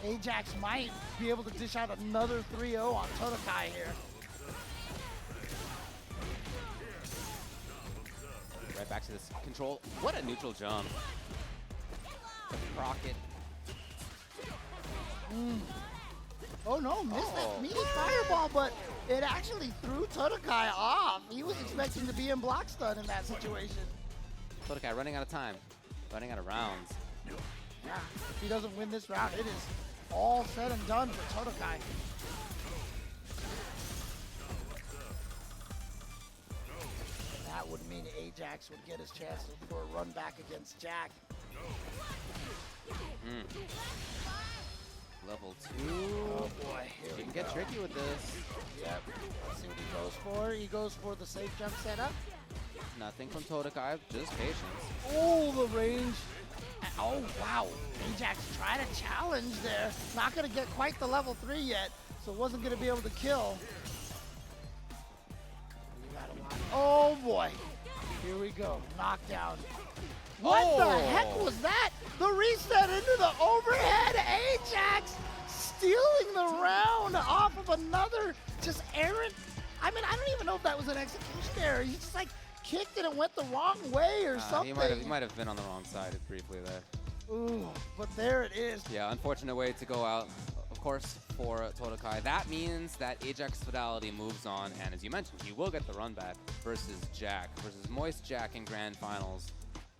Ajax might be able to dish out another 3-0 on Todakai here.
Right back to this control. What a neutral jump. Rocket.
Oh no, missed that meaty fireball, but it actually threw Todakai off. He was expecting to be in block stun in that situation.
Todakai running out of time, running out of rounds.
Yeah, if he doesn't win this round, it is all said and done for Todakai. That would mean Ajax would get his chance for a run back against JAK.
Level 2.
Oh boy, here
You
we
can get
go.
tricky with this.
Yep, let's see what he goes for. He goes for the safe jump setup.
Nothing from Todakai, just patience.
Oh, the range. Oh, wow. Ajax trying to challenge there. Not going to get quite the level 3 yet, so wasn't going to be able to kill. Oh, boy. Here we go. Knockdown. What the heck was that? The reset into the overhead. Ajax stealing the round off of another just errant. I mean, I don't even know if that was an execution error. He just like kicked and it went the wrong way or something.
He might have been on the wrong side briefly there.
Ooh, but there it is.
Yeah, unfortunate way to go out, of course, for Todakai. That means that Ajax Fidelity moves on, and as you mentioned, he will get the run back versus JAK, versus Moist JAK in Grand Finals.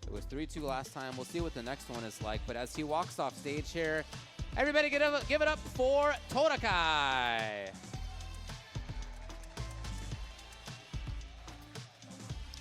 It was 3-2 last time. We'll see what the next one is like, but as he walks off stage here, everybody give it up for Todakai.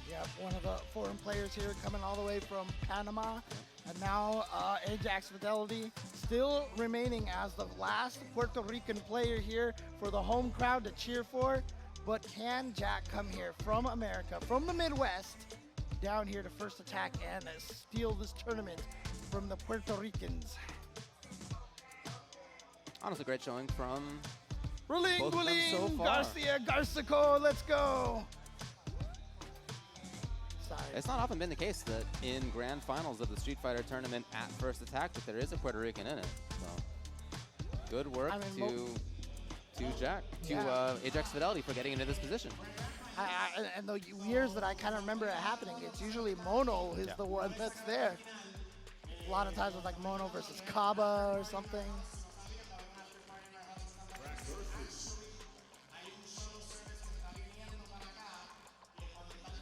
Yeah, one of the foreign players here coming all the way from Panama. And now Ajax Fidelity still remaining as the last Puerto Rican player here for the home crowd to cheer for. But can JAK come here from America, from the Midwest, down here to first attack and steal this tournament from the Puerto Ricans?
Honestly, great showing from
Brilling,
Both of them so
Brilling,
far.
Garcia, Garcico, let's go. Sorry.
It's not often been the case that in grand finals of the Street Fighter tournament at first attack that there is a Puerto Rican in it. So good work to Jack, to Ajax Fidelity for getting into this position.
And the years that I kind of remember it happening, it's usually Mono is the one that's there. A lot of times it's like Mono versus Kaba or something.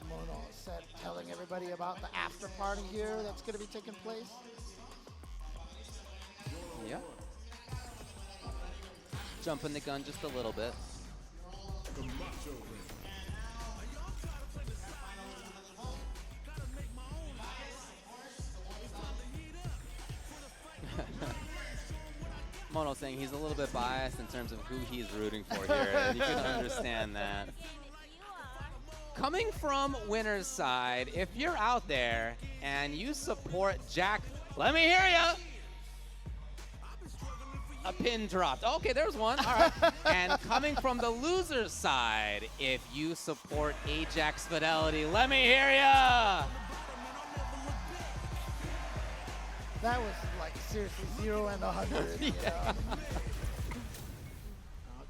Mono said, telling everybody about the after party here that's going to be taking place.
Yeah. Jumping the gun just a little bit. Mono saying he's a little bit biased in terms of who he's rooting for here. You can understand that. Coming from winner's side, if you're out there and you support JAK, let me hear ya. A pin dropped. Okay, there's one. All right. And coming from the loser's side, if you support Ajax Fidelity, let me hear ya.
That was like seriously 0 and 100. You know?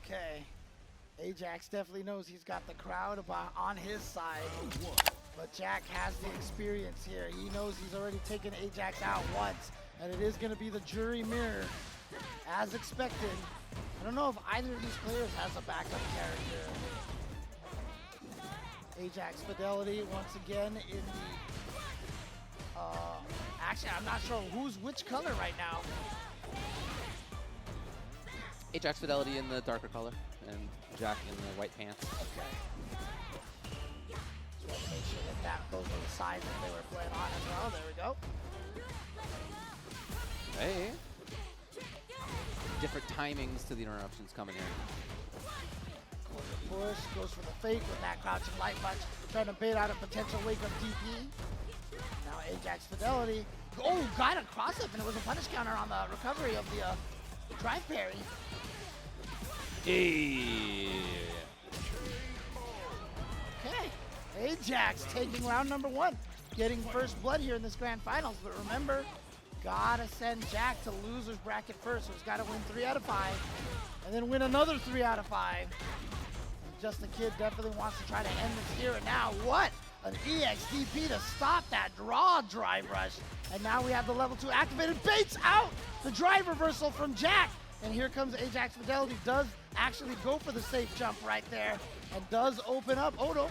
Okay. Ajax definitely knows he's got the crowd on his side. But JAK has the experience here. He knows he's already taken Ajax out once. And it is going to be the Juri mirror. As expected. I don't know if either of these players has a backup character. Ajax Fidelity once again in the... actually, I'm not sure who's which color right now.
Ajax Fidelity in the darker color, and JAK in the white pants.
Okay. Just want to make sure that those were the sides that they were playing on as well. There we go.
Hey. Different timings to the interruptions coming here.
Quarter push, goes for the fake with that crouching light punch, trying to bait out a potential wake up DP. Now Ajax Fidelity. Oh, got a cross up, and it was a punish counter on the recovery of the drive parry.
Hey.
Okay, Ajax taking round number 1, getting first blood here in this grand finals. But remember, gotta send JAK to loser's bracket first, so he's gotta win 3 out of 5, and then win another 3 out of 5. And Just the Kid definitely wants to try to end this here. And now what? An EXDP to stop that draw drive rush. And now we have the level 2 activated. Baits out the drive reversal from JAK. And here comes Ajax Fidelity. Does actually go for the safe jump right there. And does open up. Oh no.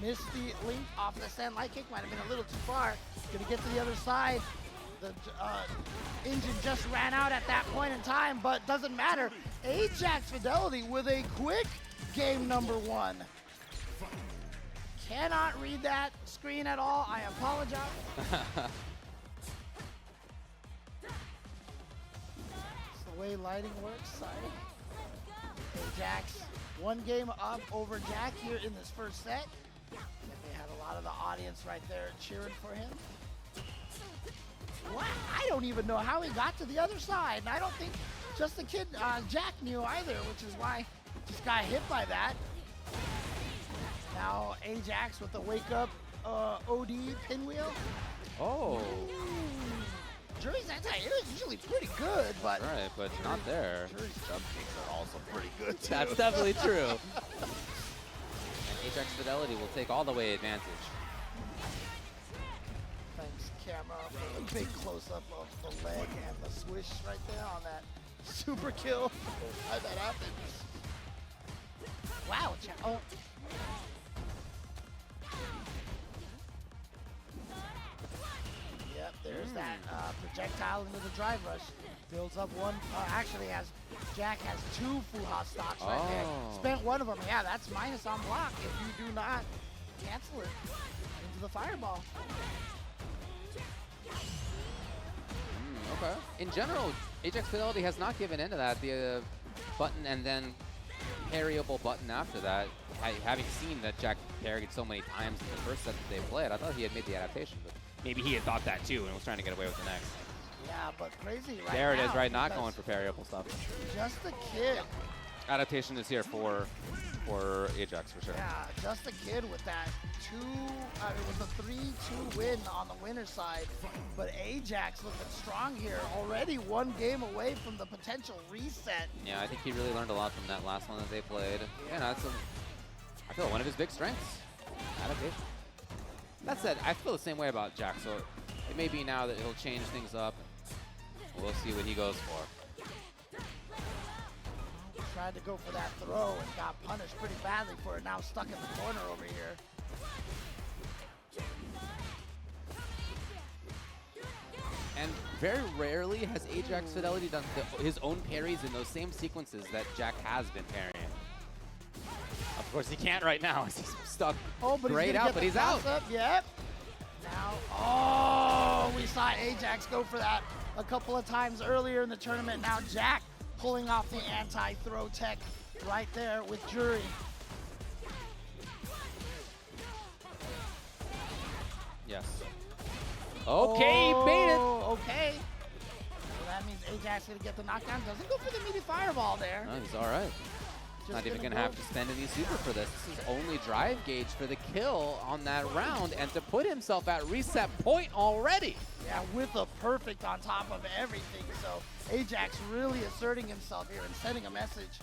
Missed the link off the sand light kick. Might have been a little too far. Gonna get to the other side. The engine just ran out at that point in time, but doesn't matter. Ajax Fidelity with a quick game number 1. Cannot read that screen at all. I apologize. It's the way lighting works. Sorry. Ajax 1 game up over JAK here in this first set. And they had a lot of the audience right there cheering for him. What? I don't even know how he got to the other side. And I don't think Just the Kid, JAK knew either, which is why he just got hit by that. Now Ajax with the wake up OD pinwheel.
Oh.
Juri's anti-air is usually pretty good, but
Right, but not there.
Juri's jump kicks are also pretty good too.
That's definitely true. And Ajax Fidelity will take all the way advantage.
Thanks, camera, for the big close-up of the leg and the swish right there on that super kill. How that happened. Wow. Oh. Yep, there's that projectile into the drive rush. Builds up one. Actually, JAK has 2 Fuha stocks right there. Spent one of them. Yeah, that's minus on block if you do not cancel it into the fireball.
Okay. In general, Ajax Fidelity has not given into that. The button and then parryable button after that. Having seen that JAK parried so many times in the first set that they played, I thought he had made the adaptation, but maybe he had thought that too and was trying to get away with the next.
Yeah, but crazy right
There
now.
it is, right? Not going for parryable stuff.
Just the Kid
Adaptation is here for Ajax for sure.
Yeah, just a kid with that it was a 3-2 win on the winner's side, but Ajax looking strong here, already one game away from the potential reset.
Yeah, I think he really learned a lot from that last one that they played. Yeah, no, I feel one of his big strengths, adaptation. That said, I feel the same way about Jack, so it may be now that he'll change things up. We'll see what he goes for.
Tried to go for that throw and got punished pretty badly for it, now stuck in the corner over here.
And very rarely has Ajax Fidelity done his own parries in those same sequences that Jack has been parrying. Of course, he can't right now. He's stuck great out, but he's out.
Up. Yep. Now, oh, we saw Ajax go for that a couple of times earlier in the tournament. Now Jack pulling off the anti-throw tech right there with Juri.
Yes. Okay, he baited.
Okay. So that means Ajax gonna get the knockdown. Doesn't go for the meaty fireball there.
No, he's all right. Not even gonna have to spend any super for this. This is only drive gauge for the kill on that round, and to put himself at reset point already.
Yeah, with a perfect on top of everything. So Ajax really asserting himself here and sending a message.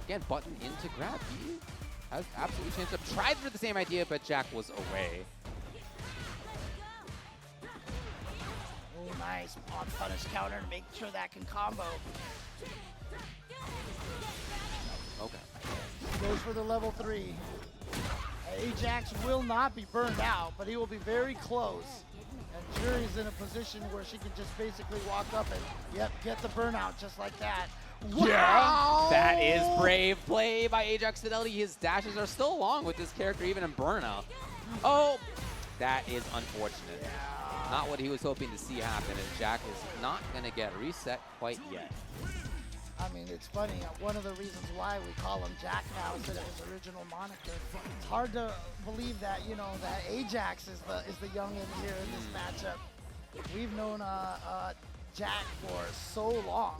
Again, button in to grab. He has absolutely changed up. Tried for the same idea, but Jack was away.
Oh, nice on punish counter to make sure that can combo.
Okay.
Goes for the level 3. Ajax will not be burned out, but he will be very close. And Juri's in a position where she can just basically walk up and, yep, get the burnout just like that. Wow!
Yeah, that is brave play by Ajax Fidelity. His dashes are still long with this character, even in burnout. Oh, that is unfortunate.
Yeah.
Not what he was hoping to see happen, and Jack is not going to get reset quite yet.
I mean, it's funny. One of the reasons why we call him Jack now instead of his original moniker. It's hard to believe that, you know, that Ajax is the youngin here in this matchup. We've known Jack for so long.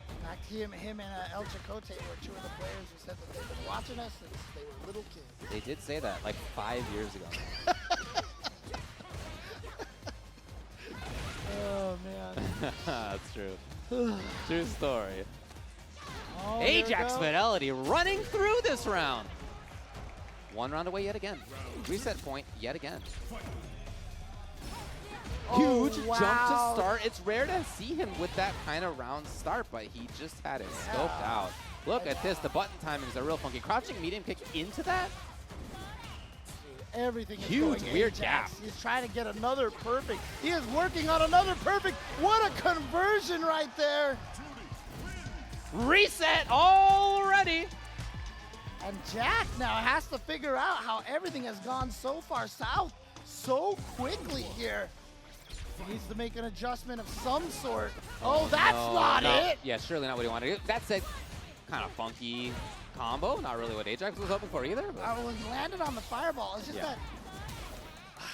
In fact, him and El Chicote were two of the players who said that they've been watching us since they were little kids.
They did say that like 5 years ago.
Oh, man.
That's true. True story.
Oh,
Ajax Fidelity running through this round. One round away yet again. Reset point yet again.
Oh,
Huge
wow.
jump to start. It's rare to see him with that kind of round start, but he just had it scoped out. Look at this. The button timings are real funky. Crouching medium kick into that.
Everything is
Huge
going
weird
Ajax.
gap.
He's trying to get another perfect. He is working on another perfect. What a conversion right there.
Reset already.
And Jack now has to figure out how everything has gone so far south so quickly here. He needs to make an adjustment of some sort. Oh, that's not it.
Yeah, surely not what he wanted to do. That said, kind of funky combo. Not really what Ajax was hoping for either.
When he landed on the fireball, it's just that,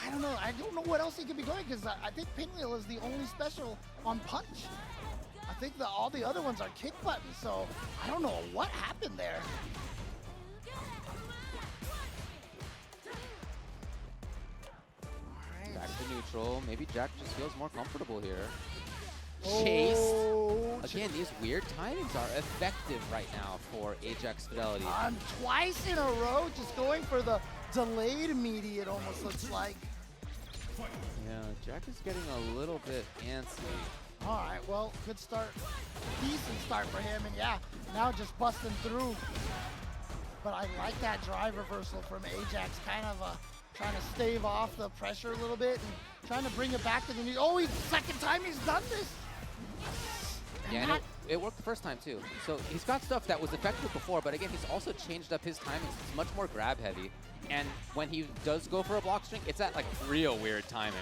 I don't know. I don't know what else he could be going, because I think Pinwheel is the only special on punch. I think that all the other ones are kick buttons, so I don't know what happened there.
Back to neutral. Maybe Jack just feels more comfortable here.
Oh,
Chased. Again, these weird timings are effective right now for Ajax Fidelity.
Twice in a row, just going for the delayed meaty, it almost looks like.
Yeah, Jack is getting a little bit antsy.
All right, well, good start. Decent start for him, and yeah, now just busting through. But I like that drive reversal from Ajax, kind of trying to stave off the pressure a little bit and trying to bring it back to the knee. Oh, he's second time he's done this.
Yeah, and it worked the first time too. So he's got stuff that was effective before, but again, he's also changed up his timings. It's much more grab heavy. And when he does go for a block string, it's at like real weird timings.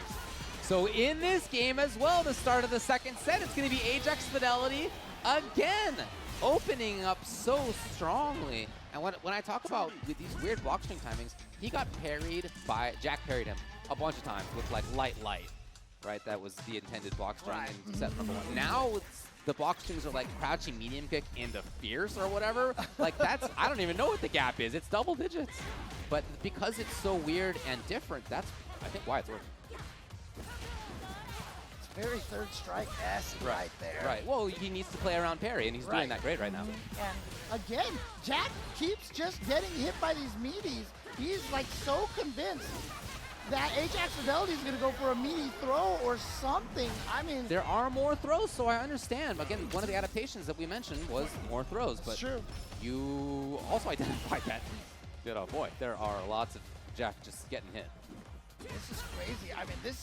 So in this game as well, the start of the second set, it's gonna be Ajax Fidelity again, opening up so strongly. And when I talk about with these weird block string timings, he got parried by, Jack parried him a bunch of times with like light, right? That was the intended block string in set number 1. Now the block strings are like crouching medium kick into fierce or whatever. Like that's, I don't even know what the gap is. It's double digits. But because it's so weird and different, that's, I think, why it's working.
It's very third strike-esque right there.
Right. Well, he needs to play around parry, and he's doing that great right now.
And again, Jack keeps just getting hit by these meaties. He's like so convinced that Ajax Fidelity is going to go for a meaty throw or something. I mean,
there are more throws, so I understand. Again, one of the adaptations that we mentioned was more throws, but
true.
You also identified that. Oh boy, there are lots of Jack just getting hit.
This is crazy. I mean,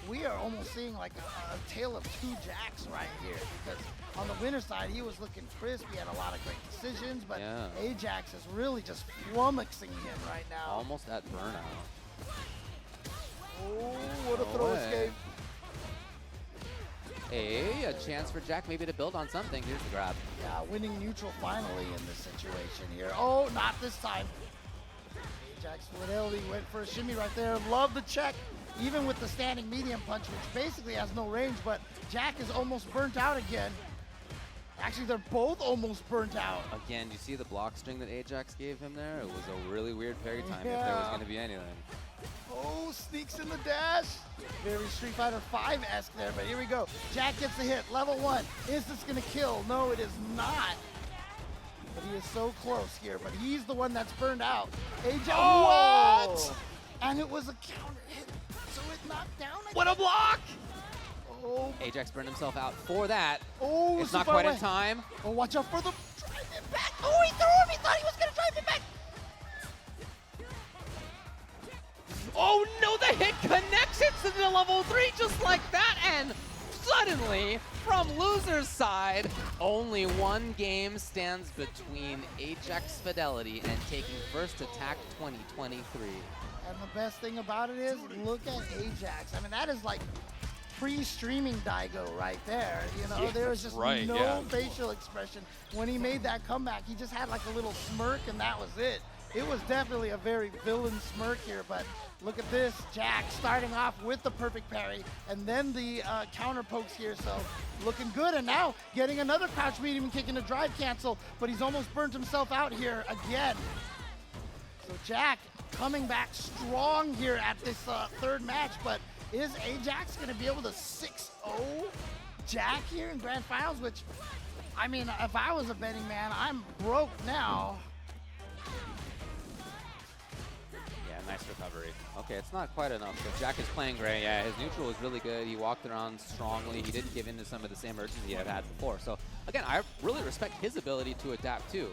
we are almost seeing like a tale of two Jacks right here, because on the winner side, he was looking crisp. He had a lot of great decisions, but Ajax is really just flummoxing him right now.
Almost at burnout.
Oh, what a throw escape.
Hey, a chance for Jack maybe to build on something. Here's the grab.
Yeah, winning neutral finally in this situation here. Oh, not this time. Ajax Fidelity went for a shimmy right there. Love the check, even with the standing medium punch, which basically has no range, but Jack is almost burnt out again. Actually, they're both almost burnt out.
Again, you see the block string that Ajax gave him there? It was a really weird parry time if there was going to be anything.
Oh, sneaks in the dash. Very Street Fighter 5-esque there, but here we go. Jack gets the hit, level 1. Is this gonna kill? No, it is not. But he is so close here, but he's the one that's burned out. Ajax, what? And it was a counter hit, so it knocked down again.
What a block!
Oh.
Ajax burned himself out for that.
Oh,
it's not quite in time.
Oh, watch out for the drive it back. Oh, he threw him. He thought he was gonna drive it back.
Oh no, the hit connects it to the level 3 just like that, and suddenly, from loser's side, only one game stands between Ajax Fidelity and taking first attack 2023.
And the best thing about it is, look at Ajax. I mean, that is like pre-streaming Daigo right there. You know, there was just no facial expression. When he made that comeback, he just had like a little smirk and that was it. It was definitely a very villain smirk here, but look at this. Jack starting off with the perfect parry and then the counter pokes here, so looking good. And now getting another crouch medium kick and a drive cancel, but he's almost burnt himself out here again. So Jack coming back strong here at this third match, but is Ajax going to be able to 6-0 Jack here in Grand Finals? Which, I mean, if I was a betting man, I'm broke now.
Nice recovery. Okay, it's not quite enough. So Jack is playing great. Yeah, his neutral was really good. He walked around strongly. He didn't give in to some of the same urges he had had before. So again, I really respect his ability to adapt too.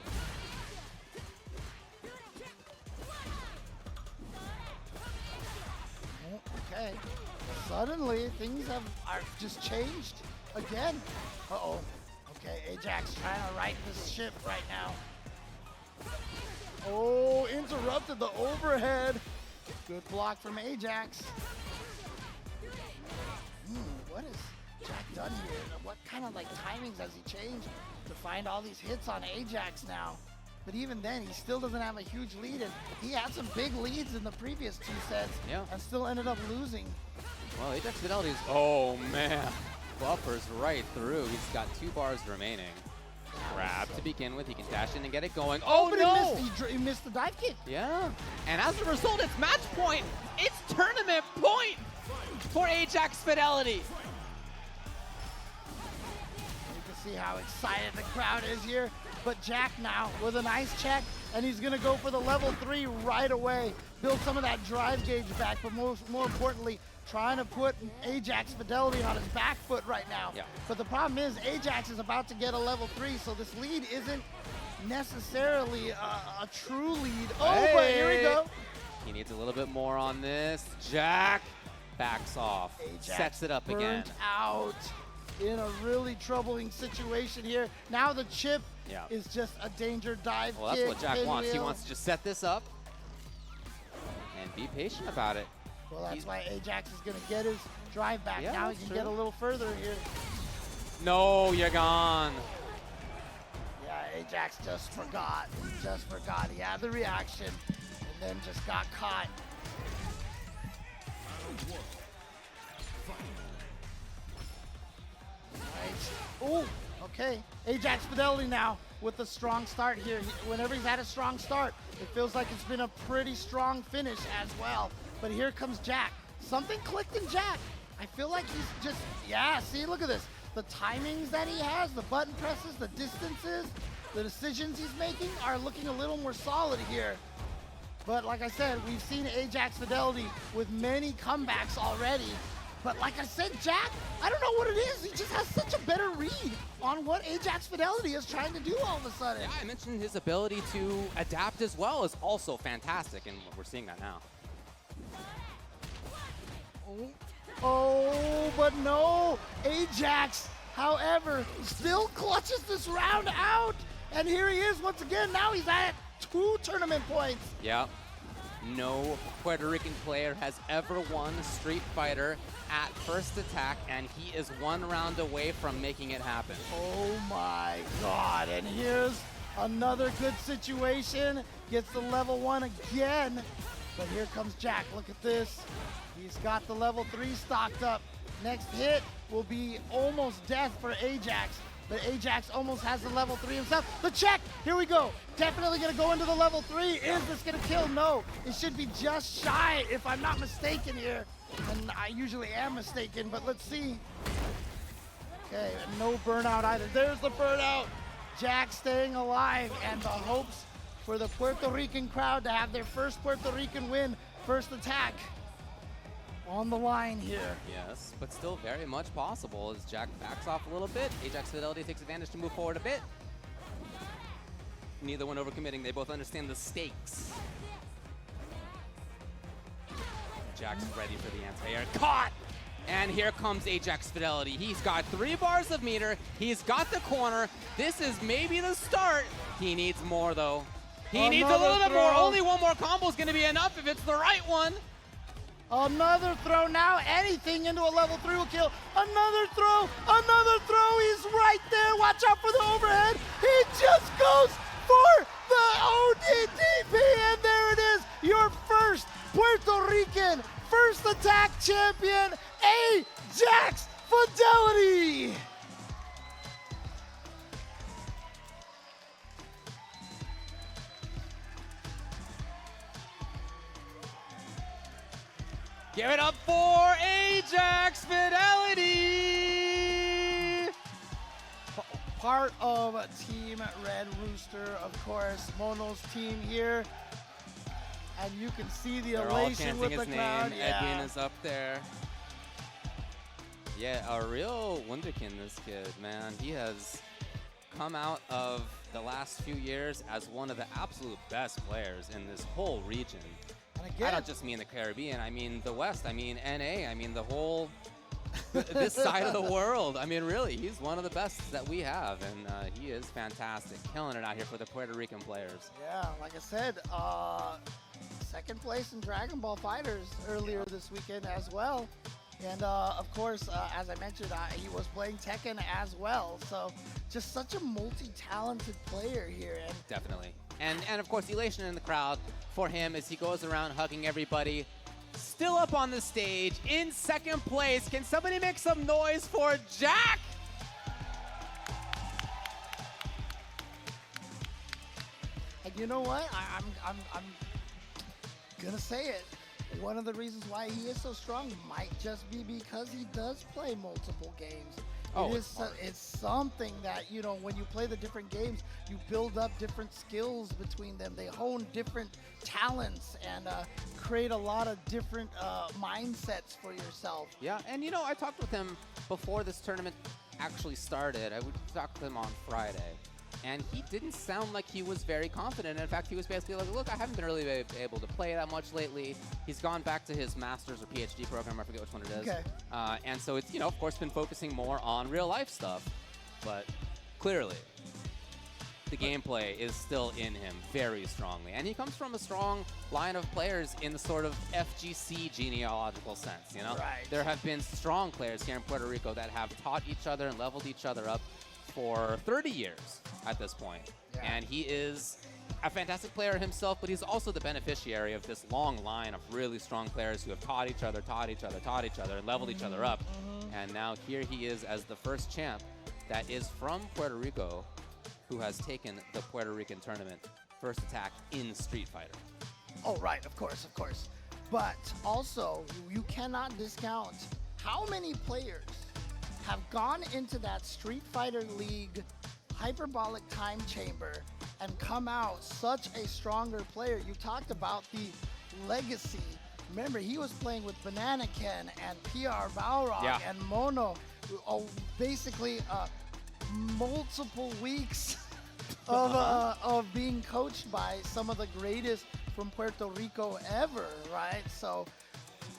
Okay. Suddenly things are just changed again. Uh-oh. Okay, Ajax trying to right this ship right now. Oh, interrupted the overhead. Good block from Ajax. What has Jack done here? What kind of like timings has he changed to find all these hits on Ajax now? But even then, he still doesn't have a huge lead, and he had some big leads in the previous 2 sets and still ended up losing.
Well, Ajax Fidelity's, oh man, buffers right through. He's got 2 bars remaining. Grab to begin with, he can dash in and get it going. Oh
but
no!
He missed the dive kick.
Yeah, and as a result, it's match point. It's tournament point for Ajax Fidelity.
You can see how excited the crowd is here. But Jack now with a nice check, and he's gonna go for the level 3 right away. Build some of that drive gauge back, but more importantly, trying to put Ajax Fidelity on his back foot right now.
Yeah.
But the problem is Ajax is about to get a level 3, so this lead isn't necessarily a true lead. Oh, but here we go.
He needs a little bit more on this. Jack backs off,
Ajax
sets it up again.
Burnt out in a really troubling situation here. Now the chip is just a danger dive
Well, that's what Jack wants. He wants to just set this up and be patient about it.
Well, that's why Ajax is going to get his drive back. Now he can get a little further here.
No, you're gone.
Yeah, Ajax just forgot. He just forgot. He had the reaction and then just got caught. Right. Oh, Okay, Ajax Fidelity now with a strong start here. Whenever he's had a strong start, it feels like it's been a pretty strong finish as well. But here comes JAK. Something clicked in JAK. I feel like he's just, yeah, see, look at this. The timings that he has, the button presses, the distances, the decisions he's making are looking a little more solid here. But like I said, we've seen Ajax Fidelity with many comebacks already. But like I said, JAK, I don't know what it is. He just has such a better read on what Ajax Fidelity is trying to do all of a sudden.
Yeah, I mentioned his ability to adapt as well is also fantastic, and we're seeing that now.
Oh, but no. Ajax, however, still clutches this round out. And here he is once again. Now he's at 2 tournament points.
Yeah. No Puerto Rican player has ever won Street Fighter at first attack, and he is 1 round away from making it happen.
Oh my God, and here's another good situation. Gets the level 1 again, but here comes JAK. Look at this. He's got the level 3 stocked up. Next hit will be almost death for Ajax, but Ajax almost has the level 3 himself. The check, here we go. Definitely gonna go into the level 3. Is this gonna kill? No, it should be just shy if I'm not mistaken here. And I usually am mistaken, but let's see. Okay, no burnout either. There's the burnout. JAK staying alive, and the hopes for the Puerto Rican crowd to have their first Puerto Rican win, first attack on the line here.
Yes, but still very much possible as JAK backs off a little bit. Ajax Fidelity takes advantage to move forward a bit. Neither one overcommitting. They both understand the stakes. JAK's ready for the anti-air. Caught! And here comes Ajax Fidelity. He's got 3 bars of meter. He's got the corner. This is maybe the start. He needs more, though. He needs a little bit more. Only 1 more combo is going to be enough if it's the right one.
Another throw now. Anything into a level 3 will kill. Another throw. Another throw. He's right there. Watch out for the overhead. He just goes for the ODDP. And there it is. Your first Puerto Rican first attack champion, Ajax Fidelity.
Give it up for Ajax Fidelity!
Part of Team Red Rooster, of course, Mono's team here. And you can see the elation with the crowd.
Edwin is up there. Yeah, a real wunderkind, this kid, man. He has come out of the last few years as one of the absolute best players in this whole region.
And again,
I don't just mean the Caribbean, I mean the West, I mean NA, I mean the whole, this side of the world. I mean, really, he's one of the best that we have, and he is fantastic. Killing it out here for the Puerto Rican players.
Yeah, like I said, second place in Dragon Ball Fighters earlier this weekend as well. And of course, as I mentioned, he was playing Tekken as well. So just such a multi-talented player here. And
definitely. And of course, elation in the crowd for him as he goes around hugging everybody. Still up on the stage in second place. Can somebody make some noise for JAK?
And you know what? I'm gonna say it. One of the reasons why he is so strong might just be because he does play multiple games.
Oh,
it's something that, you know, when you play the different games, you build up different skills between them. They hone different talents and create a lot of different mindsets for yourself.
Yeah, and you know, I talked with him before this tournament actually started. I would talk to him on Friday. And he didn't sound like he was very confident. In fact, he was basically like, look, I haven't been really able to play that much lately. He's gone back to his master's or PhD program. I forget which one it is.
Okay.
And so it's, you know, of course, been focusing more on real life stuff. But clearly, the gameplay is still in him very strongly. And he comes from a strong line of players in the sort of FGC genealogical sense, you know?
Right.
There have been strong players here in Puerto Rico that have taught each other and leveled each other up for 30 years at this point.
Yeah.
And he is a fantastic player himself, but he's also the beneficiary of this long line of really strong players who have taught each other, and leveled each other up. And now here he is as the first champ that is from Puerto Rico who has taken the Puerto Rican tournament first attack in Street Fighter.
Oh, right, of course, of course. But also, you cannot discount how many players have gone into that Street Fighter League hyperbolic time chamber and come out such a stronger player. You talked about the legacy. Remember, he was playing with Banana Ken and PRBigButtJackson and Mono. Basically, multiple weeks of being coached by some of the greatest from Puerto Rico ever, right? So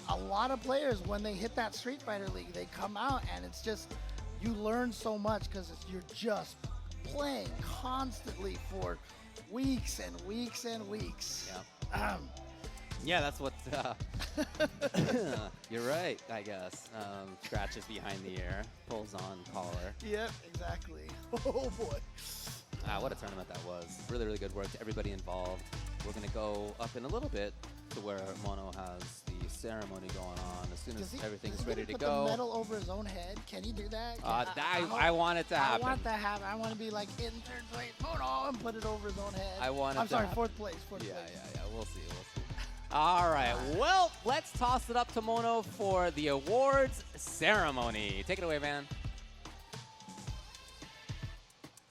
a lot of players, when they hit that Street Fighter League, they come out and it's just, you learn so much because you're just playing constantly for weeks and weeks and weeks.
Yeah. Yeah, that's what, you're right, I guess. Scratches behind the ear, pulls on collar.
Yep, exactly. Oh boy.
What a tournament that was. Really, really good work to everybody involved. We're gonna go up in a little bit to where Mono has the ceremony going on. As soon as everything's ready to
put
go.
The medal over his own head? Can he do that?
I want it to happen.
I want that to happen. I want to be like in third place, Mono, and put it over his own head.
I'm sorry,
fourth place.
Yeah. We'll see. All right. Well, let's toss it up to Mono for the awards ceremony. Take it away, man.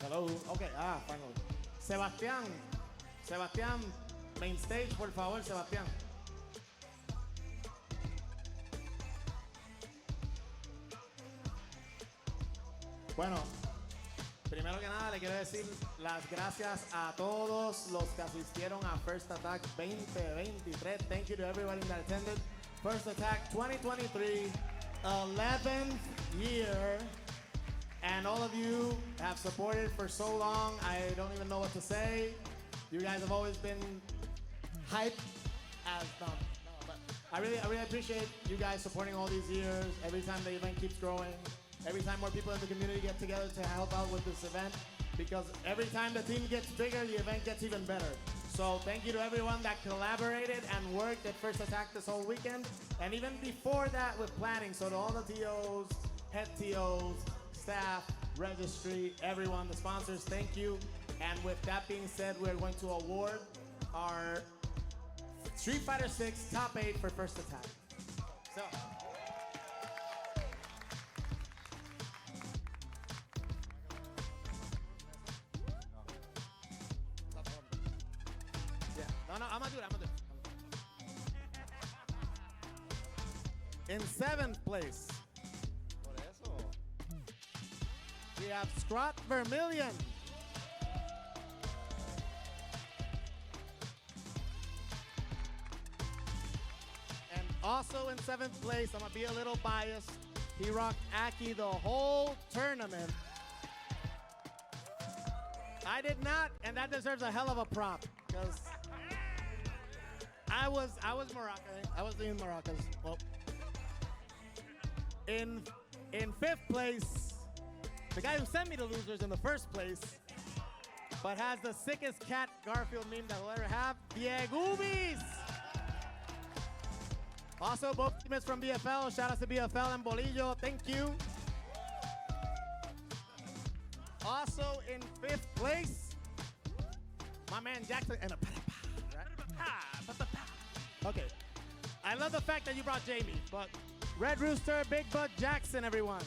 Hello. Okay. Finally. Sebastián, main stage, por favor, Sebastián. Bueno, primero que nada le quiero decir las gracias a todos los que asistieron a First Attack 2023. Thank you to everybody that attended First Attack 2023, 11th year. And all of you have supported for so long, I don't even know what to say. You guys have always been hype as but I really appreciate you guys supporting all these years. Every time the event keeps growing, every time more people in the community get together to help out with this event, because every time the team gets bigger, the event gets even better. So thank you to everyone that collaborated and worked at First Attack this whole weekend, and even before that with planning. So to all the TOs, head TOs, staff, registry, everyone, the sponsors, thank you. And with that being said, we're going to award our Street Fighter 6 top 8 for First Attack. So. Yeah, no, I'm gonna do it, In 7th place, we have ScrawtyVermillion. And also in 7th place, I'm gonna be a little biased, he rocked A.K.I the whole tournament. I did not, and that deserves a hell of a prop, because I was Moroccan. I was doing Moroccans. Well, in 5th place, the guy who sent me the losers in the first place, but has the sickest cat Garfield meme that we'll ever have, Diegubis. Also, both teammates from BFL. Shout out to BFL and Bolillo. Thank you. Also in 5th place, my man Jackson and a Okay. I love the fact that you brought Jamie, but Red Rooster, PRBigButtJackson, everyone.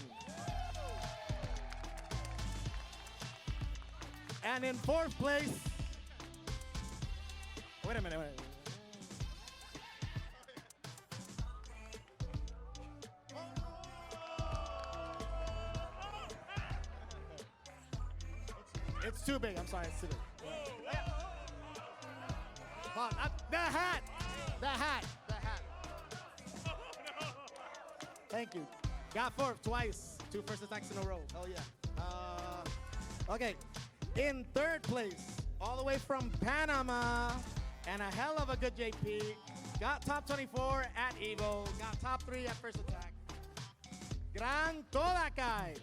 And in 4th place, wait a minute. It's too big, I'm sorry, it's too big. The hat. Thank you. Got 4th twice, 2 first attacks in a row, hell yeah. Okay. In 3rd place, all the way from Panama, and a hell of a good JP. Got top 24 at Evo, got top 3 at First Attack. Gran Todakai.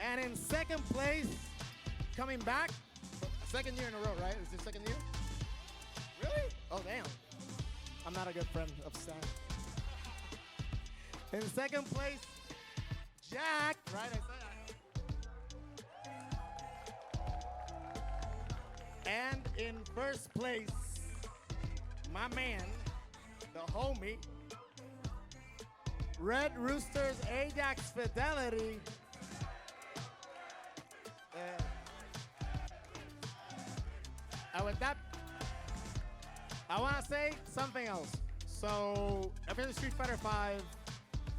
And in 2nd place, coming back, 2nd year in a row, right? Is this 2nd year? Really? Oh, damn. I'm not a good friend of Stan. In 2nd place, Jack. Right, I said that. And in first place, my man, the homie, Red Roosters Ajax Fidelity. And with that, I want to say something else. So, ever since Street Fighter V,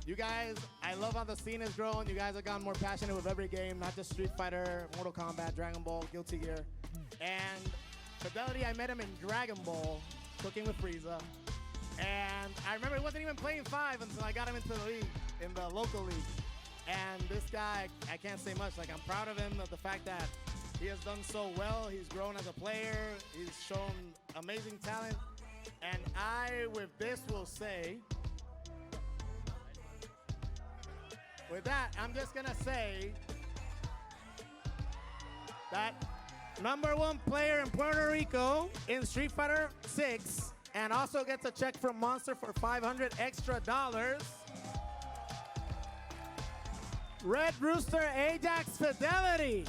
you guys, I love how the scene has grown. You guys have gotten more passionate with every game, not just Street Fighter, Mortal Kombat, Dragon Ball, Guilty Gear. And Fidelity, I met him in Dragon Ball, cooking with Frieza. And I remember he wasn't even playing 5 until I got him into the league, in the local league. And this guy, I can't say much. Like, I'm proud of him, of the fact that he has done so well. He's grown as a player. He's shown amazing talent. And I, with this, will say, with that, I'm just going to say that #1 player in Puerto Rico in Street Fighter 6 and also gets a check from Monster for $500 extra. Red Rooster Ajax Fidelity.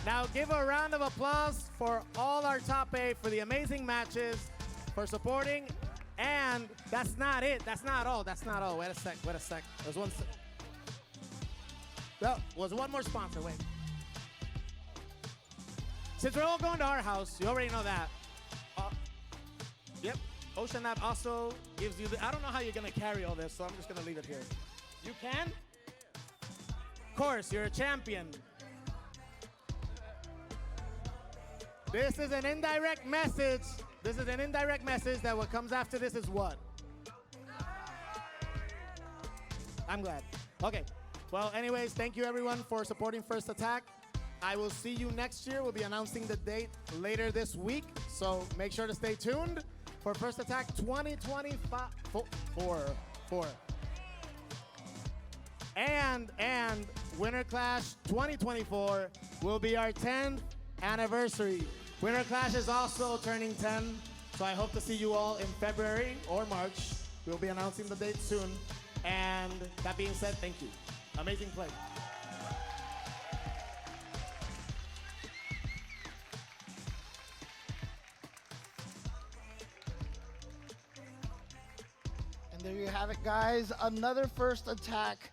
Now give a round of applause for all our top 8 for the amazing matches, for supporting, and that's not it. That's not all. That's not all. Wait a sec. There's one. Well, was one more sponsor. Wait. Since we're all going to our house, you already know that. Yep. Ocean App also gives you I don't know how you're going to carry all this, so I'm just going to leave it here. You can? Of course, you're a champion. This is an indirect message. This is an indirect message that what comes after this is what? I'm glad. Okay. Well, anyways, thank you everyone for supporting First Attack. I will see you next year. We'll be announcing the date later this week, so make sure to stay tuned for First Attack 2025. And Winter Clash 2024 will be our 10th anniversary. Winter Clash is also turning 10, so I hope to see you all in February or March. We'll be announcing the date soon. And that being said, thank you. Amazing play.
And there you have it, guys. Another First Attack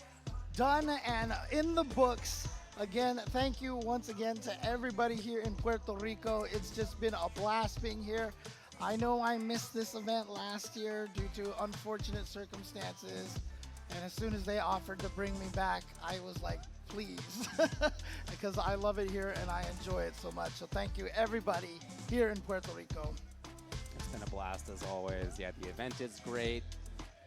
done and in the books. Again, thank you once again to everybody here in Puerto Rico. It's just been a blast being here. I know I missed this event last year due to unfortunate circumstances. And as soon as they offered to bring me back, I was like, please, because I love it here and I enjoy it so much. So thank you, everybody here in Puerto Rico.
It's been a blast as always. Yeah, the event is great.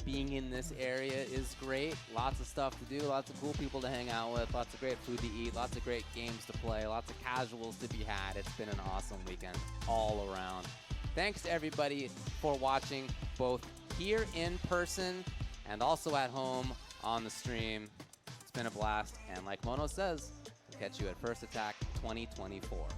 Being in this area is great. Lots of stuff to do, lots of cool people to hang out with, lots of great food to eat, lots of great games to play, lots of casuals to be had. It's been an awesome weekend all around. Thanks to everybody for watching, both here in person and also at home on the stream. It's been a blast, and like Mono says, we'll catch you at First Attack 2024.